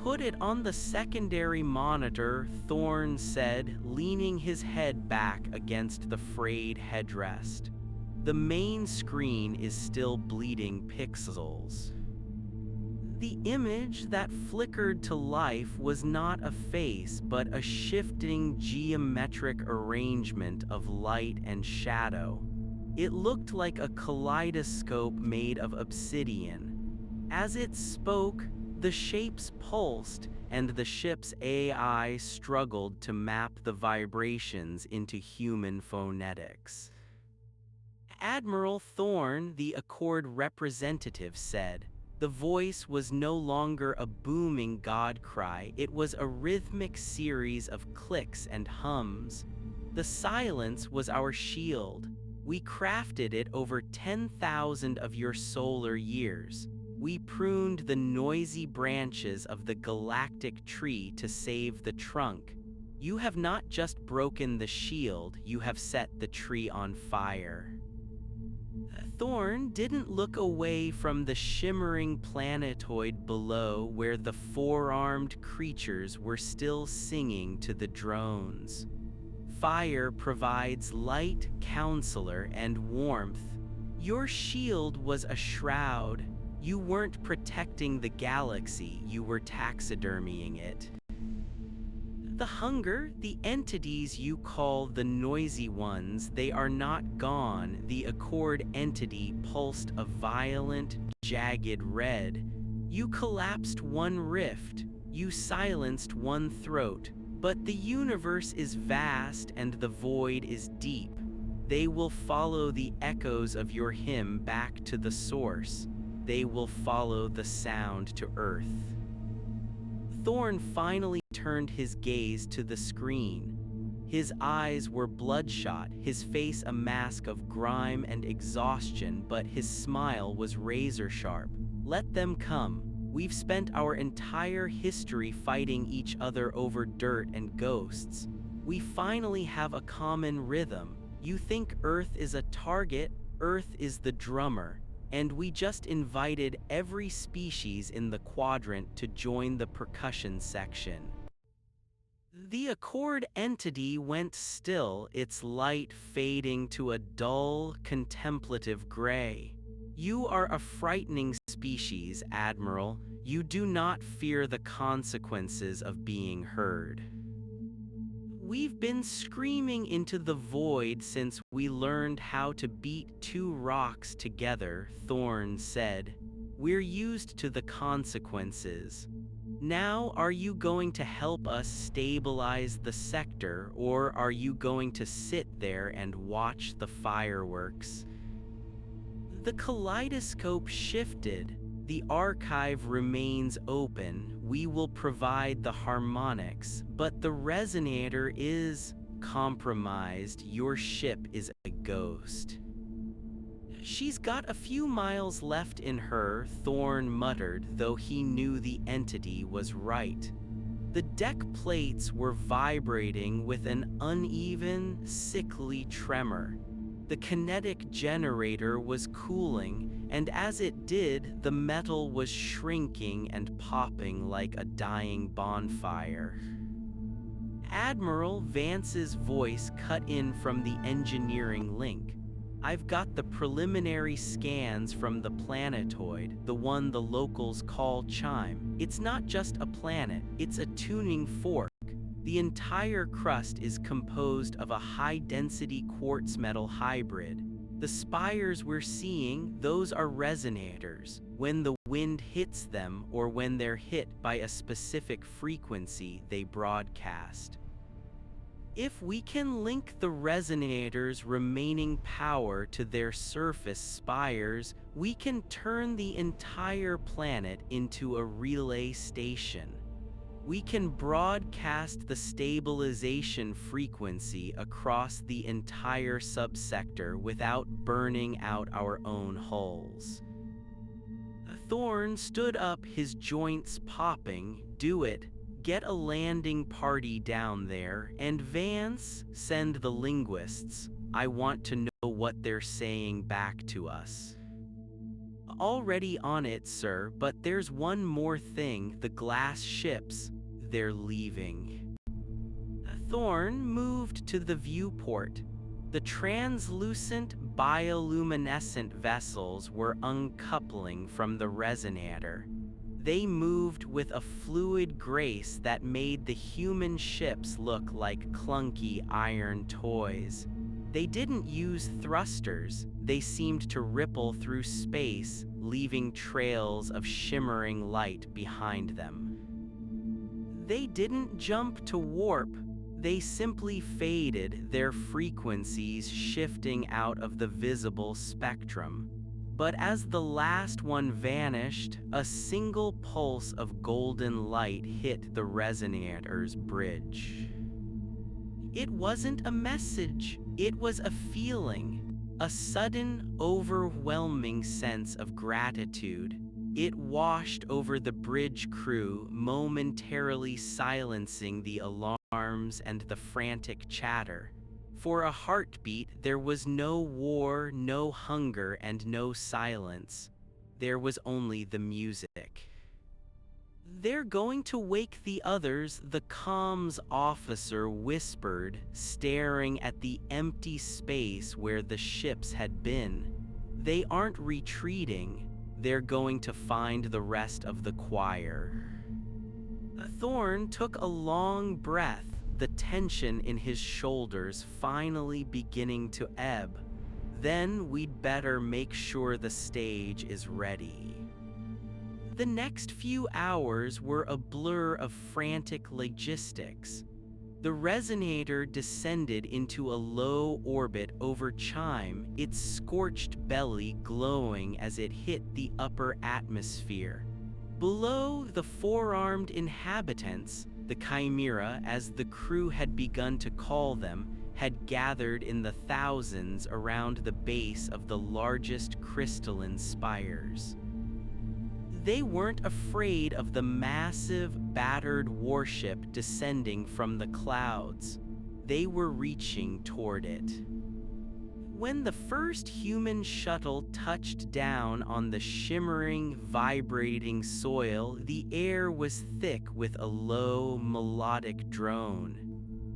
A: Put it on the secondary monitor, Thorn said, leaning his head back against the frayed headrest. The main screen is still bleeding pixels. The image that flickered to life was not a face but a shifting geometric arrangement of light and shadow. It looked like a kaleidoscope made of obsidian. As it spoke, the shapes pulsed, and the ship's AI struggled to map the vibrations into human phonetics. Admiral Thorn, the Accord representative, said. The voice was no longer a booming god cry, it was a rhythmic series of clicks and hums. The silence was our shield. We crafted it over 10,000 of your solar years. We pruned the noisy branches of the galactic tree to save the trunk. You have not just broken the shield, you have set the tree on fire. Thorn didn't look away from the shimmering planetoid below where the four-armed creatures were still singing to the drones. Fire provides light, counselor, and warmth. Your shield was a shroud. You weren't protecting the galaxy, you were taxidermying it. The hunger, the entities you call the noisy ones, they are not gone. The Accord entity pulsed a violent, jagged red. You collapsed one rift, you silenced one throat, but the universe is vast and the void is deep. They will follow the echoes of your hymn back to the source. They will follow the sound to Earth. Thorn finally turned his gaze to the screen. His eyes were bloodshot, his face a mask of grime and exhaustion, but his smile was razor-sharp. Let them come. We've spent our entire history fighting each other over dirt and ghosts. We finally have a common rhythm. You think Earth is a target, Earth is the drummer. And we just invited every species in the quadrant to join the percussion section. The Accord entity went still, its light fading to a dull, contemplative gray. You are a frightening species, Admiral. You do not fear the consequences of being heard. We've been screaming into the void since we learned how to beat two rocks together, Thorn said. We're used to the consequences. Now, are you going to help us stabilize the sector, or are you going to sit there and watch the fireworks? The kaleidoscope shifted. The archive remains open. We will provide the harmonics, but the resonator is compromised. Your ship is a ghost. She's got a few miles left in her, Thorn muttered, though he knew the entity was right. The deck plates were vibrating with an uneven, sickly tremor. The kinetic generator was cooling, and as it did, the metal was shrinking and popping like a dying bonfire. Admiral Vance's voice cut in from the engineering link. I've got the preliminary scans from the planetoid, the one the locals call Chime. It's not just a planet, it's a tuning fork. The entire crust is composed of a high-density quartz metal hybrid. The spires we're seeing, those are resonators. When the wind hits them or when they're hit by a specific frequency, they broadcast. If we can link the resonator's remaining power to their surface spires, we can turn the entire planet into a relay station. We can broadcast the stabilization frequency across the entire subsector without burning out our own hulls. Thorn stood up, his joints popping. Do it. Get a landing party down there, and Vance, send the linguists. I want to know what they're saying back to us. Already on it, sir, but there's one more thing. The glass ships, they're leaving. Thorn moved to the viewport. The translucent bioluminescent vessels were uncoupling from the resonator. They moved with a fluid grace that made the human ships look like clunky iron toys. They didn't use thrusters. They seemed to ripple through space, leaving trails of shimmering light behind them. They didn't jump to warp. They simply faded, their frequencies shifting out of the visible spectrum. But as the last one vanished, a single pulse of golden light hit the resonator's bridge. It wasn't a message, it was a feeling, a sudden, overwhelming sense of gratitude. It washed over the bridge crew, momentarily silencing the alarms and the frantic chatter. For a heartbeat, there was no war, no hunger, and no silence. There was only the music. They're going to wake the others, the comms officer whispered, staring at the empty space where the ships had been. They aren't retreating. They're going to find the rest of the choir. Thorn took a long breath, the tension in his shoulders finally beginning to ebb. Then we'd better make sure the stage is ready. The next few hours were a blur of frantic logistics. The resonator descended into a low orbit over Chime, its scorched belly glowing as it hit the upper atmosphere. Below, the four-armed inhabitants, the Chimera, as the crew had begun to call them, had gathered in the thousands around the base of the largest crystalline spires. They weren't afraid of the massive, battered warship descending from the clouds. They were reaching toward it. When the first human shuttle touched down on the shimmering, vibrating soil, the air was thick with a low, melodic drone.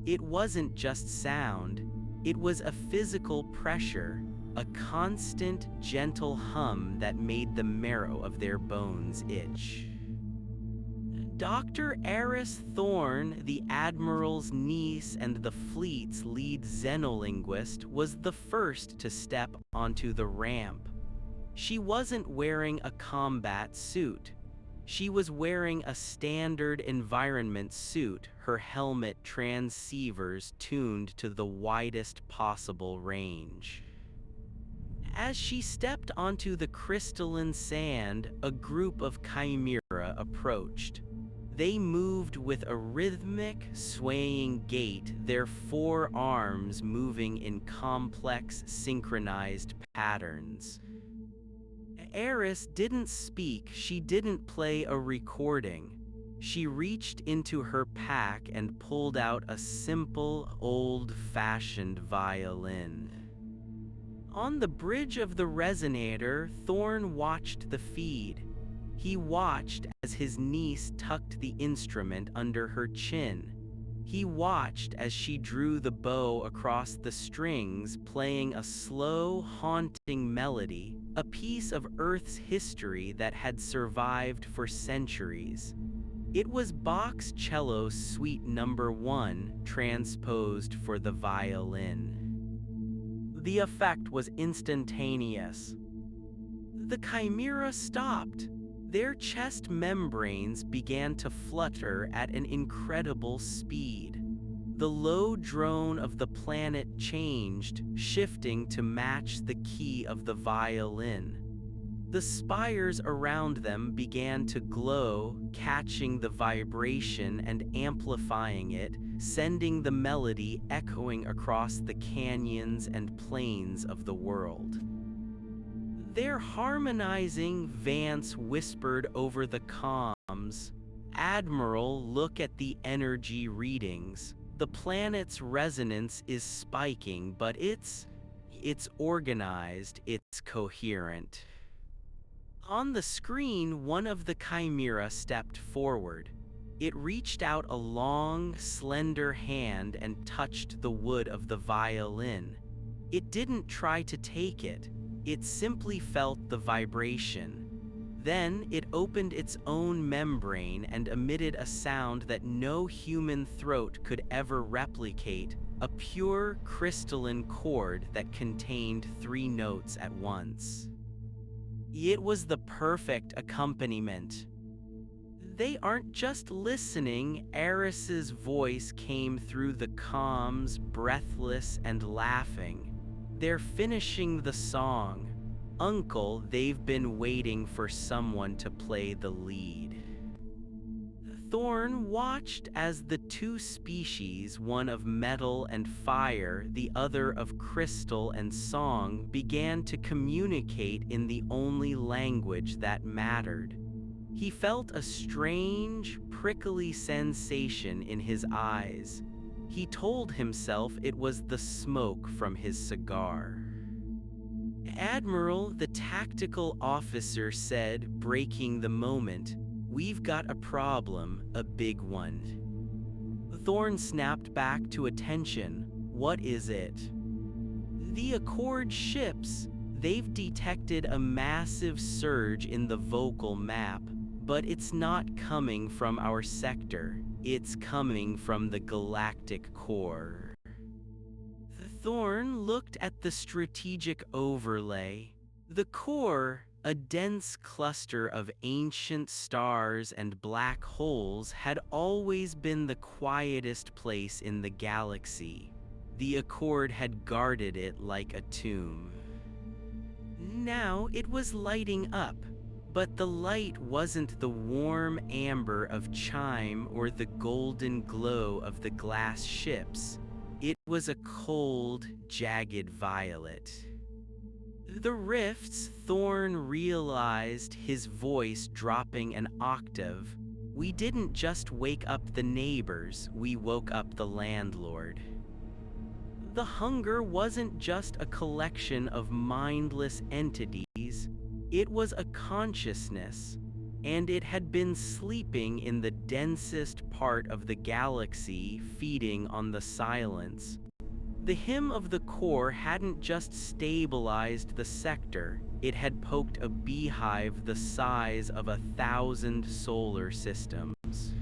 A: It wasn't just sound, it was a physical pressure, a constant, gentle hum that made the marrow of their bones itch. Dr. Eris Thorn, the Admiral's niece and the fleet's lead xenolinguist, was the first to step onto the ramp. She wasn't wearing a combat suit. She was wearing a standard environment suit, her helmet transceivers tuned to the widest possible range. As she stepped onto the crystalline sand, a group of Chimera approached. They moved with a rhythmic, swaying gait, their four arms moving in complex, synchronized patterns. Eris didn't speak, she didn't play a recording. She reached into her pack and pulled out a simple, old-fashioned violin. On the bridge of the resonator, Thorn watched the feed. He watched as his niece tucked the instrument under her chin. He watched as she drew the bow across the strings, playing a slow, haunting melody, a piece of Earth's history that had survived for centuries. It was Bach's Cello Suite No. 1, transposed for the violin. The effect was instantaneous. The Chimera stopped. Their chest membranes began to flutter at an incredible speed. The low drone of the planet changed, shifting to match the key of the violin. The spires around them began to glow, catching the vibration and amplifying it, sending the melody echoing across the canyons and plains of the world. "They're harmonizing," Vance whispered over the comms. "Admiral, look at the energy readings. The planet's resonance is spiking, but it's organized, it's coherent." On the screen, one of the chimera stepped forward. It reached out a long, slender hand and touched the wood of the violin. It didn't try to take it. It simply felt the vibration. Then it opened its own membrane and emitted a sound that no human throat could ever replicate, a pure, crystalline chord that contained 3 notes at once. It was the perfect accompaniment. "They aren't just listening," Eris's voice came through the comms, breathless and laughing. "They're finishing the song. Uncle, they've been waiting for someone to play the lead." Thorn watched as the 2 species, one of metal and fire, the other of crystal and song, began to communicate in the only language that mattered. He felt a strange, prickly sensation in his eyes. He told himself it was the smoke from his cigar. "Admiral," the tactical officer said, breaking the moment, "we've got a problem, a big one." Thorn snapped back to attention. "What is it?" "The Accord ships. They've detected a massive surge in the vocal map, but it's not coming from our sector. It's coming from the galactic core." Thorn looked at the strategic overlay. The core, a dense cluster of ancient stars and black holes, had always been the quietest place in the galaxy. The Accord had guarded it like a tomb. Now it was lighting up, but the light wasn't the warm amber of Chime or the golden glow of the glass ships. It was a cold, jagged violet. The rifts, Thorn realized, his voice dropping an octave. "We didn't just wake up the neighbors, we woke up the landlord." The hunger wasn't just a collection of mindless entities, it was a consciousness, and it had been sleeping in the densest part of the galaxy, feeding on the silence. The hymn of the core hadn't just stabilized the sector, it had poked a beehive the size of 1,000 solar systems.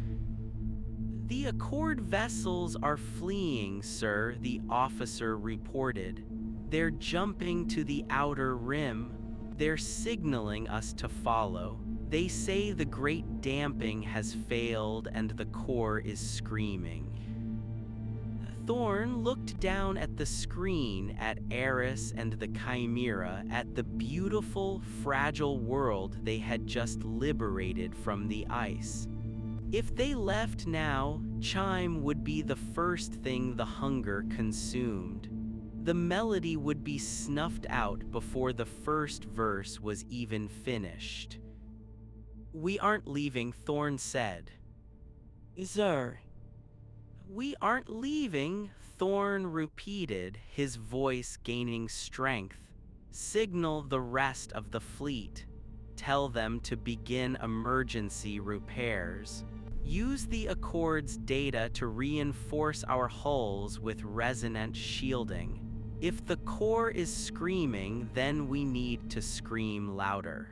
A: "The Accord vessels are fleeing, sir," the officer reported. "They're jumping to the outer rim. They're signaling us to follow. They say the great damping has failed and the core is screaming." Thorn looked down at the screen, at Eris and the Chimera, at the beautiful, fragile world they had just liberated from the ice. If they left now, Chime would be the first thing the hunger consumed. The melody would be snuffed out before the first verse was even finished. "We aren't leaving," Thorn said. "Sir." "We aren't leaving," Thorn repeated, his voice gaining strength. "Signal the rest of the fleet. Tell them to begin emergency repairs. Use the Accord's data to reinforce our hulls with resonant shielding. If the core is screaming, then we need to scream louder."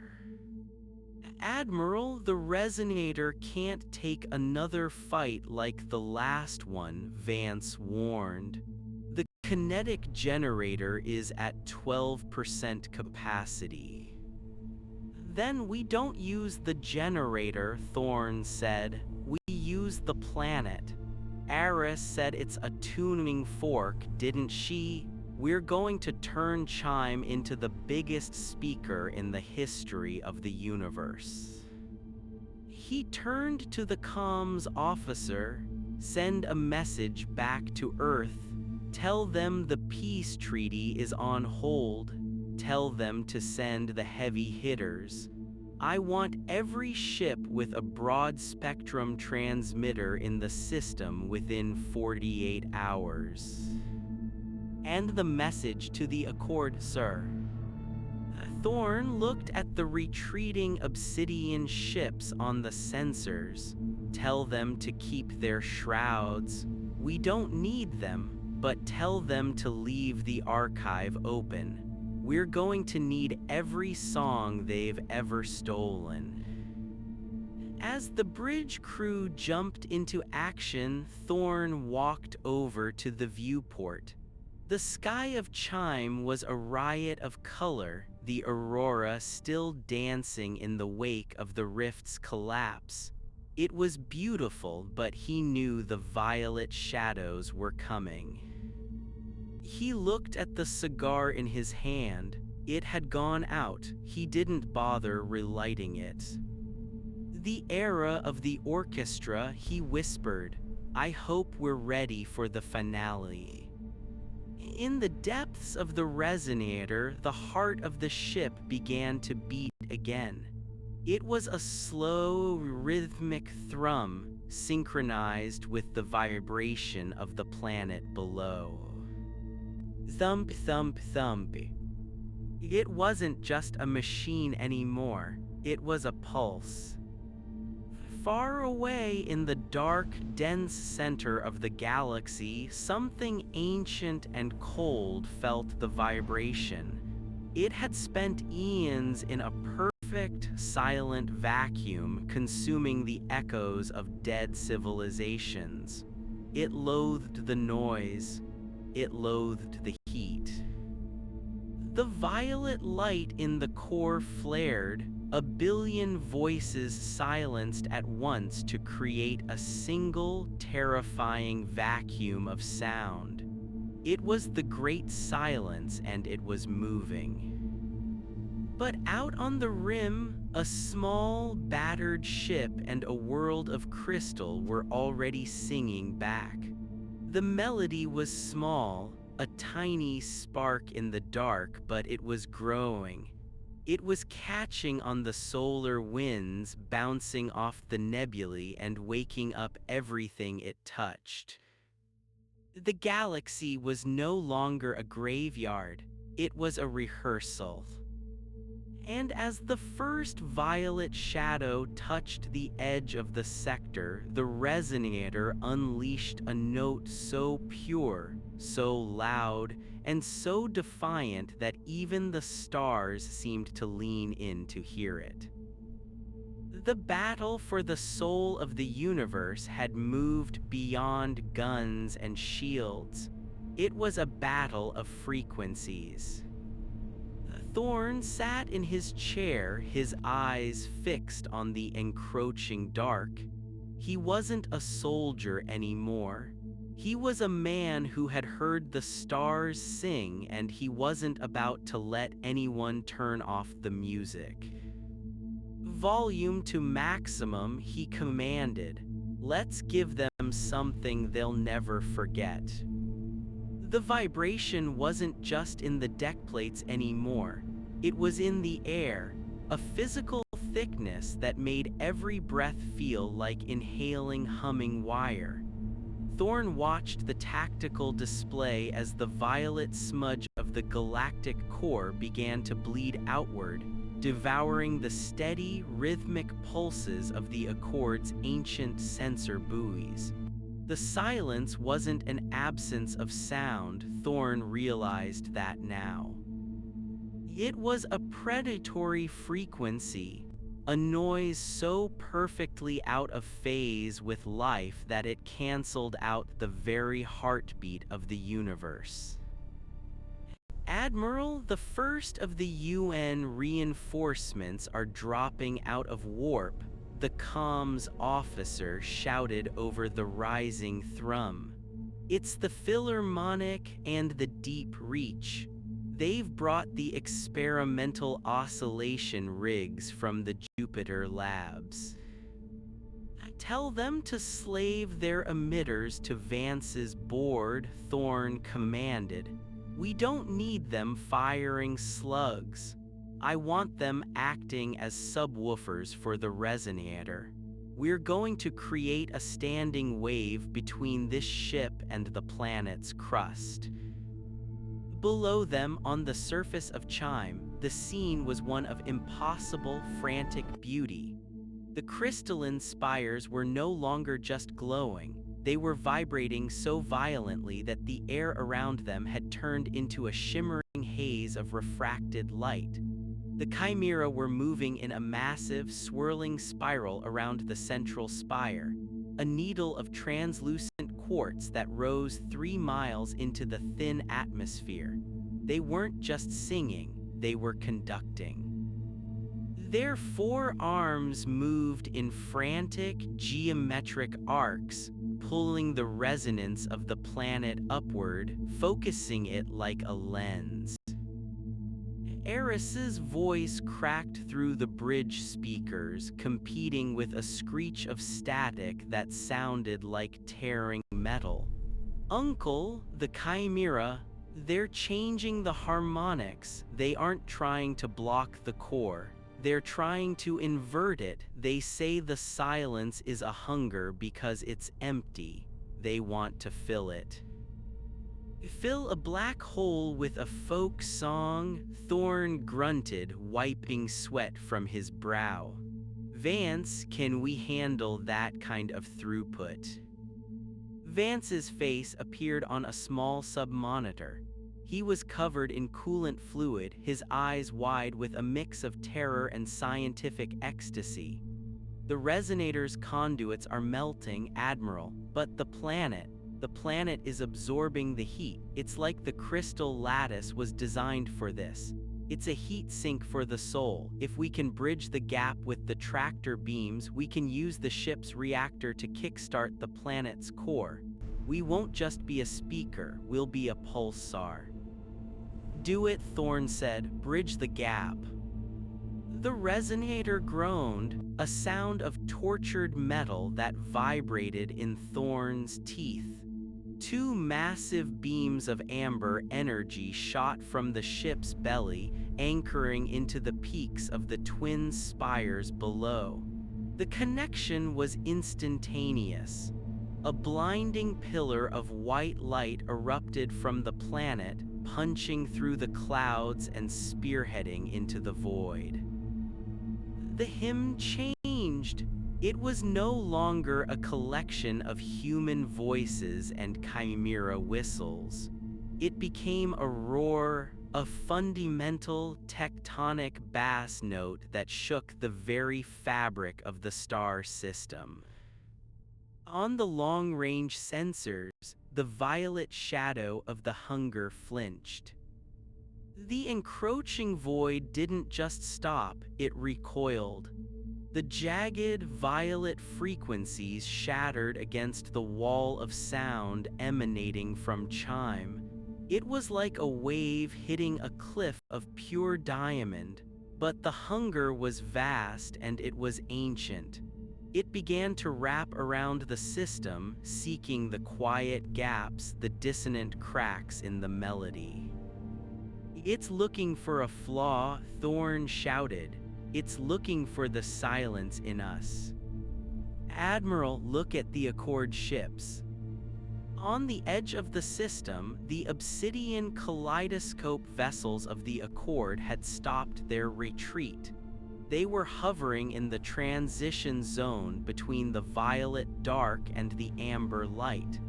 A: "Admiral, the resonator can't take another fight like the last one," Vance warned. "The kinetic generator is at 12% capacity." "Then we don't use the generator," Thorn said. "We use the planet. Aris said it's a tuning fork, didn't she? We're going to turn Chime into the biggest speaker in the history of the universe. He turned to the comms officer. Send a message back to Earth. Tell them the peace treaty is on hold. Tell them to send the heavy hitters. I want every ship with a broad spectrum transmitter in the system within 48 hours. And the message to the Accord, sir. Thorn looked at the retreating obsidian ships on the sensors. Tell them to keep their shrouds. We don't need them, but tell them to leave the archive open. We're going to need every song they've ever stolen. As the bridge crew jumped into action, Thorn walked over to the viewport. The sky of Chime was a riot of color, the aurora still dancing in the wake of the rift's collapse. It was beautiful, but he knew the violet shadows were coming. He looked at the cigar in his hand. It had gone out. He didn't bother relighting it. The era of the orchestra, he whispered. I hope we're ready for the finale. In the depths of the resonator, the heart of the ship began to beat again. It was a slow, rhythmic thrum, synchronized with the vibration of the planet below. Thump, thump, thump. It wasn't just a machine anymore, it was a pulse. Far away in the dark, dense center of the galaxy, something ancient and cold felt the vibration. It had spent eons in a perfect, silent vacuum, consuming the echoes of dead civilizations. It loathed the noise. It loathed the heat. The violet light in the core flared, a billion voices silenced at once to create a single, terrifying vacuum of sound. It was the great silence, and it was moving. But out on the rim, a small, battered ship and a world of crystal were already singing back. The melody was small, a tiny spark in the dark, but it was growing. It was catching on the solar winds, bouncing off the nebulae and waking up everything it touched. The galaxy was no longer a graveyard, it was a rehearsal. And as the first violet shadow touched the edge of the sector, the resonator unleashed a note so pure, so loud, and so defiant that even the stars seemed to lean in to hear it. The battle for the soul of the universe had moved beyond guns and shields. It was a battle of frequencies. Thorn sat in his chair, his eyes fixed on the encroaching dark. He wasn't a soldier anymore. He was a man who had heard the stars sing, and he wasn't about to let anyone turn off the music. Volume to maximum, he commanded. Let's give them something they'll never forget. The vibration wasn't just in the deck plates anymore. It was in the air, a physical thickness that made every breath feel like inhaling humming wire. Thorn watched the tactical display as the violet smudge of the galactic core began to bleed outward, devouring the steady, rhythmic pulses of the Accord's ancient sensor buoys. The silence wasn't an absence of sound, Thorn realized that now. It was a predatory frequency, a noise so perfectly out of phase with life that it canceled out the very heartbeat of the universe. Admiral, the first of the UN reinforcements are dropping out of warp. the comms officer shouted over the rising thrum. "It's the Philharmonic and the Deep Reach. They've brought the experimental oscillation rigs from the Jupiter labs. Tell them to slave their emitters to Vance's board," Thorne commanded. "We don't need them firing slugs. I want them acting as subwoofers for the resonator. We're going to create a standing wave between this ship and the planet's crust." Below them, on the surface of Chime, the scene was one of impossible, frantic beauty. The crystalline spires were no longer just glowing, they were vibrating so violently that the air around them had turned into a shimmering haze of refracted light. The Chimera were moving in a massive, swirling spiral around the central spire, a needle of translucent quartz that rose 3 miles into the thin atmosphere. They weren't just singing, they were conducting. Their 4 arms moved in frantic, geometric arcs, pulling the resonance of the planet upward, focusing it like a lens. Eris's voice cracked through the bridge speakers, competing with a screech of static that sounded like tearing metal. "Uncle, the Chimera, they're changing the harmonics. They aren't trying to block the core. They're trying to invert it. They say the silence is a hunger because it's empty. They want to fill it." "Fill a black hole with a folk song," Thorne grunted, wiping sweat from his brow. "Vance, can we handle that kind of throughput?" Vance's face appeared on a small sub-monitor. He was covered in coolant fluid, his eyes wide with a mix of terror and scientific ecstasy. "The resonator's conduits are melting, Admiral, but the planet is absorbing the heat. It's like the crystal lattice was designed for this. It's a heat sink for the soul. If we can bridge the gap with the tractor beams, we can use the ship's reactor to kickstart the planet's core. We won't just be a speaker, we'll be a pulsar." "Do it," Thorne said. "Bridge the gap." The resonator groaned, a sound of tortured metal that vibrated in Thorne's teeth. 2 massive beams of amber energy shot from the ship's belly, anchoring into the peaks of the twin spires below. The connection was instantaneous. A blinding pillar of white light erupted from the planet, punching through the clouds and spearheading into the void. The hymn changed. It was no longer a collection of human voices and chimera whistles. It became a roar, a fundamental tectonic bass note that shook the very fabric of the star system. On the long-range sensors, the violet shadow of the hunger flinched. The encroaching void didn't just stop, it recoiled. The jagged, violet frequencies shattered against the wall of sound emanating from Chime. It was like a wave hitting a cliff of pure diamond, but the hunger was vast and it was ancient. It began to wrap around the system, seeking the quiet gaps, the dissonant cracks in the melody. "It's looking for a flaw," Thorne shouted. "It's looking for the silence in us." "Admiral, look at the Accord ships." On the edge of the system, the obsidian kaleidoscope vessels of the Accord had stopped their retreat. They were hovering in the transition zone between the violet dark and the amber light.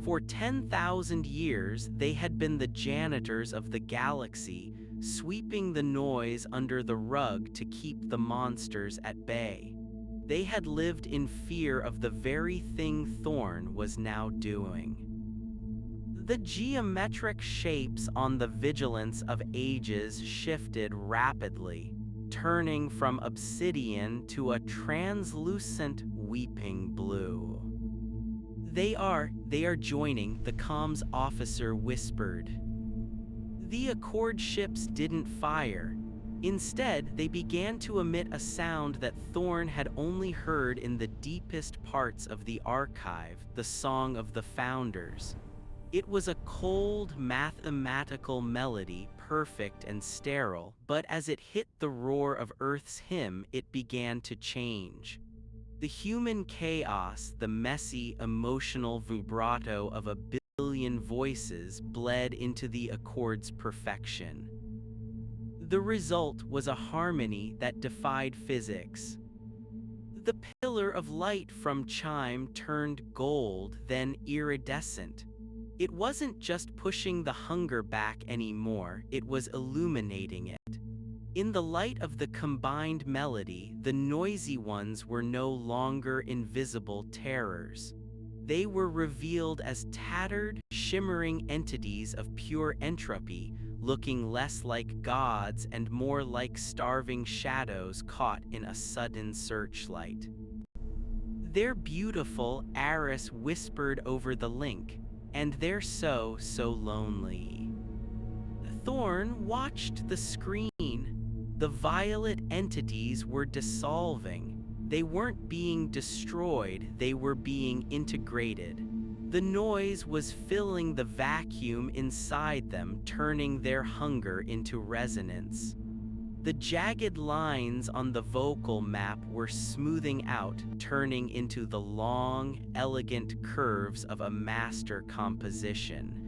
A: For 10,000 years, they had been the janitors of the galaxy, sweeping the noise under the rug to keep the monsters at bay. They had lived in fear of the very thing Thorne was now doing. The geometric shapes on the vigilance of ages shifted rapidly. turning from obsidian to a translucent weeping blue. They are joining, the comms officer whispered. The Accord ships didn't fire. Instead, they began to emit a sound that Thorn had only heard in the deepest parts of the archive, the Song of the Founders. It was a cold, mathematical melody, perfect and sterile, but as it hit the roar of Earth's hymn, it began to change. The human chaos, the messy, emotional vibrato of a billion voices bled into the Accord's perfection. The result was a harmony that defied physics. The pillar of light from Chime turned gold, then iridescent. It wasn't just pushing the hunger back anymore, it was illuminating it. In the light of the combined melody, the noisy ones were no longer invisible terrors. They were revealed as tattered, shimmering entities of pure entropy, looking less like gods and more like starving shadows caught in a sudden searchlight. "They're beautiful," Aris whispered over the link, "and they're so lonely." Thorn watched the screen. The violet entities were dissolving. They weren't being destroyed, they were being integrated. The noise was filling the vacuum inside them, turning their hunger into resonance. The jagged lines on the vocal map were smoothing out, turning into the long, elegant curves of a master composition.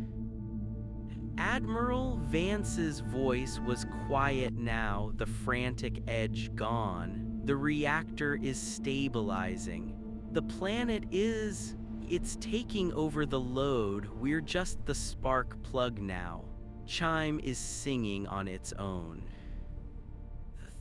A: Admiral Vance's voice was quiet now, the frantic edge gone. "The reactor is stabilizing. The planet it's taking over the load, we're just the spark plug now. Chime is singing on its own."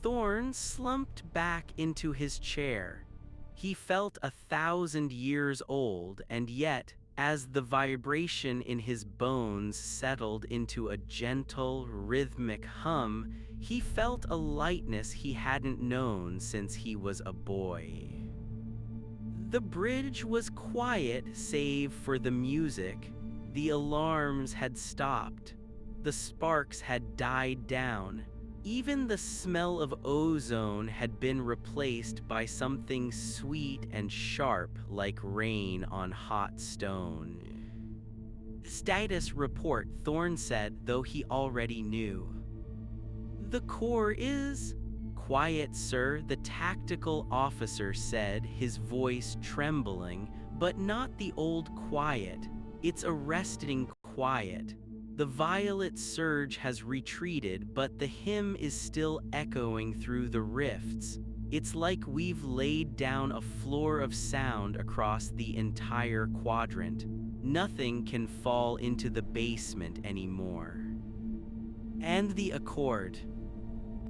A: Thorn slumped back into his chair. He felt 1,000 years old, and yet, as the vibration in his bones settled into a gentle, rhythmic hum, he felt a lightness he hadn't known since he was a boy. The bridge was quiet save for the music. The alarms had stopped. The sparks had died down. Even the smell of ozone had been replaced by something sweet and sharp like rain on hot stone. "Status report," Thorn said, though he already knew. "The core is quiet, sir," the tactical officer said, his voice trembling, but not the old quiet. It's a resting quiet. The violet surge has retreated, but the hymn is still echoing through the rifts. It's like we've laid down a floor of sound across the entire quadrant. Nothing can fall into the basement anymore. And the Accord.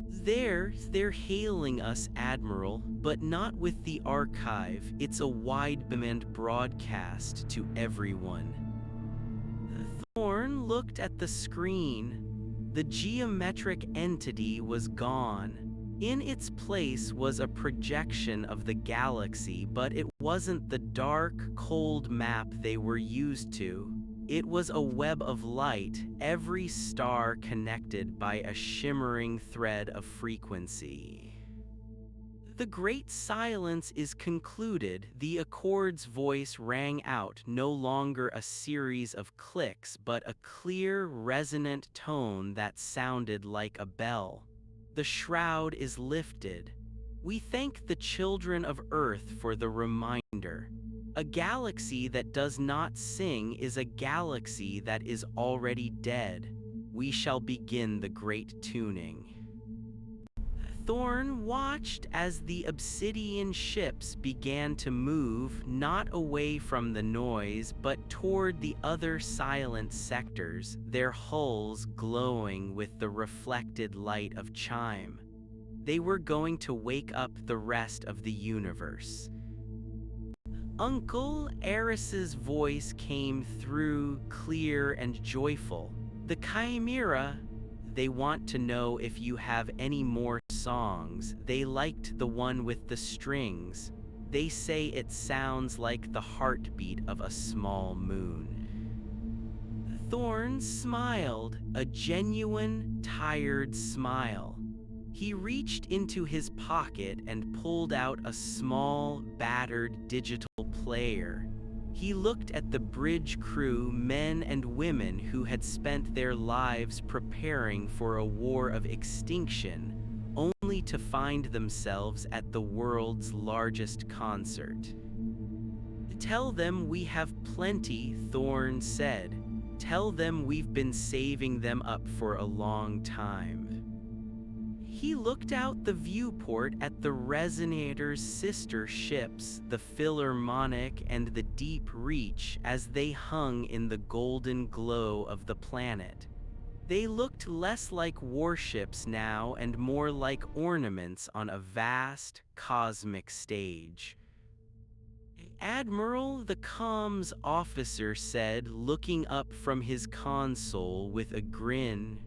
A: They're hailing us, Admiral, but not with the archive. It's a wide-band broadcast to everyone. Thorn looked at the screen. The geometric entity was gone. In its place was a projection of the galaxy, but it wasn't the dark, cold map they were used to. It was a web of light, every star connected by a shimmering thread of frequency. "The great silence is concluded," the Accord's voice rang out, no longer a series of clicks but a clear, resonant tone that sounded like a bell. "The shroud is lifted. We thank the children of Earth for the reminder. A galaxy that does not sing is a galaxy that is already dead. We shall begin the great tuning." Thorn watched as the obsidian ships began to move, not away from the noise, but toward the other silent sectors, their hulls glowing with the reflected light of Chime. They were going to wake up the rest of the universe. Uncle Eris's voice came through, clear and joyful. "The Chimera, they want to know if you have any more songs. They liked the one with the strings. They say it sounds like the heartbeat of a small moon. Thorn smiled, a genuine, tired smile. He reached into his pocket and pulled out a small, battered digital player. He looked at the bridge crew, men and women who had spent their lives preparing for a war of extinction, only to find themselves at the world's largest concert. "Tell them we have plenty," Thorn said. "Tell them we've been saving them up for a long time." He looked out the viewport at the Resonator's sister ships, the Philharmonic and the Deep Reach, as they hung in the golden glow of the planet. They looked less like warships now and more like ornaments on a vast, cosmic stage. "Admiral," the comms officer said, looking up from his console with a grin,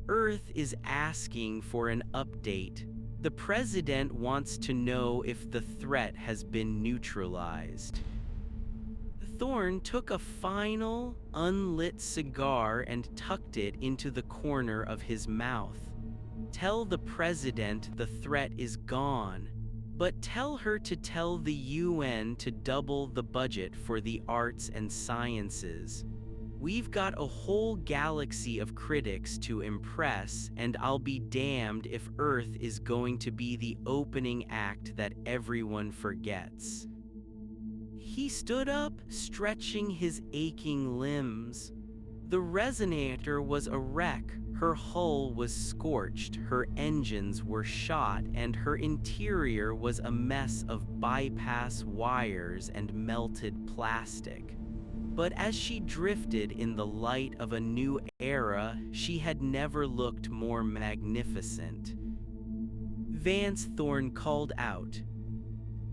A: "Earth is asking for an update. The President wants to know if the threat has been neutralized." Thorn took a final, unlit cigar and tucked it into the corner of his mouth. "Tell the President the threat is gone, but tell her to tell the UN to double the budget for the arts and sciences. We've got a whole galaxy of critics to impress, and I'll be damned if Earth is going to be the opening act that everyone forgets." He stood up, stretching his aching limbs. The Resonator was a wreck. Her hull was scorched, her engines were shot, and her interior was a mess of bypass wires and melted plastic. But as she drifted in the light of a new era, she had never looked more magnificent. Vance Thorn called out,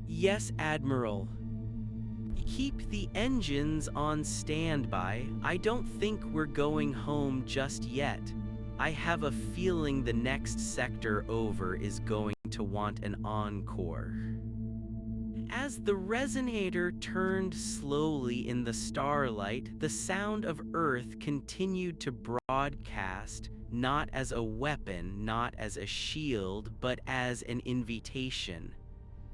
A: "Yes, Admiral. Keep the engines on standby. I don't think we're going home just yet. I have a feeling the next sector over is going to want an encore." As the Resonator turned slowly in the starlight, the sound of Earth continued to broadcast, not as a weapon, not as a shield, but as an invitation.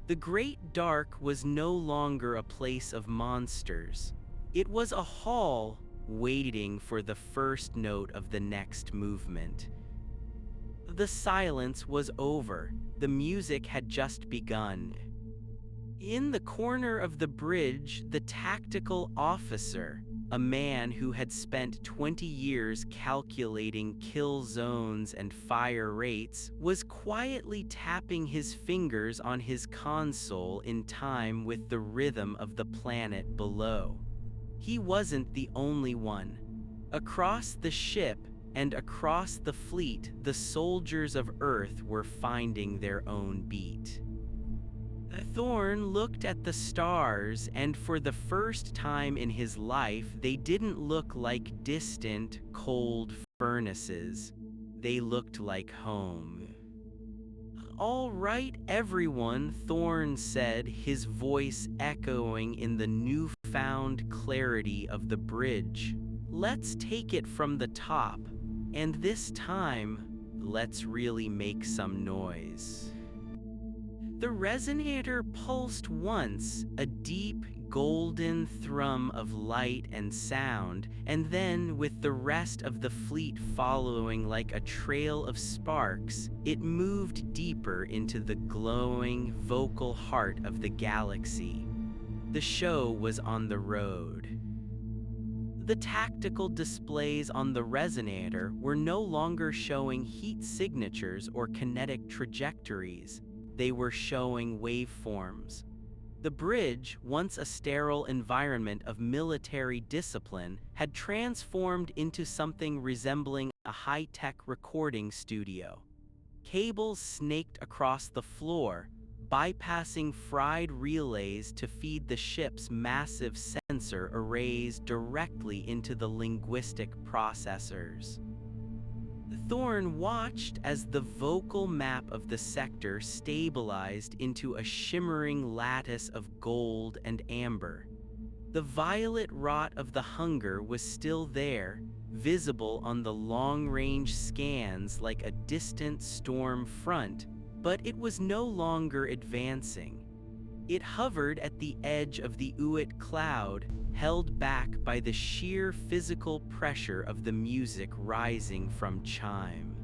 A: The Great Dark was no longer a place of monsters. It was a hall, waiting for the first note of the next movement. The silence was over. The music had just begun. In the corner of the bridge, the tactical officer, a man who had spent 20 years calculating kill zones and fire rates, was quietly tapping his fingers on his console in time with the rhythm of the planet below. He wasn't the only one. Across the ship and across the fleet, the soldiers of Earth were finding their own beat. Thorn looked at the stars, and for the first time in his life, they didn't look like distant, cold furnaces. They looked like home. "All right, everyone," Thorn said, his voice echoing in the newfound clarity of the bridge. "Let's take it from the top, and this time, let's really make some noise." The Resonator pulsed once, a deep, golden thrum of light and sound, and then, with the rest of the fleet following like a trail of sparks, it moved deeper into the glowing, vocal heart of the galaxy. The show was on the road. The tactical displays on the Resonator were no longer showing heat signatures or kinetic trajectories. They were showing waveforms. The bridge, once a sterile environment of military discipline, had transformed into something resembling a high-tech recording studio. Cables snaked across the floor, bypassing fried relays to feed the ship's massive sensor arrays directly into the linguistic processors. Thorn watched as the vocal map of the sector stabilized into a shimmering lattice of gold and amber. The violet rot of the hunger was still there, visible on the long-range scans like a distant storm front, but it was no longer advancing. It hovered at the edge of the Uit cloud, held back by the sheer physical pressure of the music rising from Chime.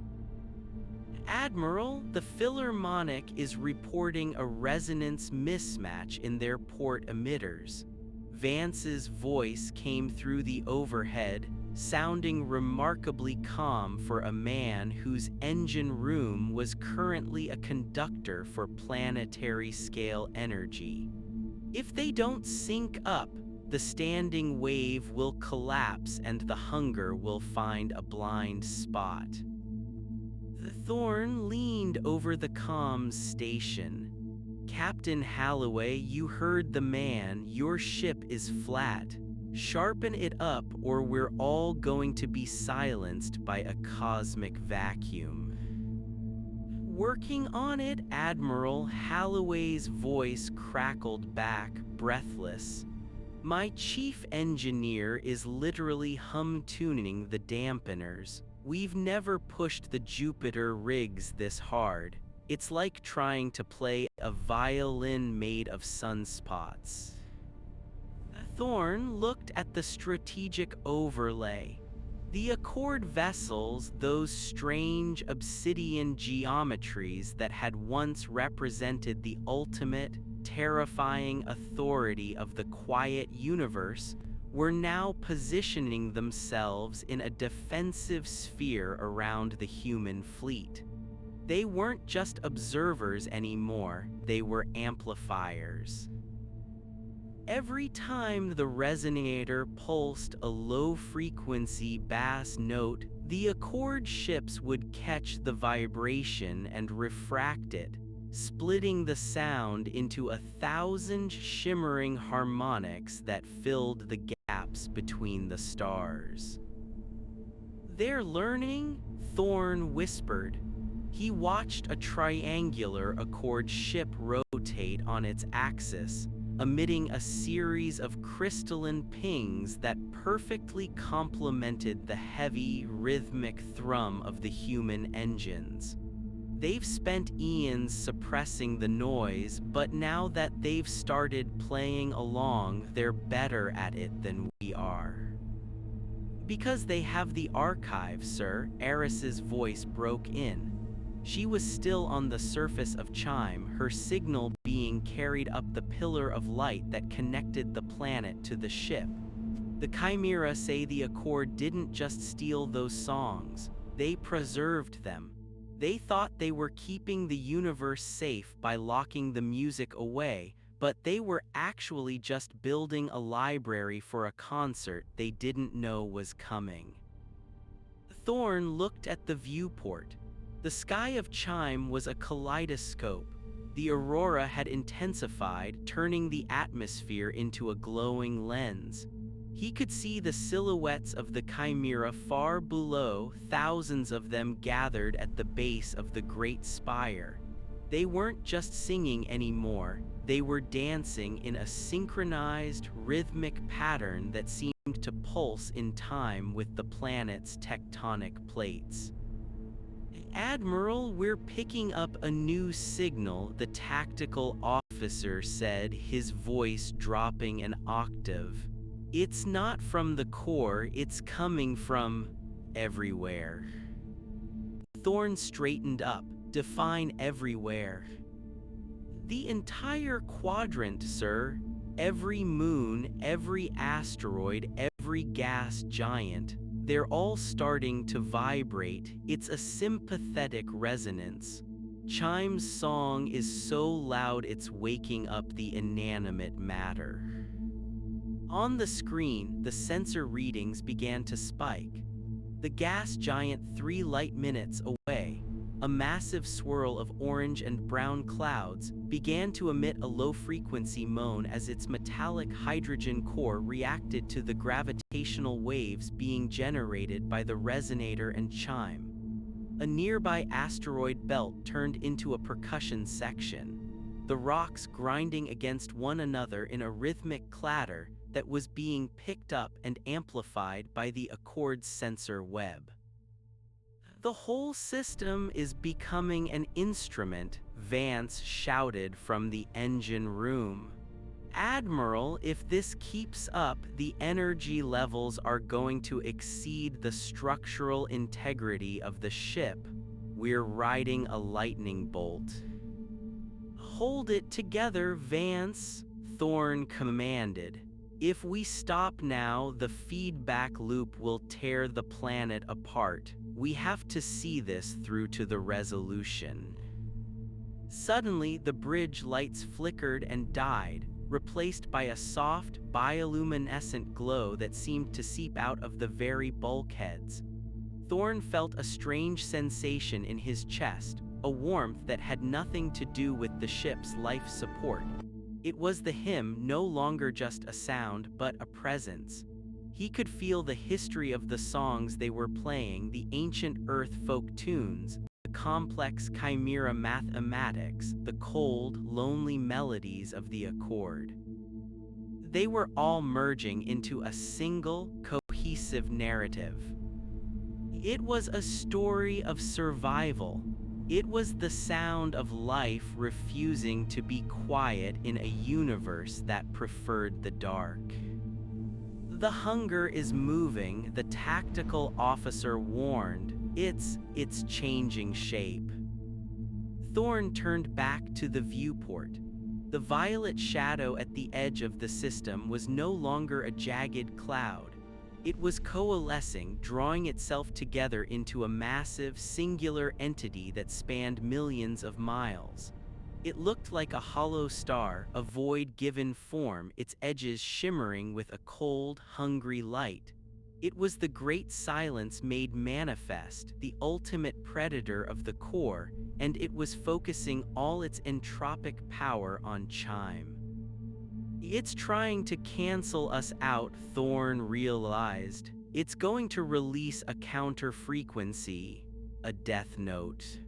A: Admiral, the Philharmonic is reporting a resonance mismatch in their port emitters. Vance's voice came through the overhead, sounding remarkably calm for a man whose engine room was currently a conductor for planetary-scale energy. If they don't sync up, the standing wave will collapse and the hunger will find a blind spot. Thorn leaned over the comms station. Captain Halloway, you heard the man. Your ship is flat. Sharpen it up or we're all going to be silenced by a cosmic vacuum. Working on it, Admiral. Halloway's voice crackled back, breathless. My chief engineer is literally hum-tuning the dampeners. We've never pushed the Jupiter rigs this hard. It's like trying to play a violin made of sunspots. Thorn looked at the strategic overlay. The Accord vessels, those strange obsidian geometries that had once represented the ultimate, terrifying authority of the quiet universe, were now positioning themselves in a defensive sphere around the human fleet. They weren't just observers anymore, they were amplifiers. Every time the resonator pulsed a low-frequency bass note, the Accord ships would catch the vibration and refract it, splitting the sound into 1,000 shimmering harmonics that filled the gaps between the stars. They're learning, Thorn whispered. He watched a triangular Accord ship rotate on its axis, emitting a series of crystalline pings that perfectly complemented the heavy, rhythmic thrum of the human engines. They've spent eons suppressing the noise, but now that they've started playing along, they're better at it than we are. Because they have the archive, sir, Eris's voice broke in. She was still on the surface of Chime, her signal being carried up the pillar of light that connected the planet to the ship. The Chimera say the Accord didn't just steal those songs, they preserved them. They thought they were keeping the universe safe by locking the music away, but they were actually just building a library for a concert they didn't know was coming. Thorn looked at the viewport. The sky of Chime was a kaleidoscope. The aurora had intensified, turning the atmosphere into a glowing lens. He could see the silhouettes of the Chimera far below, thousands of them gathered at the base of the great spire. They weren't just singing anymore, they were dancing in a synchronized, rhythmic pattern that seemed to pulse in time with the planet's tectonic plates. Admiral, we're picking up a new signal, the tactical officer said, his voice dropping an octave. It's not from the core, it's coming from everywhere. Thorn straightened up. Define everywhere. The entire quadrant, sir. Every moon, every asteroid, every gas giant. They're all starting to vibrate. It's a sympathetic resonance. Chime's song is so loud it's waking up the inanimate matter. On the screen, the sensor readings began to spike. The gas giant 3 light minutes away, a massive swirl of orange and brown clouds, began to emit a low-frequency moan as its metallic hydrogen core reacted to the gravitational waves being generated by the resonator and chime. A nearby asteroid belt turned into a percussion section, the rocks grinding against one another in a rhythmic clatter that was being picked up and amplified by the Accord's sensor web. The whole system is becoming an instrument, Vance shouted from the engine room. Admiral, if this keeps up, the energy levels are going to exceed the structural integrity of the ship. We're riding a lightning bolt. Hold it together, Vance, Thorne commanded. If we stop now, the feedback loop will tear the planet apart. We have to see this through to the resolution. Suddenly, the bridge lights flickered and died, replaced by a soft, bioluminescent glow that seemed to seep out of the very bulkheads. Thorne felt a strange sensation in his chest, a warmth that had nothing to do with the ship's life support. It was the hymn, no longer just a sound, but a presence. He could feel the history of the songs they were playing, the ancient Earth folk tunes, the complex chimera mathematics, the cold, lonely melodies of the Accord. They were all merging into a single, cohesive narrative. It was a story of survival. It was the sound of life refusing to be quiet in a universe that preferred the dark. The hunger is moving, the tactical officer warned. It's changing shape. Thorne turned back to the viewport. The violet shadow at the edge of the system was no longer a jagged cloud. It was coalescing, drawing itself together into a massive, singular entity that spanned millions of miles. It looked like a hollow star, a void given form, its edges shimmering with a cold, hungry light. It was the great silence made manifest, the ultimate predator of the core, and it was focusing all its entropic power on Chime. It's trying to cancel us out, Thorne realized. It's going to release a counter-frequency, a death note.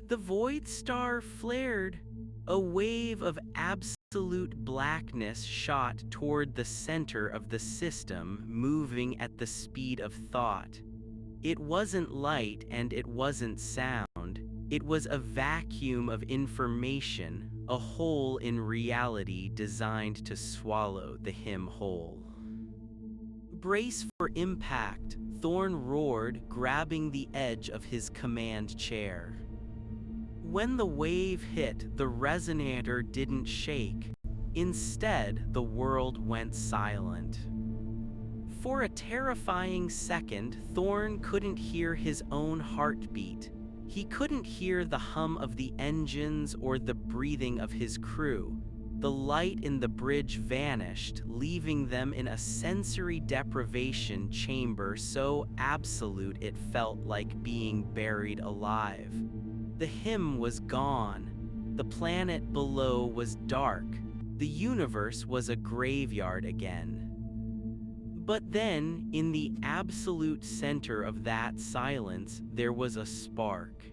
A: The void star flared. A wave of absolute blackness shot toward the center of the system, moving at the speed of thought. It wasn't light and it wasn't sound. It was a vacuum of information, a hole in reality designed to swallow the hymn whole. Brace for impact, Thorne roared, grabbing the edge of his command chair. When the wave hit, the resonator didn't shake. Instead, the world went silent. For a terrifying second, Thorne couldn't hear his own heartbeat. He couldn't hear the hum of the engines or the breathing of his crew. The light in the bridge vanished, leaving them in a sensory deprivation chamber so absolute it felt like being buried alive. The hymn was gone. The planet below was dark. The universe was a graveyard again. But then, in the absolute center of that silence, there was a spark.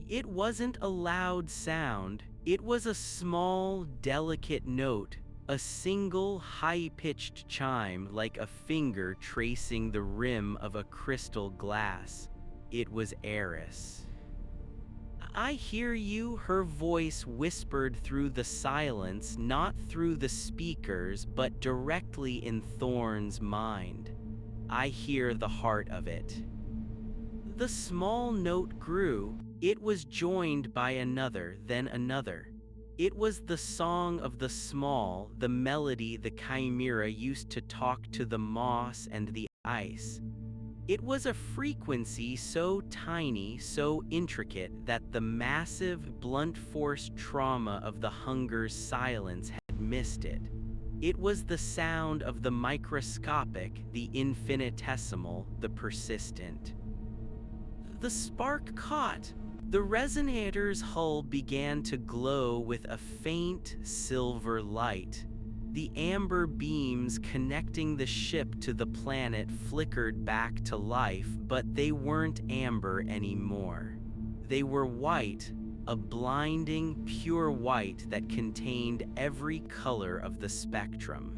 A: It wasn't a loud sound, it was a small, delicate note, a single high-pitched chime like a finger tracing the rim of a crystal glass. It was Eris. I hear you, her voice whispered through the silence, not through the speakers, but directly in Thorne's mind. I hear the heart of it. The small note grew. It was joined by another, then another. It was the song of the small, the melody the chimera used to talk to the moss and the ice. It was a frequency so tiny, so intricate, that the massive, blunt force trauma of the hunger's silence had missed it. It was the sound of the microscopic, the infinitesimal, the persistent. The spark caught. The resonator's hull began to glow with a faint, silver light. The amber beams connecting the ship to the planet flickered back to life, but they weren't amber anymore. They were white, a blinding, pure white that contained every color of the spectrum.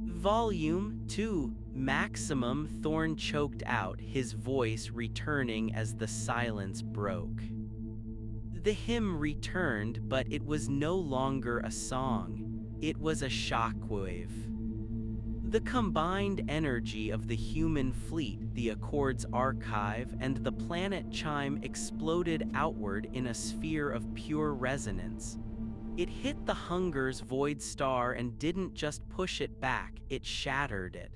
A: Volume 2, maximum, Thorn choked out, his voice returning as the silence broke. The hymn returned, but it was no longer a song. It was a shockwave. The combined energy of the human fleet, the Accord's archive, and the planet chime exploded outward in a sphere of pure resonance. It hit the Hunger's void star and didn't just push it back, it shattered it.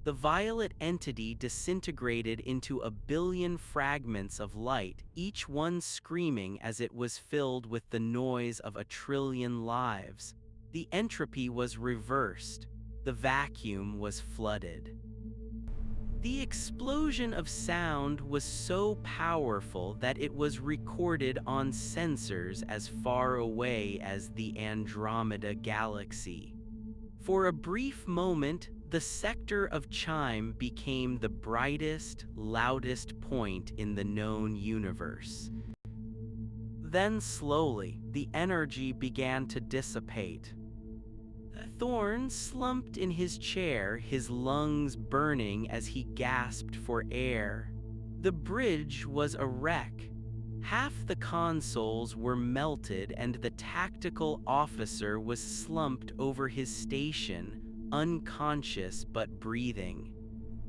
A: The violet entity disintegrated into a billion fragments of light, each one screaming as it was filled with the noise of a trillion lives. The entropy was reversed. The vacuum was flooded. The explosion of sound was so powerful that it was recorded on sensors as far away as the Andromeda Galaxy. For a brief moment, the sector of chime became the brightest, loudest point in the known universe. Then slowly, the energy began to dissipate. Thorn slumped in his chair, his lungs burning as he gasped for air. The bridge was a wreck. Half the consoles were melted and the tactical officer was slumped over his station, unconscious but breathing.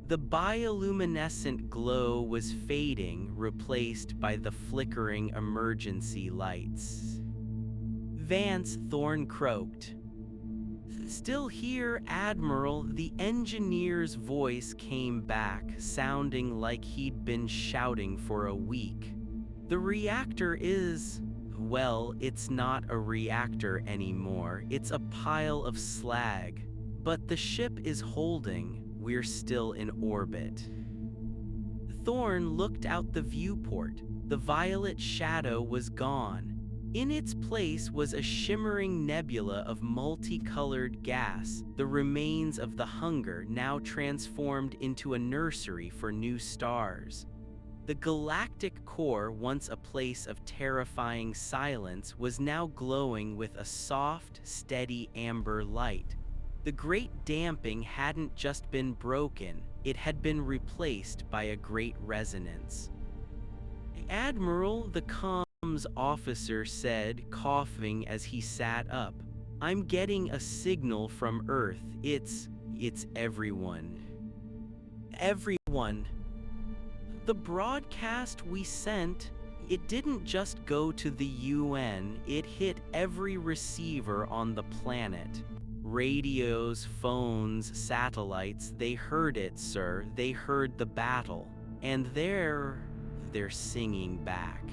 A: The bioluminescent glow was fading, replaced by the flickering emergency lights. "Vance," Thorn croaked. "Still here, Admiral," the engineer's voice came back, sounding like he'd been shouting for a week. "The reactor is, well, it's not a reactor anymore, it's a pile of slag. But the ship is holding, we're still in orbit." Thorn looked out the viewport. The violet shadow was gone. In its place was a shimmering nebula of multicolored gas, the remains of the Hunger now transformed into a nursery for new stars. The galactic core, once a place of terrifying silence, was now glowing with a soft, steady amber light. The great damping hadn't just been broken, it had been replaced by a great resonance. "Admiral," the comms officer said, coughing as he sat up, "I'm getting a signal from Earth. It's everyone. Everyone. The broadcast we sent, it didn't just go to the UN, it hit every receiver on the planet. Radios, phones, satellites, they heard it, sir. They heard the battle. And they're singing back."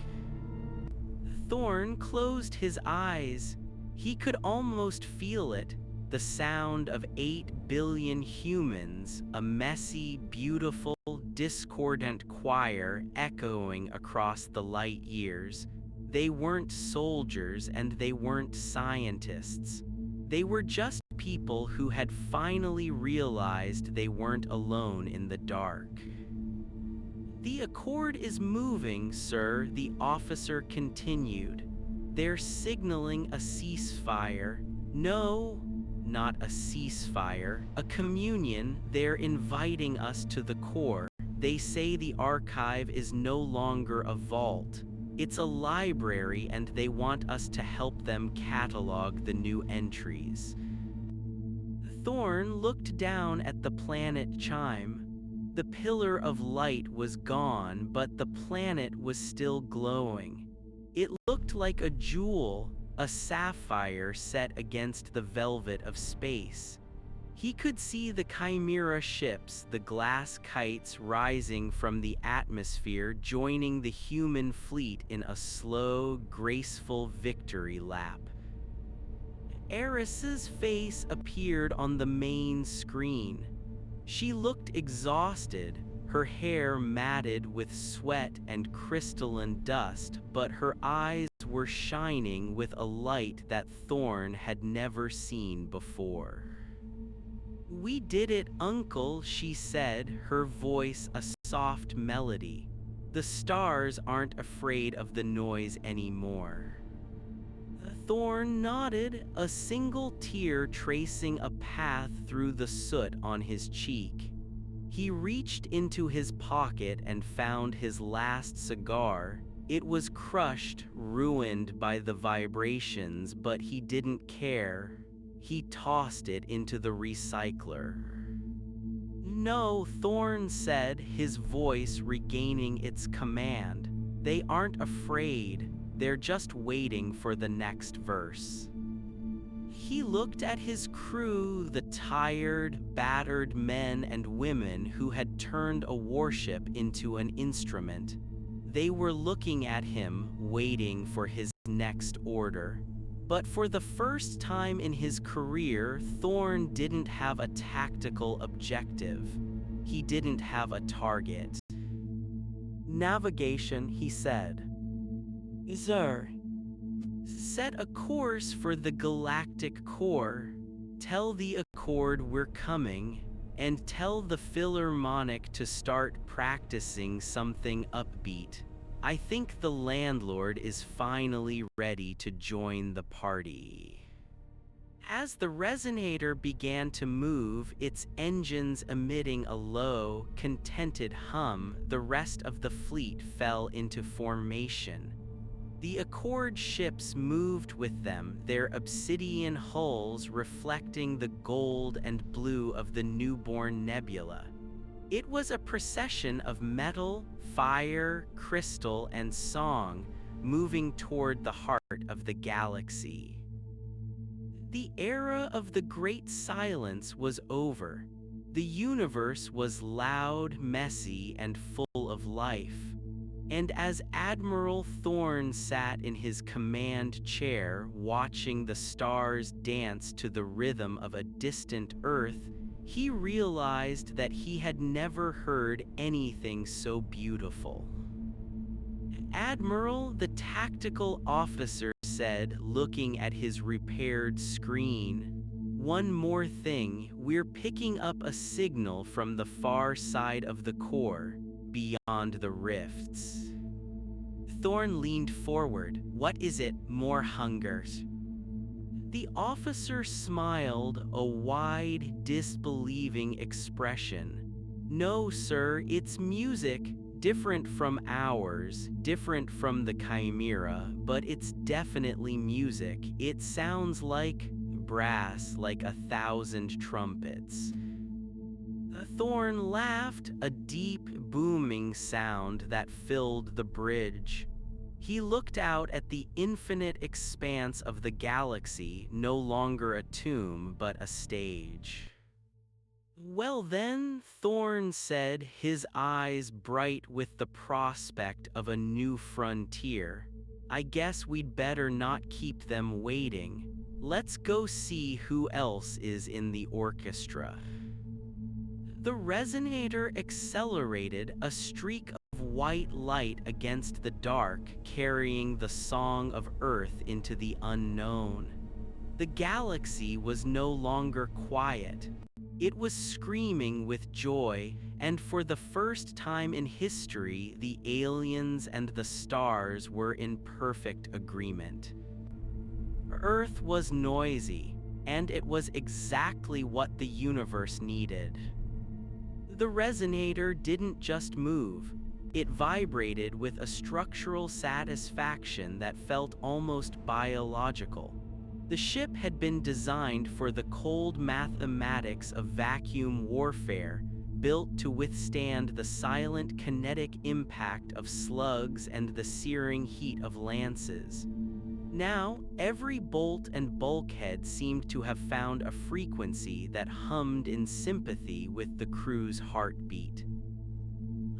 A: Thorn closed his eyes. He could almost feel it, the sound of 8 billion humans, a messy, beautiful, discordant choir echoing across the light years. They weren't soldiers and they weren't scientists. They were just people who had finally realized they weren't alone in the dark. "The Accord is moving, sir," the officer continued. "They're signaling a ceasefire. No, not a ceasefire, a communion. They're inviting us to the core. They say the archive is no longer a vault. It's a library and they want us to help them catalog the new entries." Thorn looked down at the planet chime. The pillar of light was gone, but the planet was still glowing. It looked like a jewel, a sapphire set against the velvet of space. He could see the Chimera ships, the glass kites rising from the atmosphere, joining the human fleet in a slow, graceful victory lap. Eris's face appeared on the main screen. She looked exhausted, her hair matted with sweat and crystalline dust, but her eyes were shining with a light that Thorn had never seen before. "We did it, Uncle," she said, her voice a soft melody. "The stars aren't afraid of the noise anymore." Thorn nodded, a single tear tracing a path through the soot on his cheek. He reached into his pocket and found his last cigar. It was crushed, ruined by the vibrations, but he didn't care. He tossed it into the recycler. "No," Thorn said, his voice regaining its command. "They aren't afraid. They're just waiting for the next verse." He looked at his crew, the tired, battered men and women who had turned a warship into an instrument. They were looking at him, waiting for his next order. But for the first time in his career, Thorn didn't have a tactical objective. He didn't have a target. "Navigation," he said. "Sir." "Set a course for the galactic core. Tell the Accord we're coming, and tell the Philharmonic to start practicing something upbeat. I think the landlord is finally ready to join the party." As the resonator began to move, its engines emitting a low, contented hum, the rest of the fleet fell into formation. The Accord ships moved with them, their obsidian hulls reflecting the gold and blue of the newborn nebula. It was a procession of metal, fire, crystal, and song, moving toward the heart of the galaxy. The era of the Great Silence was over. The universe was loud, messy, and full of life. And as Admiral Thorn sat in his command chair watching the stars dance to the rhythm of a distant Earth, he realized that he had never heard anything so beautiful. "Admiral," the tactical officer said, looking at his repaired screen, "one more thing, we're picking up a signal from the far side of the core, beyond the rifts." Thorn leaned forward. "What is it, more hungers?" The officer smiled, a wide, disbelieving expression. "No, sir, it's music, different from ours, different from the Chimera, but it's definitely music. It sounds like brass, like 1,000 trumpets." Thorn laughed, a deep, booming sound that filled the bridge. He looked out at the infinite expanse of the galaxy, no longer a tomb, but a stage. "Well then," Thorn said, his eyes bright with the prospect of a new frontier, "I guess we'd better not keep them waiting. Let's go see who else is in the orchestra." The resonator accelerated, a streak of white light against the dark, carrying the song of Earth into the unknown. The galaxy was no longer quiet. It was screaming with joy, and for the first time in history, the aliens and the stars were in perfect agreement. Earth was noisy, and it was exactly what the universe needed. The resonator didn't just move, it vibrated with a structural satisfaction that felt almost biological. The ship had been designed for the cold mathematics of vacuum warfare, built to withstand the silent kinetic impact of slugs and the searing heat of lances. Now, every bolt and bulkhead seemed to have found a frequency that hummed in sympathy with the crew's heartbeat.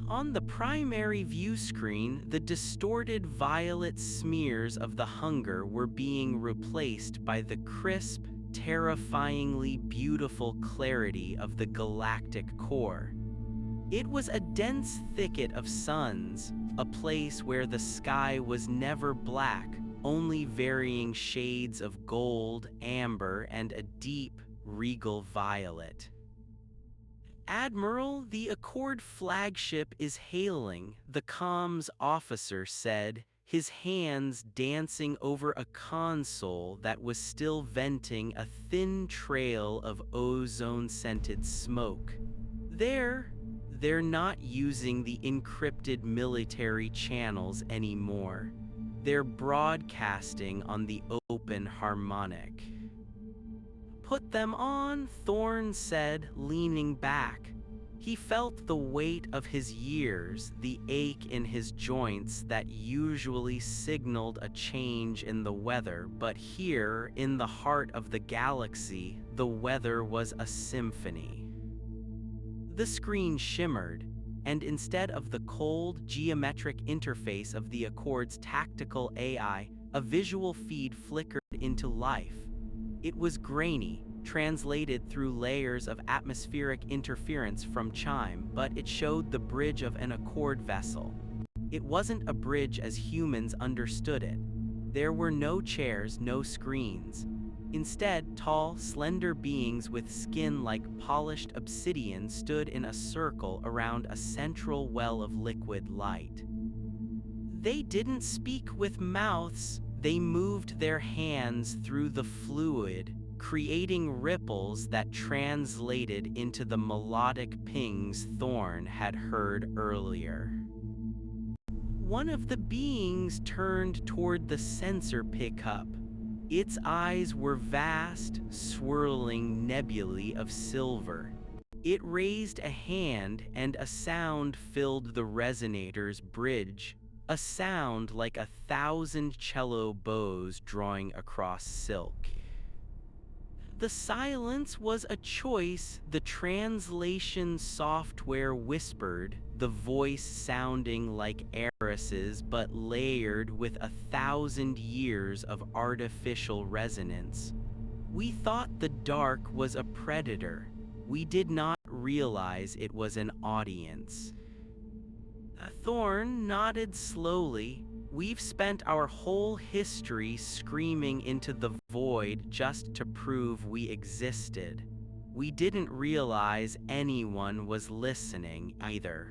A: On the primary view screen, the distorted violet smears of the hunger were being replaced by the crisp, terrifyingly beautiful clarity of the galactic core. It was a dense thicket of suns, a place where the sky was never black, only varying shades of gold, amber, and a deep, regal violet. "Admiral, the Accord flagship is hailing," the comms officer said, his hands dancing over a console that was still venting a thin trail of ozone-scented smoke. They're not using the encrypted military channels anymore. They're broadcasting on the open harmonic. "Put them on," Thorne said, leaning back. He felt the weight of his years, the ache in his joints that usually signaled a change in the weather, but here, in the heart of the galaxy, the weather was a symphony. The screen shimmered, and instead of the cold, geometric interface of the Accord's tactical AI, a visual feed flickered into life. It was grainy, translated through layers of atmospheric interference from chime, but it showed the bridge of an Accord vessel. It wasn't a bridge as humans understood it. There were no chairs, no screens. Instead, tall, slender beings with skin like polished obsidian stood in a circle around a central well of liquid light. They didn't speak with mouths, they moved their hands through the fluid, creating ripples that translated into the melodic pings Thorne had heard earlier. One of the beings turned toward the sensor pickup. Its eyes were vast, swirling nebulae of silver. It raised a hand and a sound filled the resonator's bridge, a sound like 1,000 cello bows drawing across silk. The silence was a choice, the translation software whispered, the voice sounding like Eris's but layered with 1,000 years of artificial resonance. "We thought the dark was a predator. We did not realize it was an audience." Thorne nodded slowly. "We've spent our whole history screaming into the void just to prove we existed. We didn't realize anyone was listening either."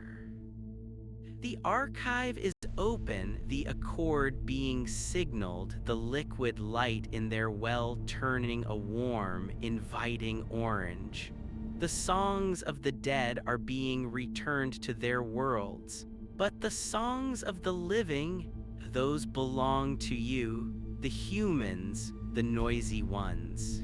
A: "The archive is open," the Accord being signaled, the liquid light in their well turning a warm, inviting orange. "The songs of the dead are being returned to their worlds. But the songs of the living, those belong to you, the humans, the noisy ones."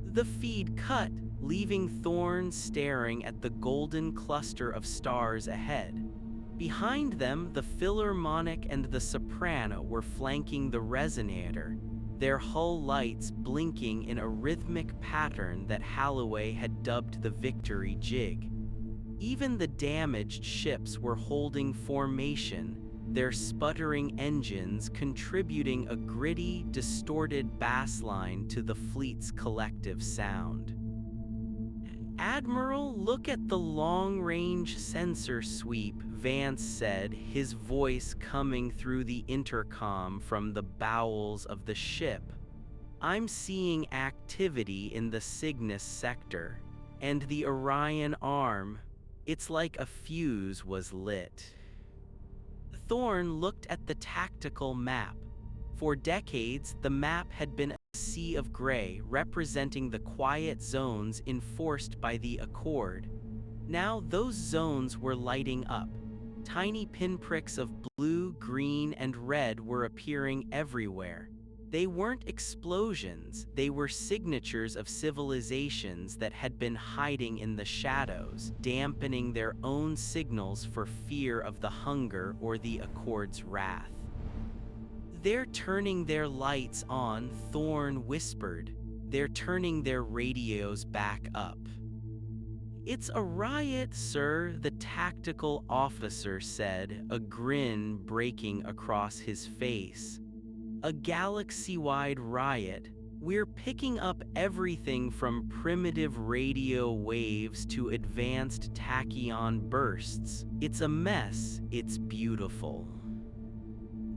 A: The feed cut, leaving Thorne staring at the golden cluster of stars ahead. Behind them, the Philharmonic and the soprano were flanking the resonator, their hull lights blinking in a rhythmic pattern that Holloway had dubbed the Victory Jig. Even the damaged ships were holding formation, their sputtering engines contributing a gritty, distorted bassline to the fleet's collective sound. "Admiral, look at the long-range sensor sweep," Vance said, his voice coming through the intercom from the bowels of the ship. "I'm seeing activity in the Cygnus sector, and the Orion arm. It's like a fuse was lit." Thorne looked at the tactical map. For decades, the map had been a sea of gray, representing the quiet zones enforced by the Accord. Now those zones were lighting up. Tiny pinpricks of blue, green, and red were appearing everywhere. They weren't explosions, they were signatures of civilizations that had been hiding in the shadows, dampening their own signals for fear of the hunger or the Accord's wrath. "They're turning their lights on," Thorne whispered. "They're turning their radios back up." "It's a riot, sir," the tactical officer said, a grin breaking across his face. "A galaxy-wide riot. We're picking up everything from primitive radio waves to advanced tachyon bursts. It's a mess, it's beautiful."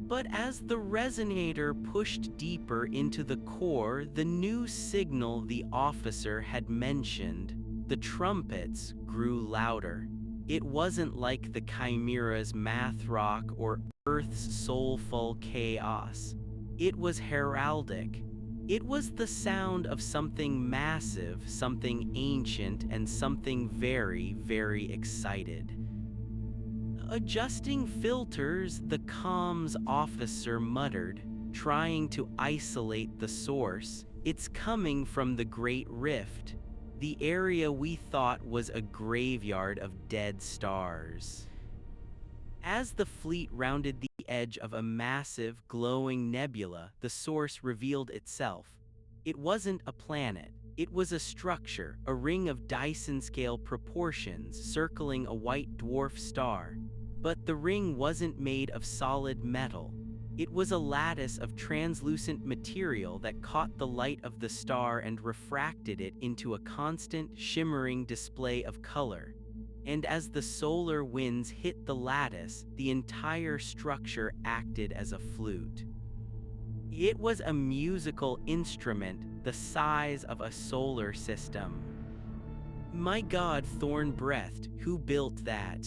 A: But as the resonator pushed deeper into the core, the new signal the officer had mentioned, the trumpets, grew louder. It wasn't like the Chimera's math rock or Earth's soulful chaos. It was heraldic. It was the sound of something massive, something ancient, and something very, very excited. Adjusting filters, the comms officer muttered, trying to isolate the source. It's coming from the Great Rift, the area we thought was a graveyard of dead stars. As the fleet rounded the edge of a massive, glowing nebula, the source revealed itself. It wasn't a planet. It was a structure, a ring of Dyson-scale proportions circling a white dwarf star. But the ring wasn't made of solid metal. It was a lattice of translucent material that caught the light of the star and refracted it into a constant, shimmering display of color. And as the solar winds hit the lattice, the entire structure acted as a flute. It was a musical instrument the size of a solar system. My God, Thorn breathed, who built that?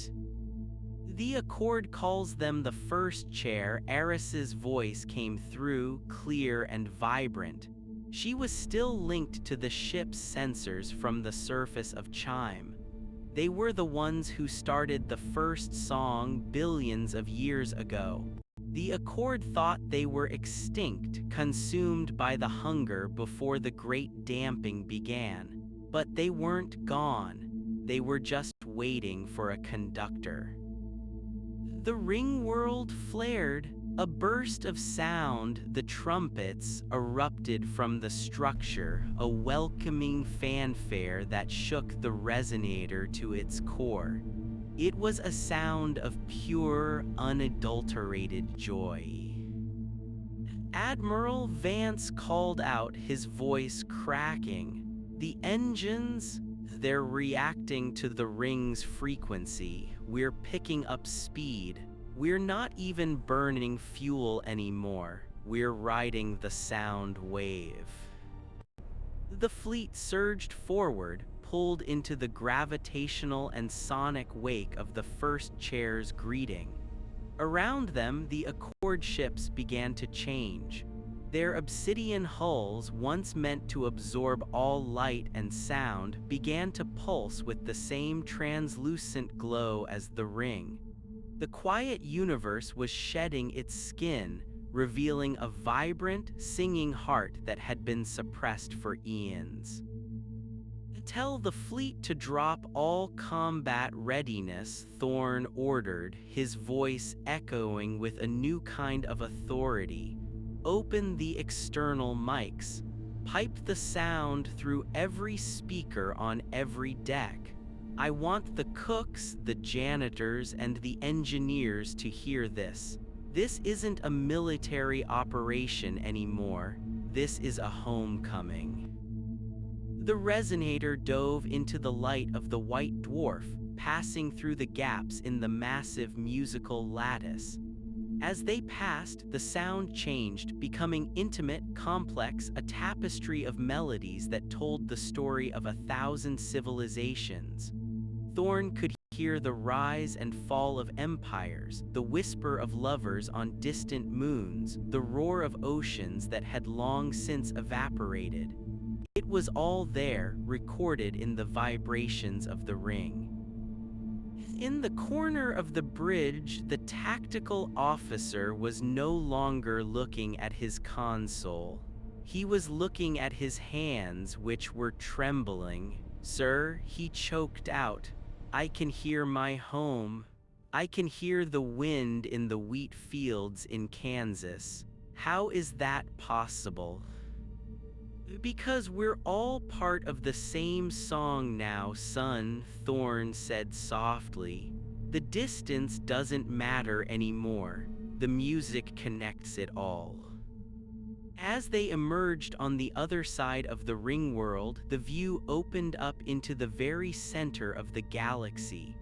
A: The Accord calls them the first chair. Eris's voice came through, clear and vibrant. She was still linked to the ship's sensors from the surface of Chime. They were the ones who started the first song billions of years ago. The Accord thought they were extinct, consumed by the hunger before the great damping began. But they weren't gone. They were just waiting for a conductor. The ring world flared. A burst of sound, the trumpets, erupted from the structure, a welcoming fanfare that shook the resonator to its core. It was a sound of pure, unadulterated joy. Admiral Vance called out, his voice cracking. The engines, they're reacting to the ring's frequency. We're picking up speed. We're not even burning fuel anymore. We're riding the sound wave. The fleet surged forward, pulled into the gravitational and sonic wake of the first chair's greeting. Around them, the Accord ships began to change. Their obsidian hulls, once meant to absorb all light and sound, began to pulse with the same translucent glow as the ring. The quiet universe was shedding its skin, revealing a vibrant, singing heart that had been suppressed for eons. Tell the fleet to drop all combat readiness, Thorn ordered, his voice echoing with a new kind of authority. Open the external mics. Pipe the sound through every speaker on every deck. I want the cooks, the janitors, and the engineers to hear this. This isn't a military operation anymore. This is a homecoming. The resonator dove into the light of the white dwarf, passing through the gaps in the massive musical lattice. As they passed, the sound changed, becoming intimate, complex, a tapestry of melodies that told the story of 1,000 civilizations. Thorn could hear the rise and fall of empires, the whisper of lovers on distant moons, the roar of oceans that had long since evaporated. It was all there, recorded in the vibrations of the ring. In the corner of the bridge, the tactical officer was no longer looking at his console. He was looking at his hands, which were trembling. Sir, he choked out. I can hear my home. I can hear the wind in the wheat fields in Kansas. How is that possible? Because we're all part of the same song now, son, Thorn said softly. The distance doesn't matter anymore. The music connects it all. As they emerged on the other side of the ring world, the view opened up into the very center of the galaxy.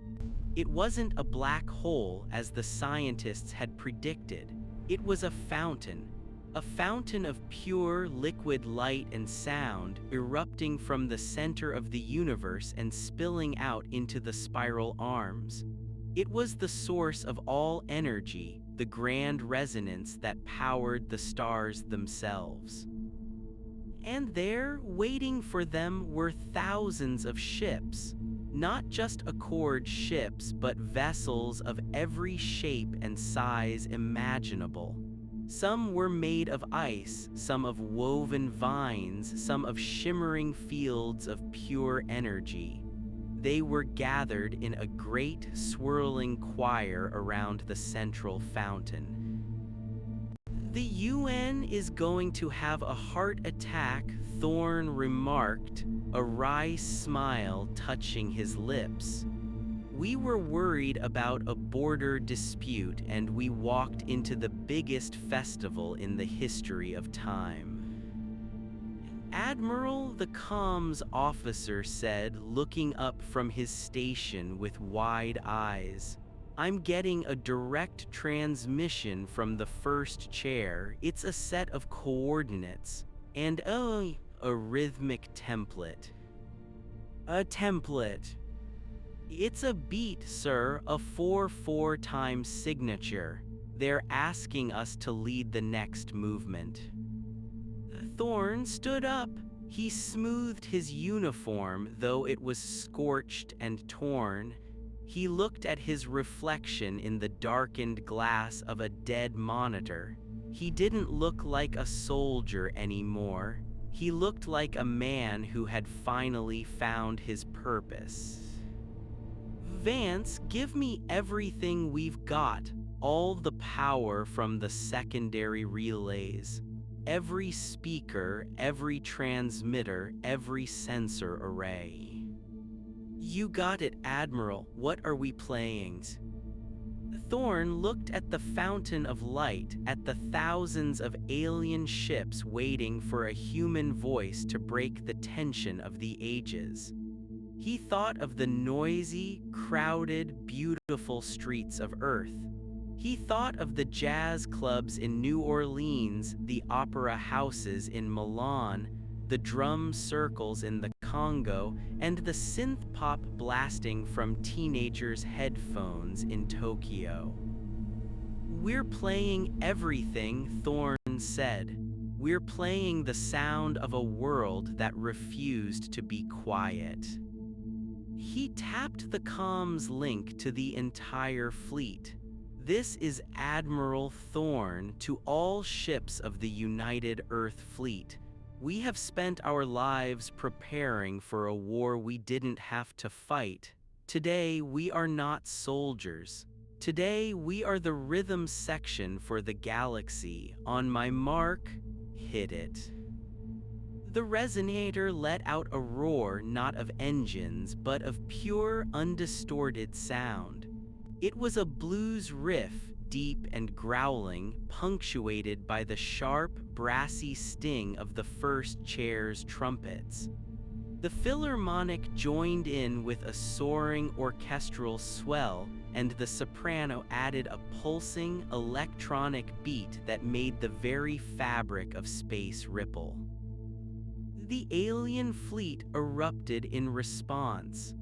A: It wasn't a black hole as the scientists had predicted. It was a fountain of pure liquid light and sound erupting from the center of the universe and spilling out into the spiral arms. It was the source of all energy, the grand resonance that powered the stars themselves. And there, waiting for them, were thousands of ships. Not just Accord ships, but vessels of every shape and size imaginable. Some were made of ice, some of woven vines, some of shimmering fields of pure energy. They were gathered in a great swirling choir around the central fountain. The UN is going to have a heart attack, Thorne remarked, a wry smile touching his lips. We were worried about a border dispute and we walked into the biggest festival in the history of time. Admiral, the comms officer said, looking up from his station with wide eyes. I'm getting a direct transmission from the first chair. It's a set of coordinates and a rhythmic template. A template. It's a beat, sir, a 4/4 time signature. They're asking us to lead the next movement. Thorne stood up. He smoothed his uniform, though it was scorched and torn. He looked at his reflection in the darkened glass of a dead monitor. He didn't look like a soldier anymore. He looked like a man who had finally found his purpose. Vance, give me everything we've got, all the power from the secondary relays. Every speaker, every transmitter, every sensor array. You got it, Admiral. What are we playing? Thorne looked at the fountain of light, at the thousands of alien ships waiting for a human voice to break the tension of the ages. He thought of the noisy, crowded, beautiful streets of Earth. He thought of the jazz clubs in New Orleans, the opera houses in Milan, the drum circles in the Congo, and the synth pop blasting from teenagers' headphones in Tokyo. We're playing everything, Thorne said. We're playing the sound of a world that refused to be quiet. He tapped the comms link to the entire fleet. This is Admiral Thorne to all ships of the United Earth Fleet. We have spent our lives preparing for a war we didn't have to fight. Today we are not soldiers. Today we are the rhythm section for the galaxy. On my mark, hit it. The resonator let out a roar not of engines but of pure, undistorted sound. It was a blues riff, deep and growling, punctuated by the sharp, brassy sting of the first chair's trumpets. The Philharmonic joined in with a soaring orchestral swell, and the soprano added a pulsing, electronic beat that made the very fabric of space ripple. The alien fleet erupted in response.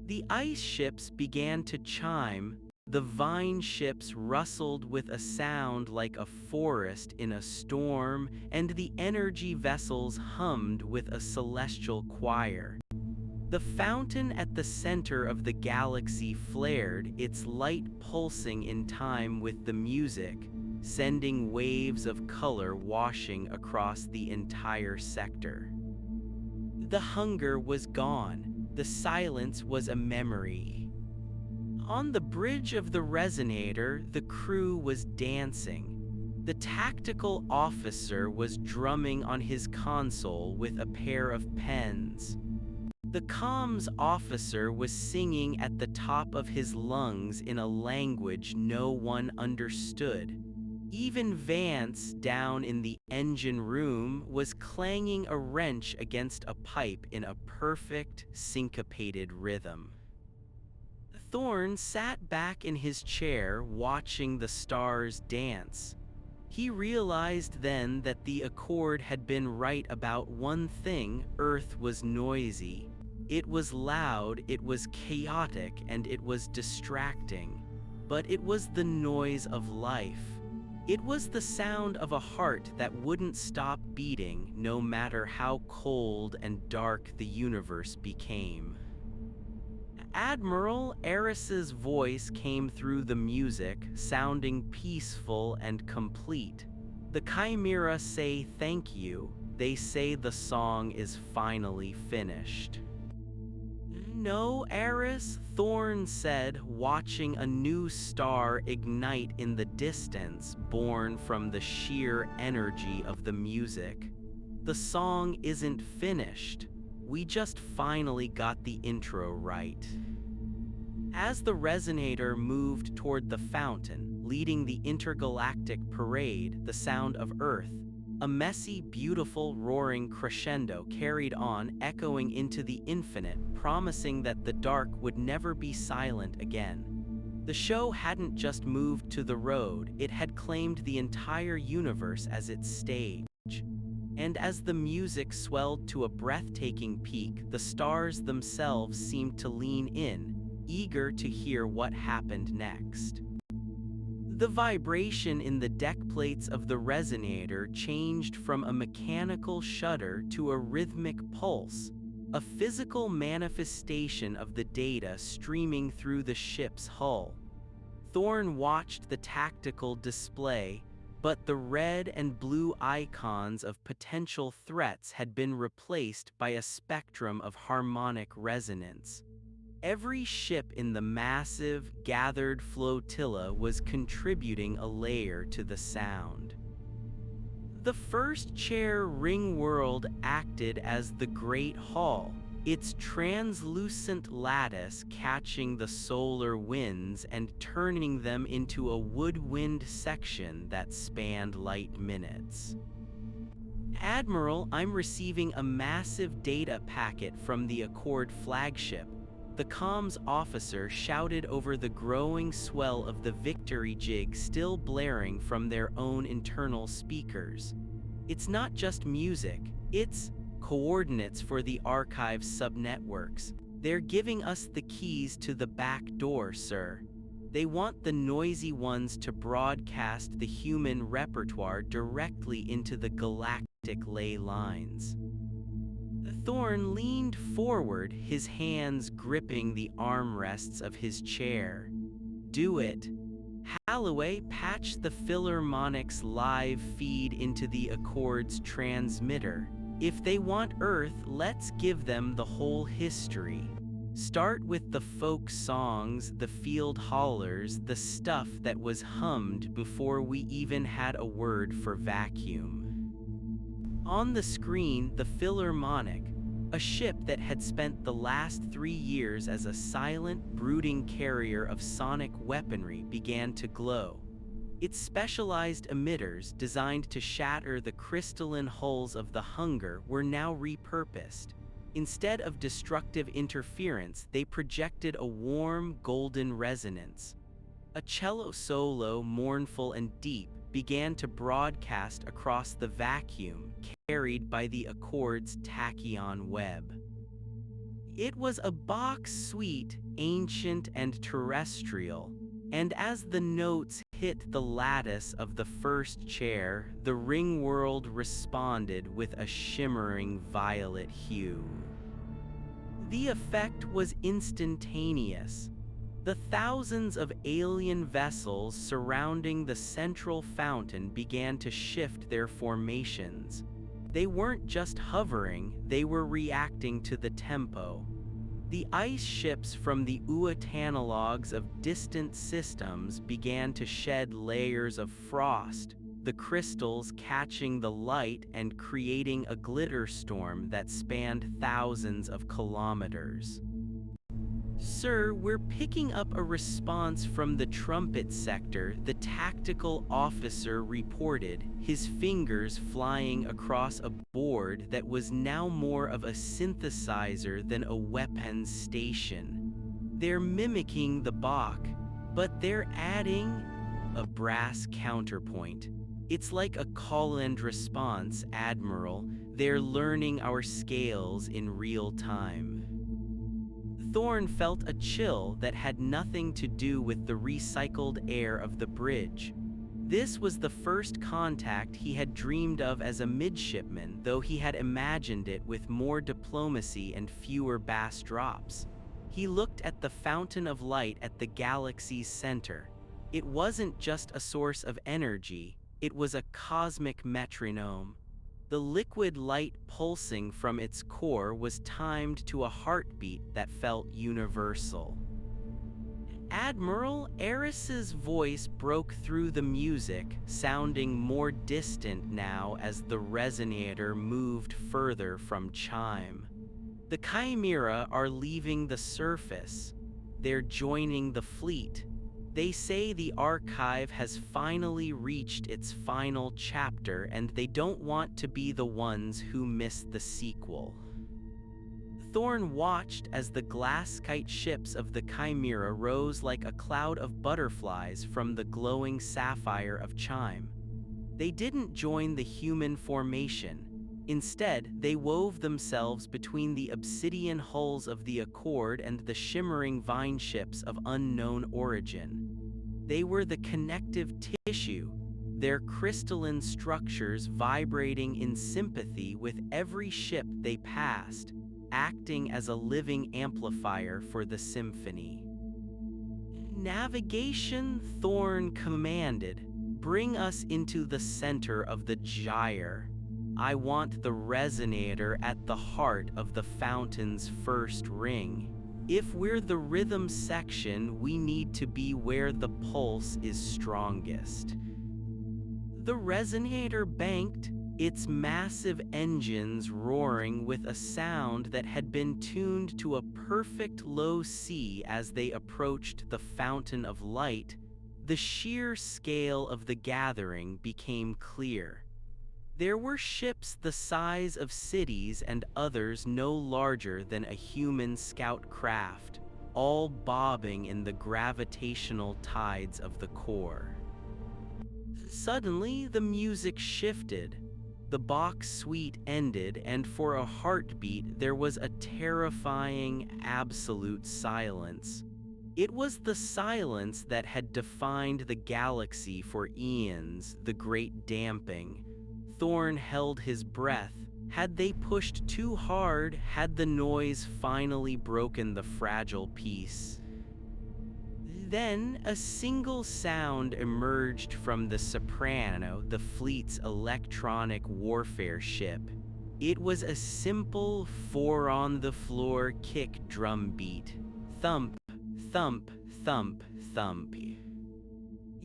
A: The ice ships began to chime, the vine ships rustled with a sound like a forest in a storm, and the energy vessels hummed with a celestial choir. The fountain at the center of the galaxy flared, its light pulsing in time with the music, sending waves of color washing across the entire sector. The hunger was gone. The silence was a memory. On the bridge of the resonator, the crew was dancing. The tactical officer was drumming on his console with a pair of pens. The comms officer was singing at the top of his lungs in a language no one understood. Even Vance, down in the engine room, was clanging a wrench against a pipe in a perfect, syncopated rhythm. Thorne sat back in his chair watching the stars dance. He realized then that the Accord had been right about one thing: Earth was noisy. It was loud, it was chaotic, and it was distracting. But it was the noise of life. It was the sound of a heart that wouldn't stop beating no matter how cold and dark the universe became. Admiral Eris's voice came through the music, sounding peaceful and complete. The Chimera say thank you. They say the song is finally finished. No, Eris, Thorn said, watching a new star ignite in the distance, born from the sheer energy of the music. The song isn't finished. We just finally got the intro right. As the resonator moved toward the fountain, leading the intergalactic parade, the sound of Earth, a messy, beautiful, roaring crescendo carried on, echoing into the infinite, promising that the dark would never be silent again. The show hadn't just moved to the road, it had claimed the entire universe as its stage. And as the music swelled to a breathtaking peak, the stars themselves seemed to lean in, eager to hear what happened next. The vibration in the deck plates of the resonator changed from a mechanical shudder to a rhythmic pulse, a physical manifestation of the data streaming through the ship's hull. Thorn watched the tactical display, but the red and blue icons of potential threats had been replaced by a spectrum of harmonic resonance. Every ship in the massive, gathered flotilla was contributing a layer to the sound. The first chair ring world acted as the Great Hall, its translucent lattice catching the solar winds and turning them into a woodwind section that spanned light minutes. Admiral, I'm receiving a massive data packet from the Accord flagship. The comms officer shouted over the growing swell of the victory jig still blaring from their own internal speakers. It's not just music, it's coordinates for the archive subnetworks. They're giving us the keys to the back door, sir. They want the noisy ones to broadcast the human repertoire directly into the galactic ley lines. Thorn leaned forward, his hands gripping the armrests of his chair. Do it. Holloway, patch the Philharmonic's live feed into the Accord's transmitter. If they want Earth, let's give them the whole history. Start with the folk songs, the field hollers, the stuff that was hummed before we even had a word for vacuum. On the screen, the Philharmonic, a ship that had spent the last 3 years as a silent, brooding carrier of sonic weaponry, began to glow. Its specialized emitters, designed to shatter the crystalline hulls of the Hunger, were now repurposed. Instead of destructive interference, they projected a warm, golden resonance. A cello solo, mournful and deep, began to broadcast across the vacuum carried by the Accord's tachyon web. It was a Bach suite, ancient and terrestrial, and as the notes hit the lattice of the first chair, the ring world responded with a shimmering violet hue. The effect was instantaneous. The thousands of alien vessels surrounding the central fountain began to shift their formations. They weren't just hovering, they were reacting to the tempo. The ice ships from the Uatanalogs of distant systems began to shed layers of frost, the crystals catching the light and creating a glitter storm that spanned thousands of kilometers. Sir, we're picking up a response from the trumpet sector, the tactical officer reported, his fingers flying across a board that was now more of a synthesizer than a weapons station. They're mimicking the Bach, but they're adding a brass counterpoint. It's like a call and response, Admiral. They're learning our scales in real time. Thorn felt a chill that had nothing to do with the recycled air of the bridge. This was the first contact he had dreamed of as a midshipman, though he had imagined it with more diplomacy and fewer bass drops. He looked at the fountain of light at the galaxy's center. It wasn't just a source of energy, it was a cosmic metronome. The liquid light pulsing from its core was timed to a heartbeat that felt universal. Admiral, Eris's voice broke through the music, sounding more distant now as the resonator moved further from chime. The Chimera are leaving the surface. They're joining the fleet. They say the archive has finally reached its final chapter and they don't want to be the ones who miss the sequel. Thorn watched as the glass-kite ships of the Chimera rose like a cloud of butterflies from the glowing sapphire of chime. They didn't join the human formation. Instead, they wove themselves between the obsidian hulls of the Accord and the shimmering vine ships of unknown origin. They were the connective tissue, their crystalline structures vibrating in sympathy with every ship they passed, acting as a living amplifier for the symphony. Navigation, Thorn commanded. Bring us into the center of the gyre. I want the resonator at the heart of the fountain's first ring. If we're the rhythm section, we need to be where the pulse is strongest. The resonator banked, its massive engines roaring with a sound that had been tuned to a perfect low C as they approached the fountain of light. The sheer scale of the gathering became clear. There were ships the size of cities and others no larger than a human scout craft, all bobbing in the gravitational tides of the core. Suddenly, the music shifted. The Bach suite ended, and for a heartbeat there was a terrifying, absolute silence. It was the silence that had defined the galaxy for eons, the great damping. Thorn held his breath. Had they pushed too hard? Had the noise finally broken the fragile peace? Then a single sound emerged from the soprano, the fleet's electronic warfare ship. It was a simple four-on-the-floor kick drum beat. Thump, thump, thump, thump.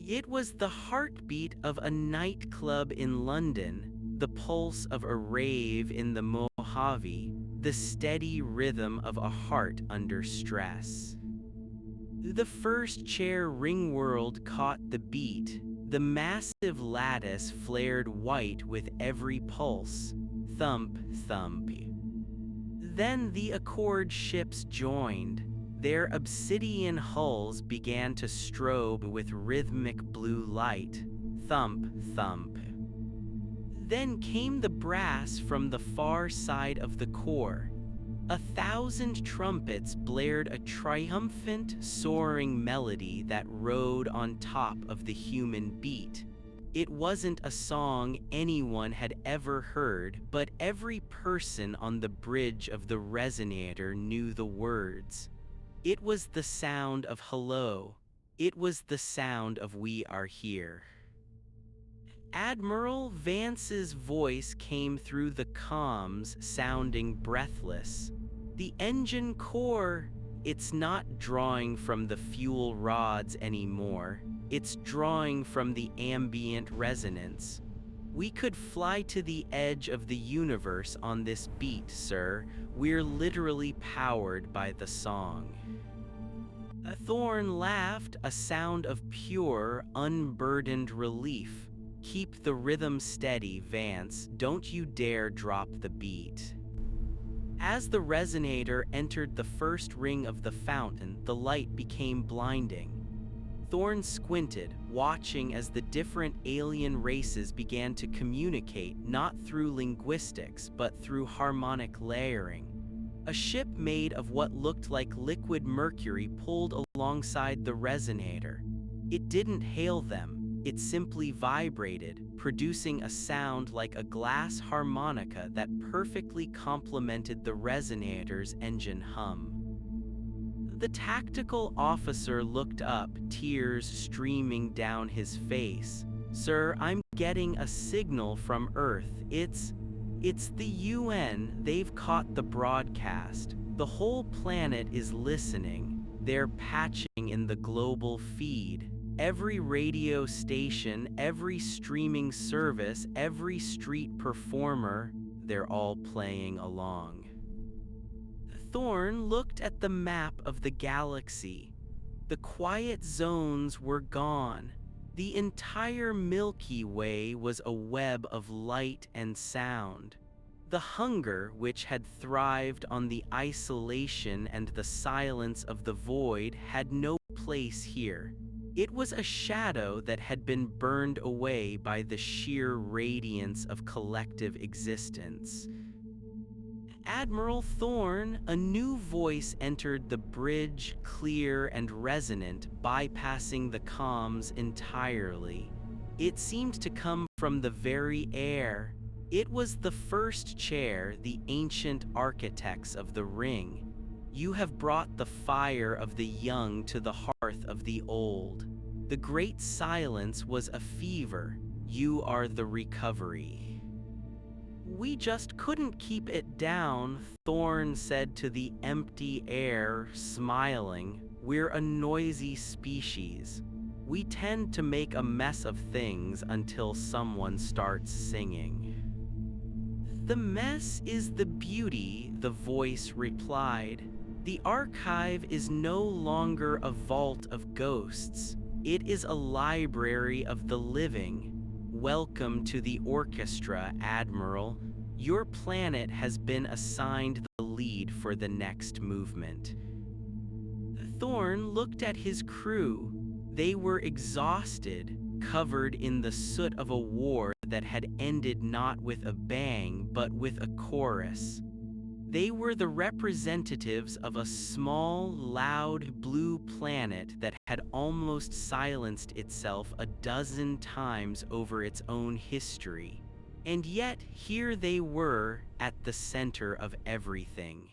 A: It was the heartbeat of a nightclub in London, the pulse of a rave in the Mojave, the steady rhythm of a heart under stress. The first chair ringworld caught the beat. The massive lattice flared white with every pulse. Thump, thump. Then the Accord ships joined. Their obsidian hulls began to strobe with rhythmic blue light. Thump, thump. Then came the brass from the far side of the core. 1,000 trumpets blared a triumphant, soaring melody that rode on top of the human beat. It wasn't a song anyone had ever heard, but every person on the bridge of the resonator knew the words. It was the sound of hello. It was the sound of we are here. Admiral Vance's voice came through the comms, sounding breathless. The engine core, it's not drawing from the fuel rods anymore. It's drawing from the ambient resonance. We could fly to the edge of the universe on this beat, sir. We're literally powered by the song. Thorn laughed, a sound of pure, unburdened relief. Keep the rhythm steady, Vance. Don't you dare drop the beat. As the resonator entered the first ring of the fountain, the light became blinding. Thorn squinted, watching as the different alien races began to communicate not through linguistics but through harmonic layering. A ship made of what looked like liquid mercury pulled alongside the resonator. It didn't hail them, it simply vibrated, producing a sound like a glass harmonica that perfectly complemented the resonator's engine hum. The tactical officer looked up, tears streaming down his face. "Sir, I'm getting a signal from Earth. It's the UN. They've caught the broadcast. The whole planet is listening. They're patching in the global feed. Every radio station, every streaming service, every street performer, they're all playing along." Thorn looked at the map of the galaxy. The quiet zones were gone. The entire Milky Way was a web of light and sound. The hunger which had thrived on the isolation and the silence of the void had no place here. It was a shadow that had been burned away by the sheer radiance of collective existence. "Admiral Thorn," a new voice entered the bridge, clear and resonant, bypassing the comms entirely. It seemed to come from the very air. It was the first chair, the ancient architects of the ring. "You have brought the fire of the young to the hearth of the old. The great silence was a fever. You are the recovery." "We just couldn't keep it down," Thorn said to the empty air, smiling. "We're a noisy species. We tend to make a mess of things until someone starts singing." "The mess is the beauty," the voice replied. "The archive is no longer a vault of ghosts. It is a library of the living. Welcome to the orchestra, Admiral. Your planet has been assigned the lead for the next movement." Thorn looked at his crew. They were exhausted, covered in the soot of a war that had ended not with a bang but with a chorus. They were the representatives of a small, loud blue planet that had almost silenced itself a dozen times over its own history. And yet, here they were, at the center of everything.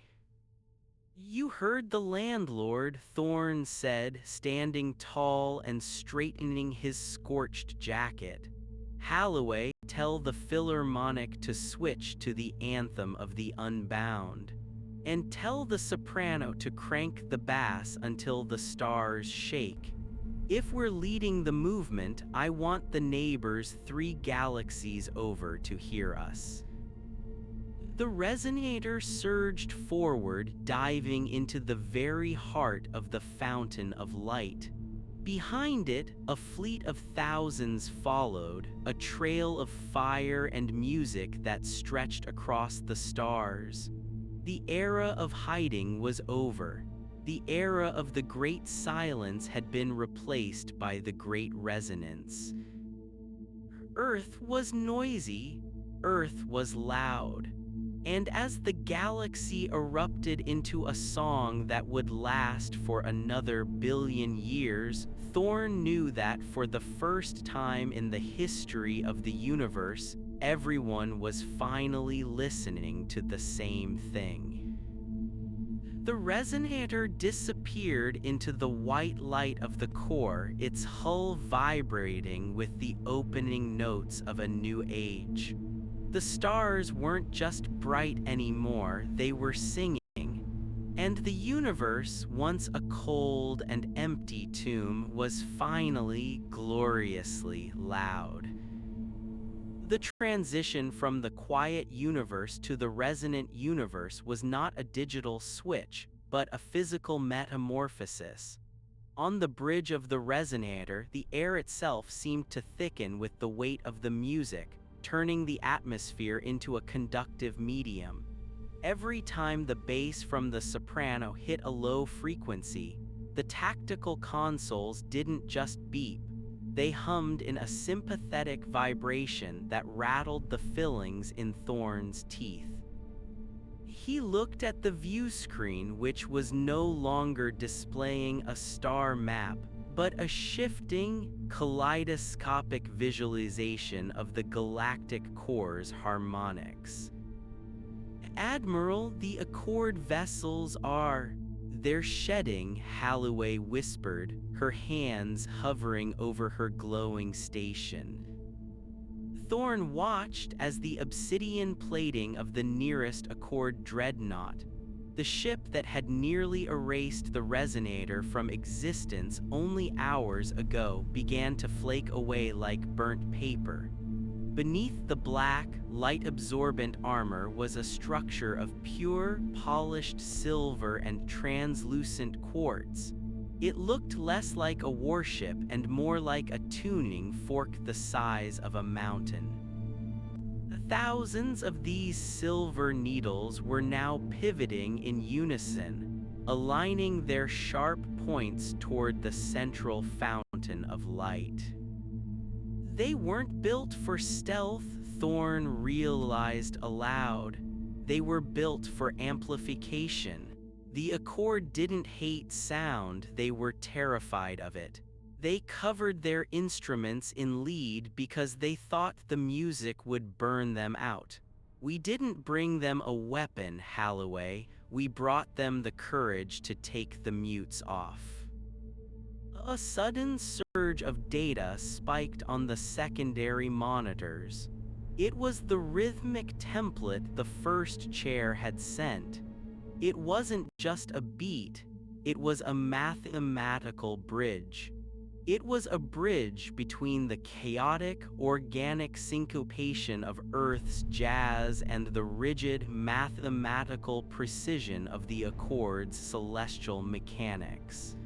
A: "You heard the landlord," Thorn said, standing tall and straightening his scorched jacket. "Halloway, tell the Philharmonic to switch to the anthem of the unbound. And tell the soprano to crank the bass until the stars shake. If we're leading the movement, I want the neighbors 3 galaxies over to hear us." The resonator surged forward, diving into the very heart of the fountain of light. Behind it, a fleet of thousands followed, a trail of fire and music that stretched across the stars. The era of hiding was over. The era of the great silence had been replaced by the great resonance. Earth was noisy, Earth was loud. And as the galaxy erupted into a song that would last for another billion years, Thorn knew that for the first time in the history of the universe, everyone was finally listening to the same thing. The resonator disappeared into the white light of the core, its hull vibrating with the opening notes of a new age. The stars weren't just bright anymore, they were singing. And the universe, once a cold and empty tomb, was finally gloriously loud. The transition from the quiet universe to the resonant universe was not a digital switch, but a physical metamorphosis. On the bridge of the resonator, the air itself seemed to thicken with the weight of the music, turning the atmosphere into a conductive medium. Every time the bass from the soprano hit a low frequency, The tactical consoles didn't just beep, they hummed in a sympathetic vibration that rattled the fillings in Thorn's teeth. He looked at the view screen, which was no longer displaying a star map, but a shifting, kaleidoscopic visualization of the galactic core's harmonics. "Admiral, the Accord vessels are... they're shedding," Holloway whispered, her hands hovering over her glowing station. Thorn watched as the obsidian plating of the nearest Accord dreadnought, the ship that had nearly erased the resonator from existence only hours ago, began to flake away like burnt paper. Beneath the black, light-absorbent armor was a structure of pure, polished silver and translucent quartz. It looked less like a warship and more like a tuning fork the size of a mountain. Thousands of these silver needles were now pivoting in unison, aligning their sharp points toward the central fountain of light. They weren't built for stealth, Thorn realized aloud. They were built for amplification. The Accord didn't hate sound, they were terrified of it. They covered their instruments in lead because they thought the music would burn them out. "We didn't bring them a weapon, Holloway. We brought them the courage to take the mutes off." A sudden surge of data spiked on the secondary monitors. It was the rhythmic template the first chair had sent. It wasn't just a beat, it was a mathematical bridge. It was a bridge between the chaotic, organic syncopation of Earth's jazz and the rigid, mathematical precision of the Accord's celestial mechanics.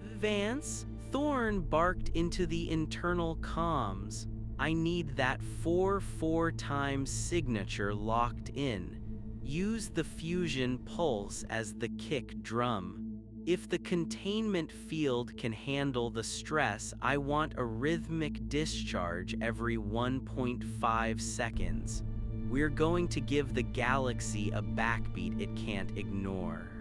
A: "Vance," Thorn barked into the internal comms, "I need that 4-4 times signature locked in. Use the fusion pulse as the kick drum. If the containment field can handle the stress, I want a rhythmic discharge every 1.5 seconds. We're going to give the galaxy a backbeat it can't ignore."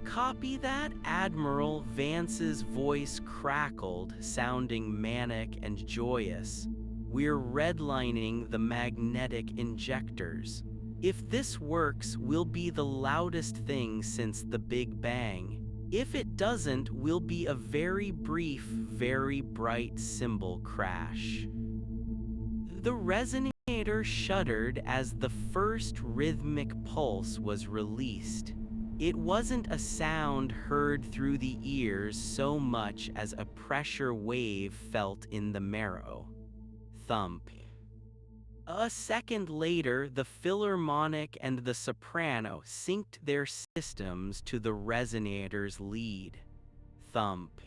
A: "Copy that, Admiral," Vance's voice crackled, sounding manic and joyous. "We're redlining the magnetic injectors. If this works, we'll be the loudest thing since the Big Bang. If it doesn't, we'll be a very brief, very bright cymbal crash." The resonator shuddered as the first rhythmic pulse was released. It wasn't a sound heard through the ears so much as a pressure wave felt in the marrow. Thump. A second later, the Philharmonic and the soprano synced their systems to the resonator's lead. Thump.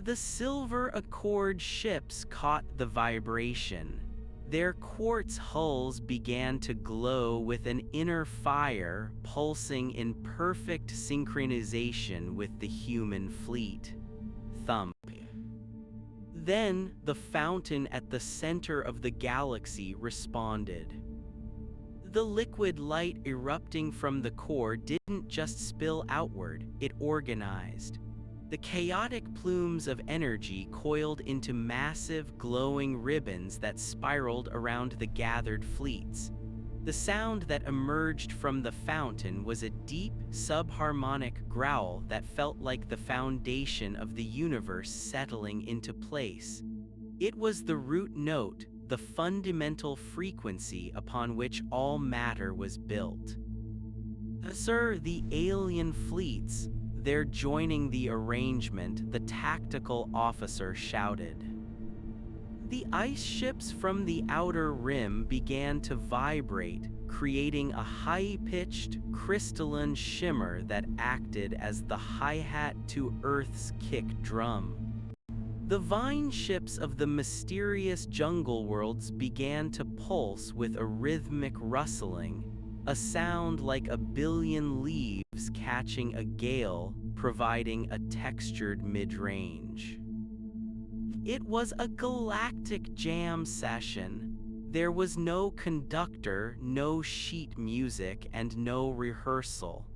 A: The silver Accord ships caught the vibration. Their quartz hulls began to glow with an inner fire, pulsing in perfect synchronization with the human fleet. Thump. Then, the fountain at the center of the galaxy responded. The liquid light erupting from the core didn't just spill outward, it organized. The chaotic plumes of energy coiled into massive, glowing ribbons that spiraled around the gathered fleets. The sound that emerged from the fountain was a deep, subharmonic growl that felt like the foundation of the universe settling into place. It was the root note, the fundamental frequency upon which all matter was built. "Sir, the alien fleets, they're joining the arrangement," the tactical officer shouted. The ice ships from the outer rim began to vibrate, creating a high-pitched, crystalline shimmer that acted as the hi-hat to Earth's kick drum. The vine ships of the mysterious jungle worlds began to pulse with a rhythmic rustling, a sound like a billion leaves catching a gale, providing a textured mid-range. It was a galactic jam session. There was no conductor, no sheet music, and no rehearsal.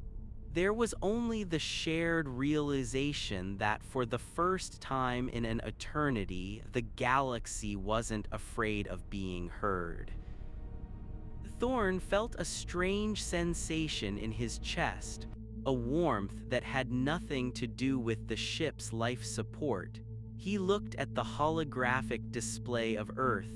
A: There was only the shared realization that for the first time in an eternity, the galaxy wasn't afraid of being heard. Thorn felt a strange sensation in his chest, a warmth that had nothing to do with the ship's life support. He looked at the holographic display of Earth.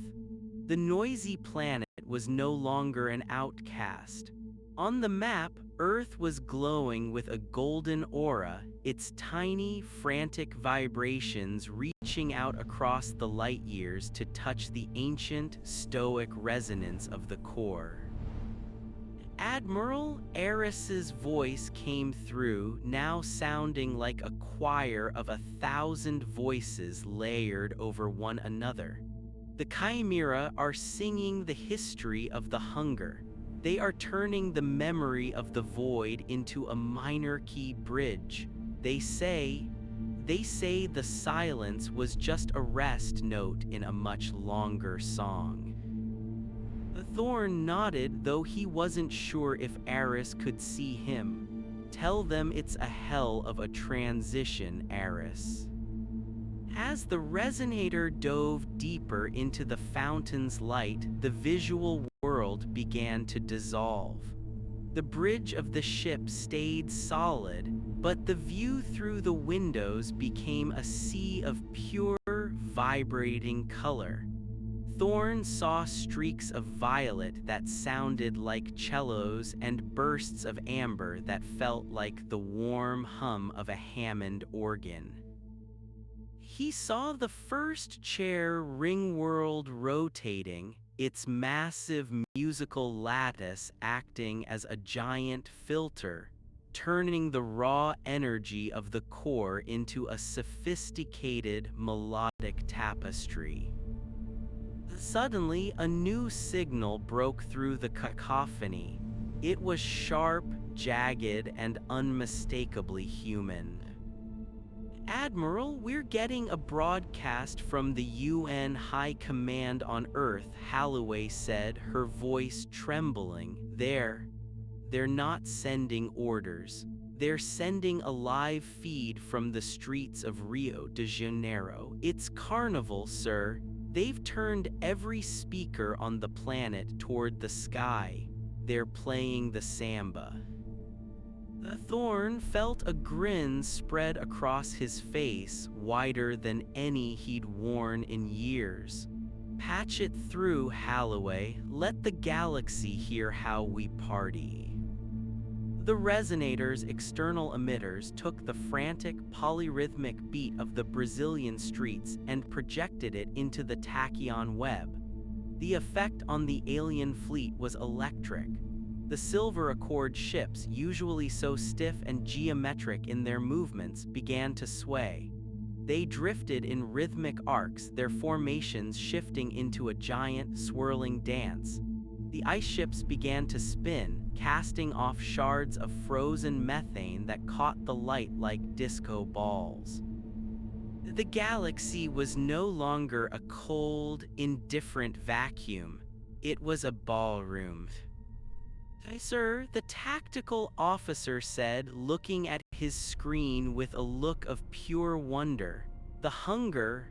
A: The noisy planet was no longer an outcast. On the map, Earth was glowing with a golden aura, its tiny, frantic vibrations reaching out across the light years to touch the ancient, stoic resonance of the core. Admiral Eris's voice came through, now sounding like a choir of 1,000 voices layered over one another. The Chimera are singing the history of the hunger. They are turning the memory of the void into a minor key bridge. They say the silence was just a rest note in a much longer song. Thorn nodded, though he wasn't sure if Eris could see him. Tell them it's a hell of a transition, Eris. As the resonator dove deeper into the fountain's light, the visual world began to dissolve. The bridge of the ship stayed solid, but the view through the windows became a sea of pure, vibrating color. Thorn saw streaks of violet that sounded like cellos and bursts of amber that felt like the warm hum of a Hammond organ. He saw the first chair ring-world rotating, its massive musical lattice acting as a giant filter, turning the raw energy of the core into a sophisticated, melodic tapestry. Suddenly, a new signal broke through the cacophony. It was sharp, jagged, and unmistakably human. Admiral, we're getting a broadcast from the UN High Command on Earth, Holloway said, her voice trembling. They're not sending orders. They're sending a live feed from the streets of Rio de Janeiro. It's carnival, sir. They've turned every speaker on the planet toward the sky. They're playing the samba. Thorn felt a grin spread across his face, wider than any he'd worn in years. Patch it through, Holloway. Let the galaxy hear how we party. The resonator's external emitters took the frantic, polyrhythmic beat of the Brazilian streets and projected it into the tachyon web. The effect on the alien fleet was electric. The Silver Accord ships, usually so stiff and geometric in their movements, began to sway. They drifted in rhythmic arcs, their formations shifting into a giant, swirling dance. The ice ships began to spin, casting off shards of frozen methane that caught the light like disco balls. The galaxy was no longer a cold, indifferent vacuum. It was a ballroom. Sir, the tactical officer said, looking at his screen with a look of pure wonder. The hunger,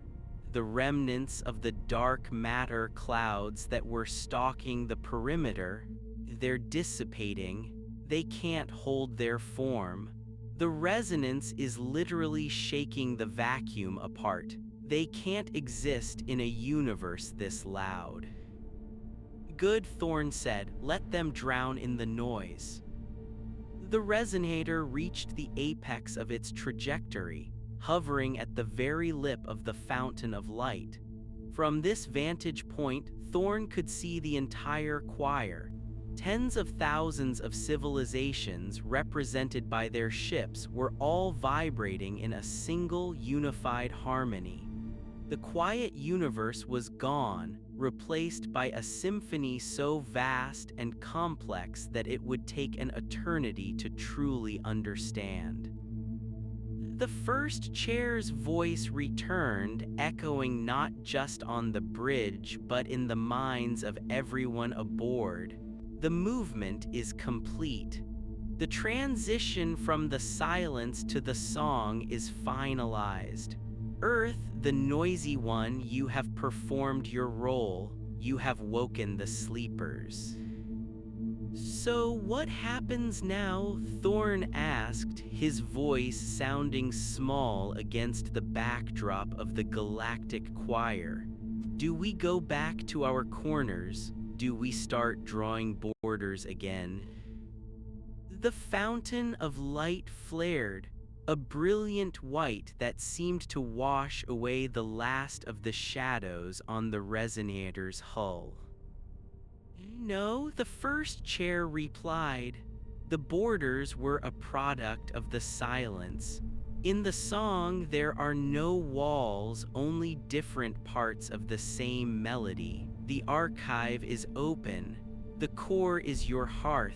A: the remnants of the dark matter clouds that were stalking the perimeter, they're dissipating. They can't hold their form. The resonance is literally shaking the vacuum apart. They can't exist in a universe this loud. Good, Thorn said, let them drown in the noise. The resonator reached the apex of its trajectory, hovering at the very lip of the fountain of light. From this vantage point, Thorn could see the entire choir. Tens of thousands of civilizations, represented by their ships, were all vibrating in a single unified harmony. The quiet universe was gone, replaced by a symphony so vast and complex that it would take an eternity to truly understand. The first chair's voice returned, echoing not just on the bridge but in the minds of everyone aboard. The movement is complete. The transition from the silence to the song is finalized. Earth, the noisy one, you have performed your role. You have woken the sleepers. So what happens now? Thorn asked, his voice sounding small against the backdrop of the galactic choir. Do we go back to our corners? Do we start drawing borders again? The fountain of light flared, a brilliant white that seemed to wash away the last of the shadows on the resonator's hull. No, the first chair replied. The borders were a product of the silence. In the song, there are no walls, only different parts of the same melody. The archive is open. The core is your hearth.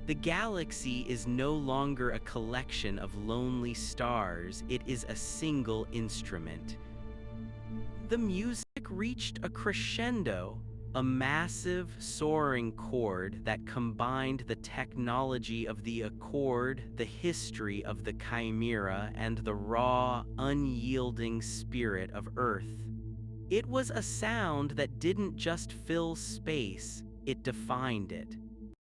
A: The galaxy is no longer a collection of lonely stars, it is a single instrument. The music reached a crescendo, a massive, soaring chord that combined the technology of the Accord, the history of the Chimera, and the raw, unyielding spirit of Earth. It was a sound that didn't just fill space, it defined it.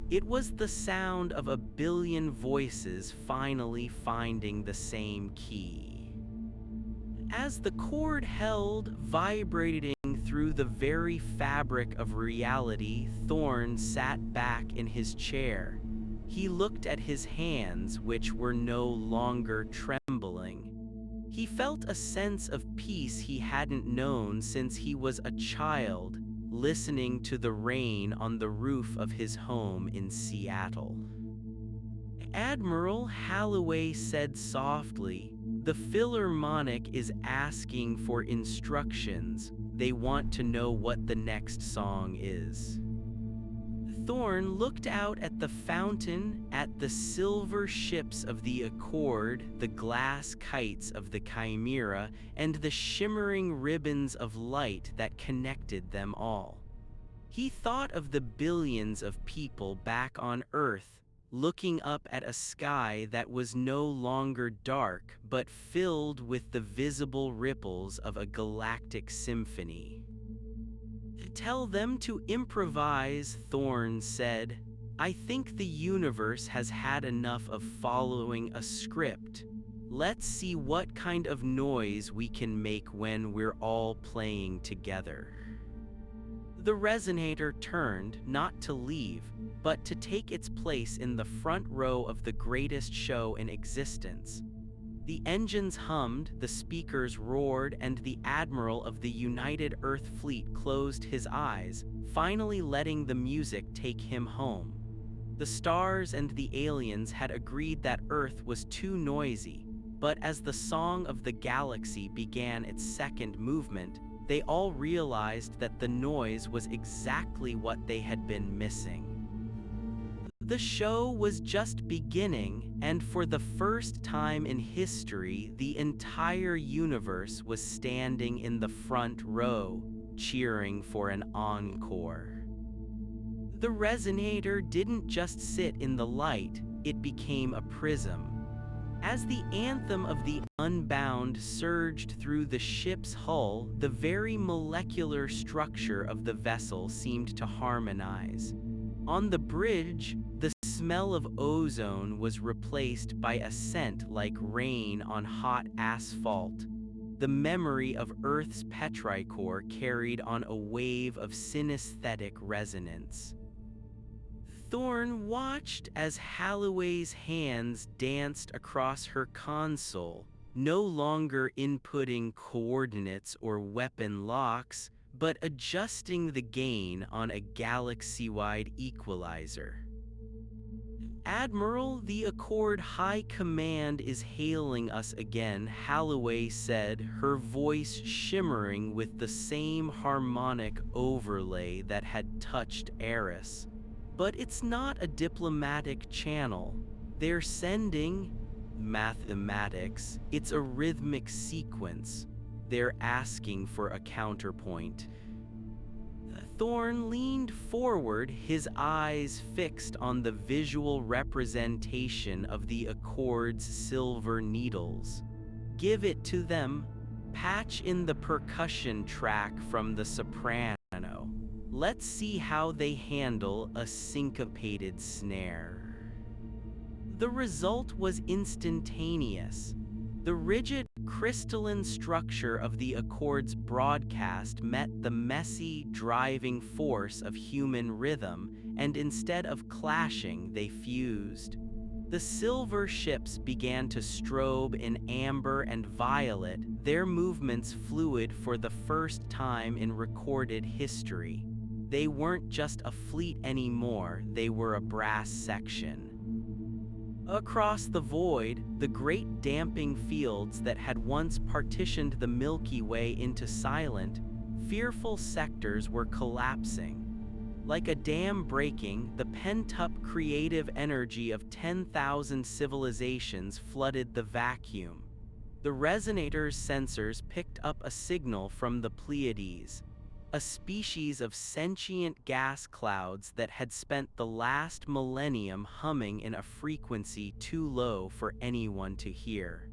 A: It was the sound of a billion voices finally finding the same key. As the chord held, vibrating through the very fabric of reality, Thorn sat back in his chair. He looked at his hands, which were no longer trembling. He felt a sense of peace he hadn't known since he was a child, listening to the rain on the roof of his home in Seattle. Admiral Halloway said softly, "The Philharmonic is asking for instructions. They want to know what the next song is." Thorn looked out at the fountain, at the silver ships of the Accord, the glass kites of the Chimera, and the shimmering ribbons of light that connected them all. He thought of the billions of people back on Earth, looking up at a sky that was no longer dark but filled with the visible ripples of a galactic symphony. "Tell them to improvise," Thorn said. "I think the universe has had enough of following a script. Let's see what kind of noise we can make when we're all playing together." The resonator turned, not to leave, but to take its place in the front row of the greatest show in existence. The engines hummed, the speakers roared, and the admiral of the United Earth Fleet closed his eyes, finally letting the music take him home. The stars and the aliens had agreed that Earth was too noisy, but as the song of the galaxy began its second movement, they all realized that the noise was exactly what they had been missing. The show was just beginning, and for the first time in history, the entire universe was standing in the front row, cheering for an encore. The resonator didn't just sit in the light, it became a prism. As the anthem of the Unbound surged through the ship's hull, the very molecular structure of the vessel seemed to harmonize. On the bridge, the smell of ozone was replaced by a scent like rain on hot asphalt. The memory of Earth's petrichor carried on a wave of synesthetic resonance. Thorn watched as Halloway's hands danced across her console, no longer inputting coordinates or weapon locks, but adjusting the gain on a galaxy-wide equalizer. "Admiral, the Accord High Command is hailing us again," Holloway said, her voice shimmering with the same harmonic overlay that had touched Eris. "But it's not a diplomatic channel. They're sending mathematics. It's a rhythmic sequence. They're asking for a counterpoint." Thorn leaned forward, his eyes fixed on the visual representation of the Accord's silver needles. "Give it to them. Patch in the percussion track from the soprano. Let's see how they handle a syncopated snare." The result was instantaneous. The rigid, crystalline structure of the Accord's broadcast met the messy, driving force of human rhythm, and instead of clashing, they fused. The silver ships began to strobe in amber and violet, their movements fluid for the first time in recorded history. They weren't just a fleet anymore, they were a brass section. Across the void, the great damping fields that had once partitioned the Milky Way into silent, fearful sectors were collapsing. Like a dam breaking, the pent-up creative energy of 10,000 civilizations flooded the vacuum. The resonator's sensors picked up a signal from the Pleiades, a species of sentient gas clouds that had spent the last millennium humming in a frequency too low for anyone to hear.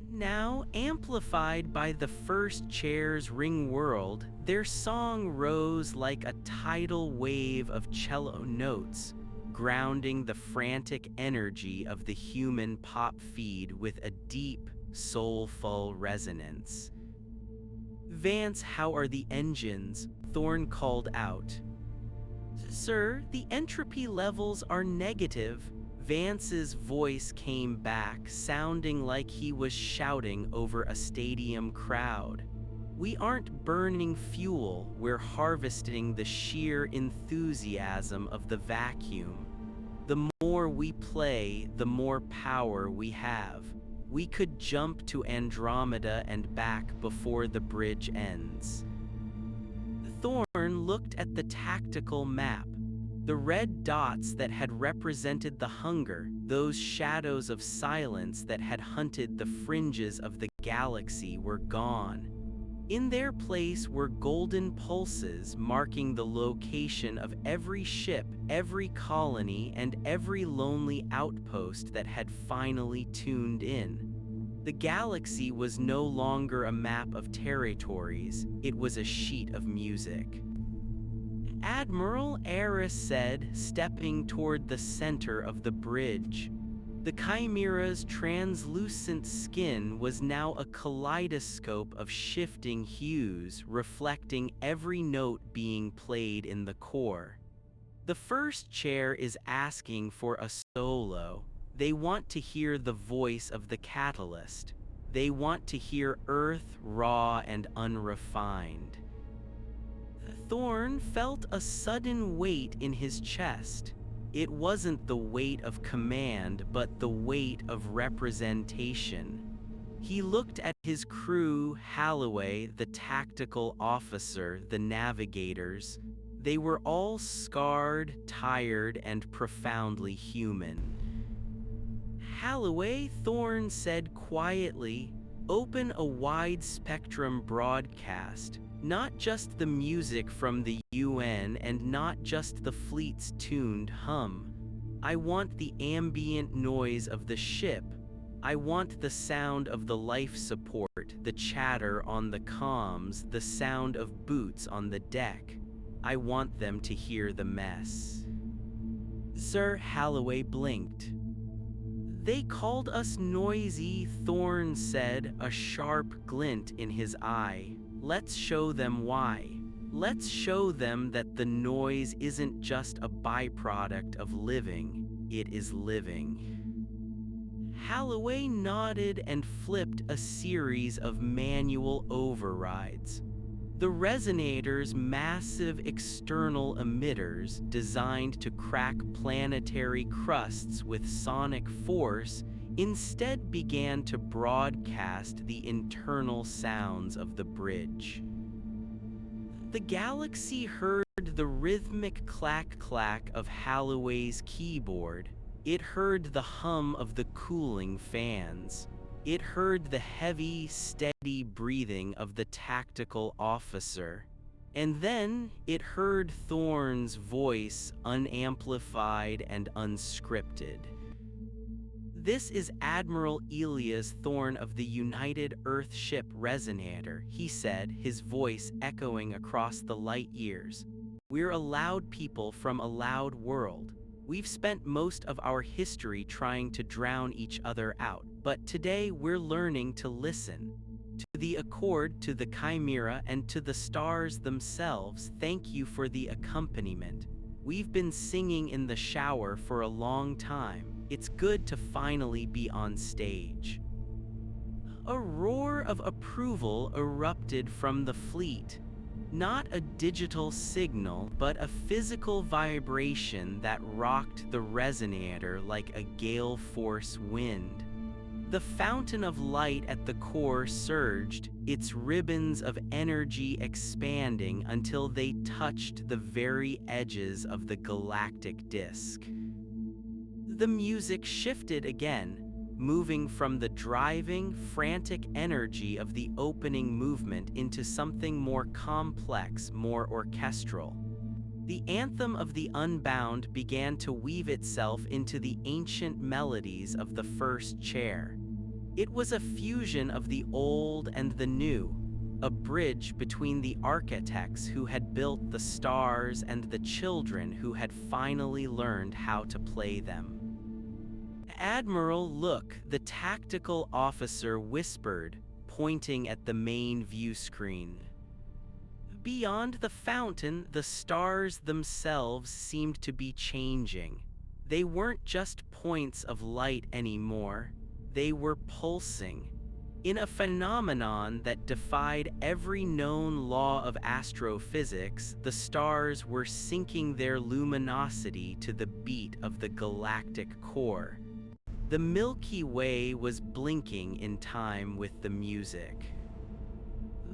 A: Now, amplified by the first chair's ring world, their song rose like a tidal wave of cello notes, grounding the frantic energy of the human pop feed with a deep, soulful resonance. "Vance, how are the engines?" Thorn called out. "Sir, the entropy levels are negative." Vance's voice came back, sounding like he was shouting over a stadium crowd. "We aren't burning fuel, we're harvesting the sheer enthusiasm of the vacuum. The more we play, the more power we have. We could jump to Andromeda and back before the bridge ends." Thorn looked at the tactical map. The red dots that had represented the hunger, those shadows of silence that had hunted the fringes of the galaxy, were gone. In their place were golden pulses marking the location of every ship, every colony, and every lonely outpost that had finally tuned in. The galaxy was no longer a map of territories, it was a sheet of music. "Admiral," Eris said, stepping toward the center of the bridge. The Chimera's translucent skin was now a kaleidoscope of shifting hues, reflecting every note being played in the core. "The first chair is asking for a solo. They want to hear the voice of the catalyst. They want to hear Earth raw and unrefined." Thorn felt a sudden weight in his chest. It wasn't the weight of command, but the weight of representation. He looked at his crew, Holloway, the tactical officer, the navigators. They were all scarred, tired, and profoundly human. "Holloway," Thorn said quietly, "open a wide-spectrum broadcast. Not just the music from the UN and not just the fleet's tuned hum. I want the ambient noise of the ship. I want the sound of the life support, the chatter on the comms, the sound of boots on the deck. I want them to hear the mess." Sir Holloway blinked. "They called us noisy," Thorn said, a sharp glint in his eye. "Let's show them why. Let's show them that the noise isn't just a byproduct of living, it is living." Holloway nodded and flipped a series of manual overrides. The resonator's massive external emitters, designed to crack planetary crusts with sonic force, instead began to broadcast the internal sounds of the bridge. The galaxy heard the rhythmic clack-clack of Holloway's keyboard. It heard the hum of the cooling fans. It heard the heavy, steady breathing of the tactical officer. And then it heard Thorne's voice, unamplified and unscripted. "This is Admiral Elias Thorne of the United Earth ship Resonator," he said, his voice echoing across the light years. "We're a loud people from a loud world. We've spent most of our history trying to drown each other out, but today we're learning to listen. To the Accord, to the Chimera, and to the stars themselves, thank you for the accompaniment. We've been singing in the shower for a long time. It's good to finally be on stage." A roar of approval erupted from the fleet. Not a digital signal, but a physical vibration that rocked the resonator like a gale force wind. The fountain of light at the core surged, its ribbons of energy expanding until they touched the very edges of the galactic disk. The music shifted again, moving from the driving, frantic energy of the opening movement into something more complex, more orchestral. The anthem of the Unbound began to weave itself into the ancient melodies of the first chair. It was a fusion of the old and the new, a bridge between the architects who had built the stars and the children who had finally learned how to play them. "Admiral, look," the tactical officer whispered, pointing at the main view screen. Beyond the fountain, the stars themselves seemed to be changing. They weren't just points of light anymore. They were pulsing. In a phenomenon that defied every known law of astrophysics, the stars were syncing their luminosity to the beat of the galactic core. The Milky Way was blinking in time with the music.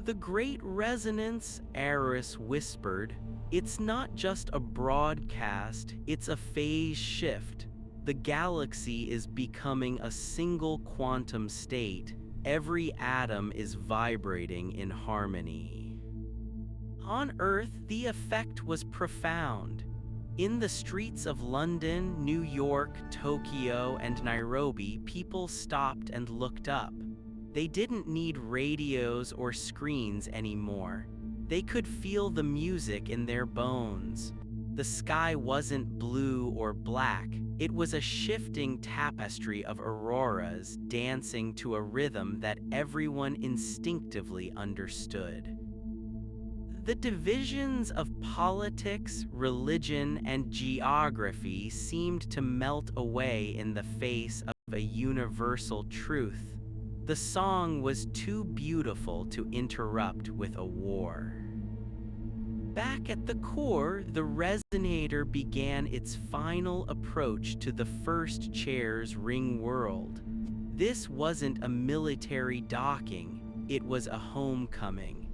A: "The Great Resonance," Eris whispered. "It's not just a broadcast, it's a phase shift. The galaxy is becoming a single quantum state. Every atom is vibrating in harmony." On Earth, the effect was profound. In the streets of London, New York, Tokyo, and Nairobi, people stopped and looked up. They didn't need radios or screens anymore. They could feel the music in their bones. The sky wasn't blue or black. It was a shifting tapestry of auroras dancing to a rhythm that everyone instinctively understood. The divisions of politics, religion, and geography seemed to melt away in the face of a universal truth. The song was too beautiful to interrupt with a war. Back at the core, the resonator began its final approach to the first chair's ring world. This wasn't a military docking, it was a homecoming.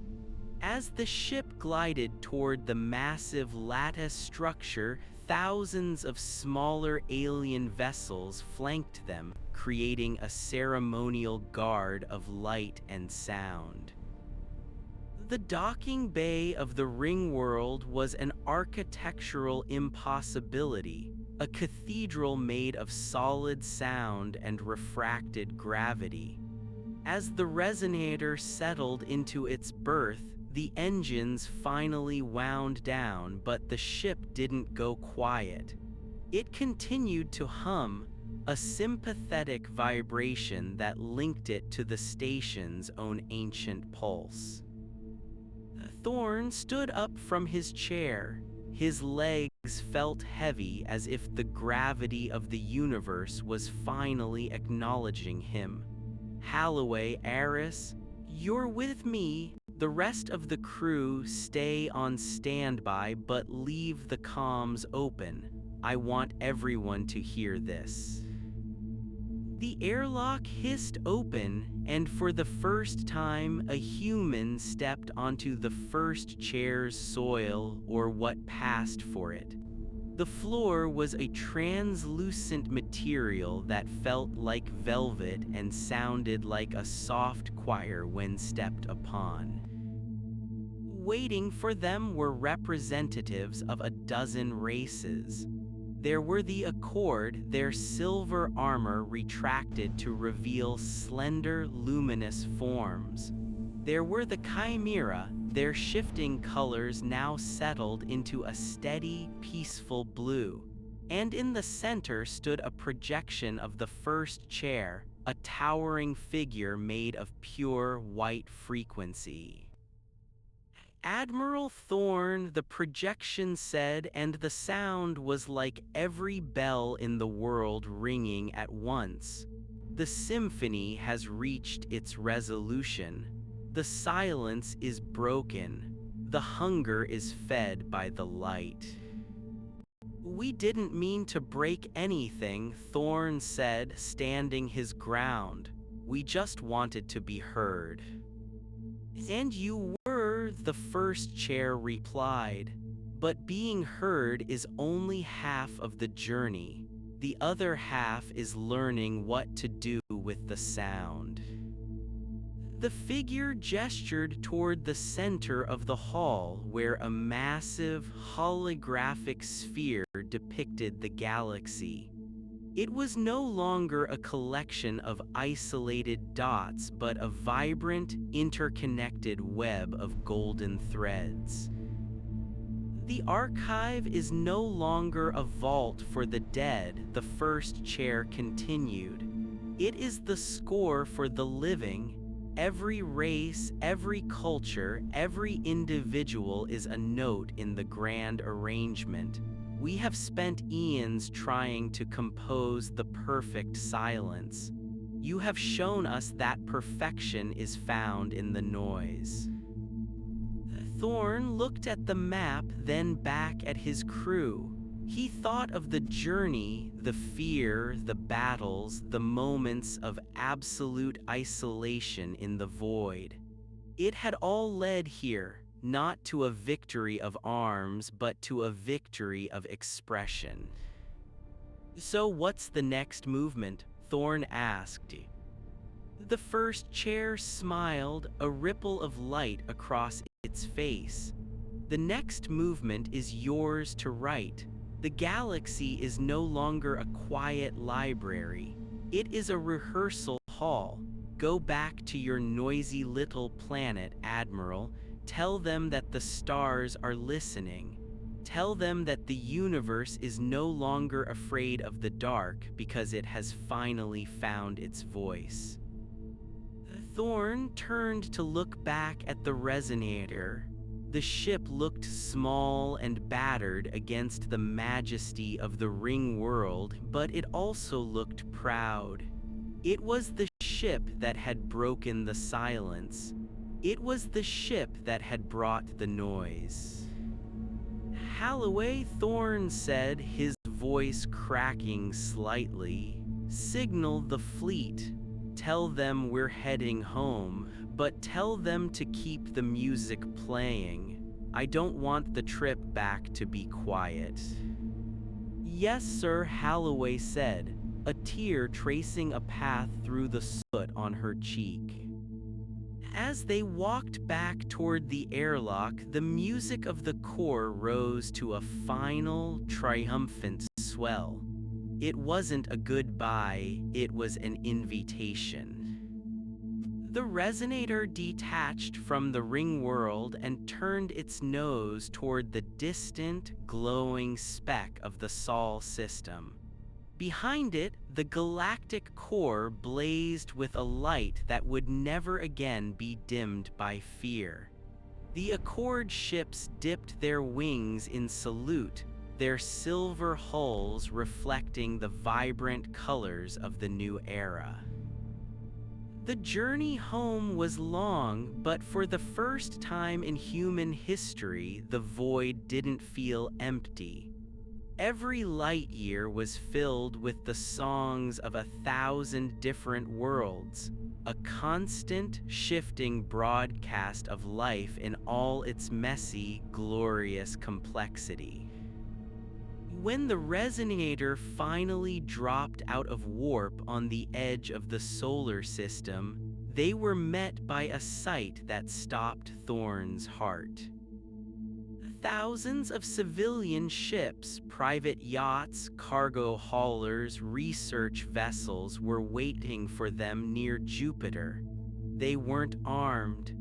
A: As the ship glided toward the massive lattice structure, thousands of smaller alien vessels flanked them, creating a ceremonial guard of light and sound. The docking bay of the ring world was an architectural impossibility, a cathedral made of solid sound and refracted gravity. As the resonator settled into its berth, the engines finally wound down, but the ship didn't go quiet. It continued to hum, a sympathetic vibration that linked it to the station's own ancient pulse. Thorne stood up from his chair. His legs felt heavy, as if the gravity of the universe was finally acknowledging him. "Holloway, Eris, you're with me. The rest of the crew stay on standby but leave the comms open. I want everyone to hear this. The airlock hissed open, and for the first time, a human stepped onto the first chair's soil, or what passed for it. The floor was a translucent material that felt like velvet and sounded like a soft choir when stepped upon. Waiting for them were representatives of a dozen races. There were the Accord, their silver armor retracted to reveal slender, luminous forms. There were the Chimera, their shifting colors now settled into a steady, peaceful blue. And in the center stood a projection of the first chair, a towering figure made of pure white frequency. Admiral Thorne, the projection said, and the sound was like every bell in the world ringing at once. The symphony has reached its resolution. The silence is broken. The hunger is fed by the light. We didn't mean to break anything, Thorne said, standing his ground. We just wanted to be heard. And you were, the first chair replied. But being heard is only half of the journey. The other half is learning what to do with the sound. The figure gestured toward the center of the hall where a massive, holographic sphere depicted the galaxy. It was no longer a collection of isolated dots but a vibrant, interconnected web of golden threads. The archive is no longer a vault for the dead, the first chair continued. It is the score for the living. Every race, every culture, every individual is a note in the grand arrangement. We have spent eons trying to compose the perfect silence. You have shown us that perfection is found in the noise. Thorne looked at the map, then back at his crew. He thought of the journey, the fear, the battles, the moments of absolute isolation in the void. It had all led here, not to a victory of arms, but to a victory of expression. So what's the next movement? Thorne asked. The first chair smiled, a ripple of light across its face. The next movement is yours to write. The galaxy is no longer a quiet library. It is a rehearsal hall. Go back to your noisy little planet, Admiral. Tell them that the stars are listening. Tell them that the universe is no longer afraid of the dark because it has finally found its voice. Thorne turned to look back at the resonator. The ship looked small and battered against the majesty of the ring world, but it also looked proud. It was the ship that had broken the silence. It was the ship that had brought the noise. Holloway, Thorne said, his voice cracking slightly. Signal the fleet. Tell them we're heading home, but tell them to keep the music playing. I don't want the trip back to be quiet. Yes, sir, Holloway said, a tear tracing a path through the soot on her cheek. As they walked back toward the airlock, the music of the core rose to a final, triumphant swell. It wasn't a goodbye, it was an invitation. The resonator detached from the ring world and turned its nose toward the distant, glowing speck of the Sol system. Behind it, the galactic core blazed with a light that would never again be dimmed by fear. The Accord ships dipped their wings in salute, their silver hulls reflecting the vibrant colors of the new era. The journey home was long, but for the first time in human history, the void didn't feel empty. Every light year was filled with the songs of 1,000 different worlds, a constant, shifting broadcast of life in all its messy, glorious complexity. When the resonator finally dropped out of warp on the edge of the solar system, they were met by a sight that stopped Thorne's heart. Thousands of civilian ships, private yachts, cargo haulers, research vessels were waiting for them near Jupiter. They weren't armed.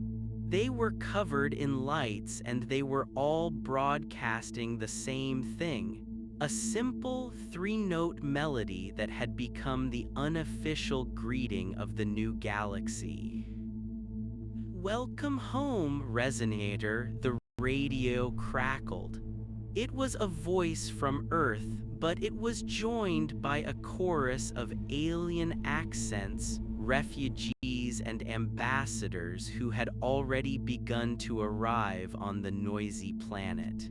A: They were covered in lights, and they were all broadcasting the same thing. A simple three-note melody that had become the unofficial greeting of the new galaxy. "Welcome home, Resonator," the radio crackled. It was a voice from Earth, but it was joined by a chorus of alien accents, refugees and ambassadors who had already begun to arrive on the noisy planet.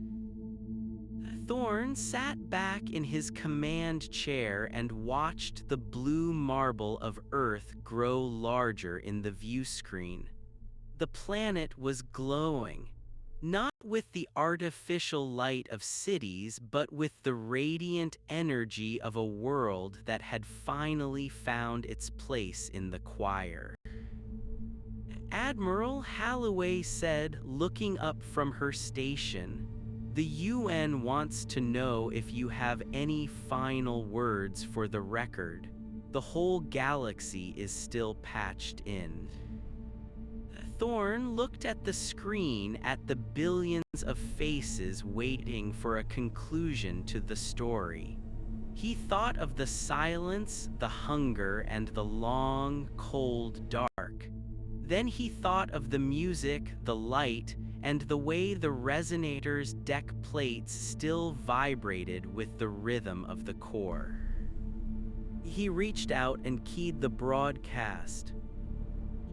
A: Thorne sat back in his command chair and watched the blue marble of Earth grow larger in the view screen. The planet was glowing, not with the artificial light of cities, but with the radiant energy of a world that had finally found its place in the choir. Admiral Holloway said, looking up from her station, "The UN wants to know if you have any final words for the record. The whole galaxy is still patched in." Thorne looked at the screen, at the billions of faces waiting for a conclusion to the story. He thought of the silence, the hunger, and the long, cold dark. Then he thought of the music, the light, and the way the resonator's deck plates still vibrated with the rhythm of the core. He reached out and keyed the broadcast.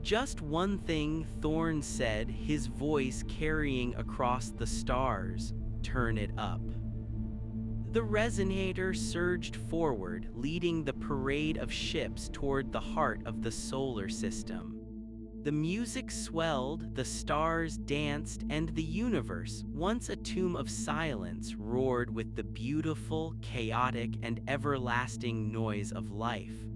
A: "Just one thing," Thorne said, his voice carrying across the stars. "Turn it up." The resonator surged forward, leading the parade of ships toward the heart of the solar system. The music swelled, the stars danced, and the universe, once a tomb of silence, roared with the beautiful, chaotic, and everlasting noise of life.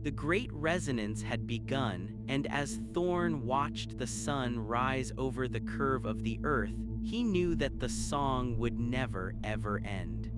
A: The great resonance had begun, and as Thorne watched the sun rise over the curve of the Earth, he knew that the song would never, ever end.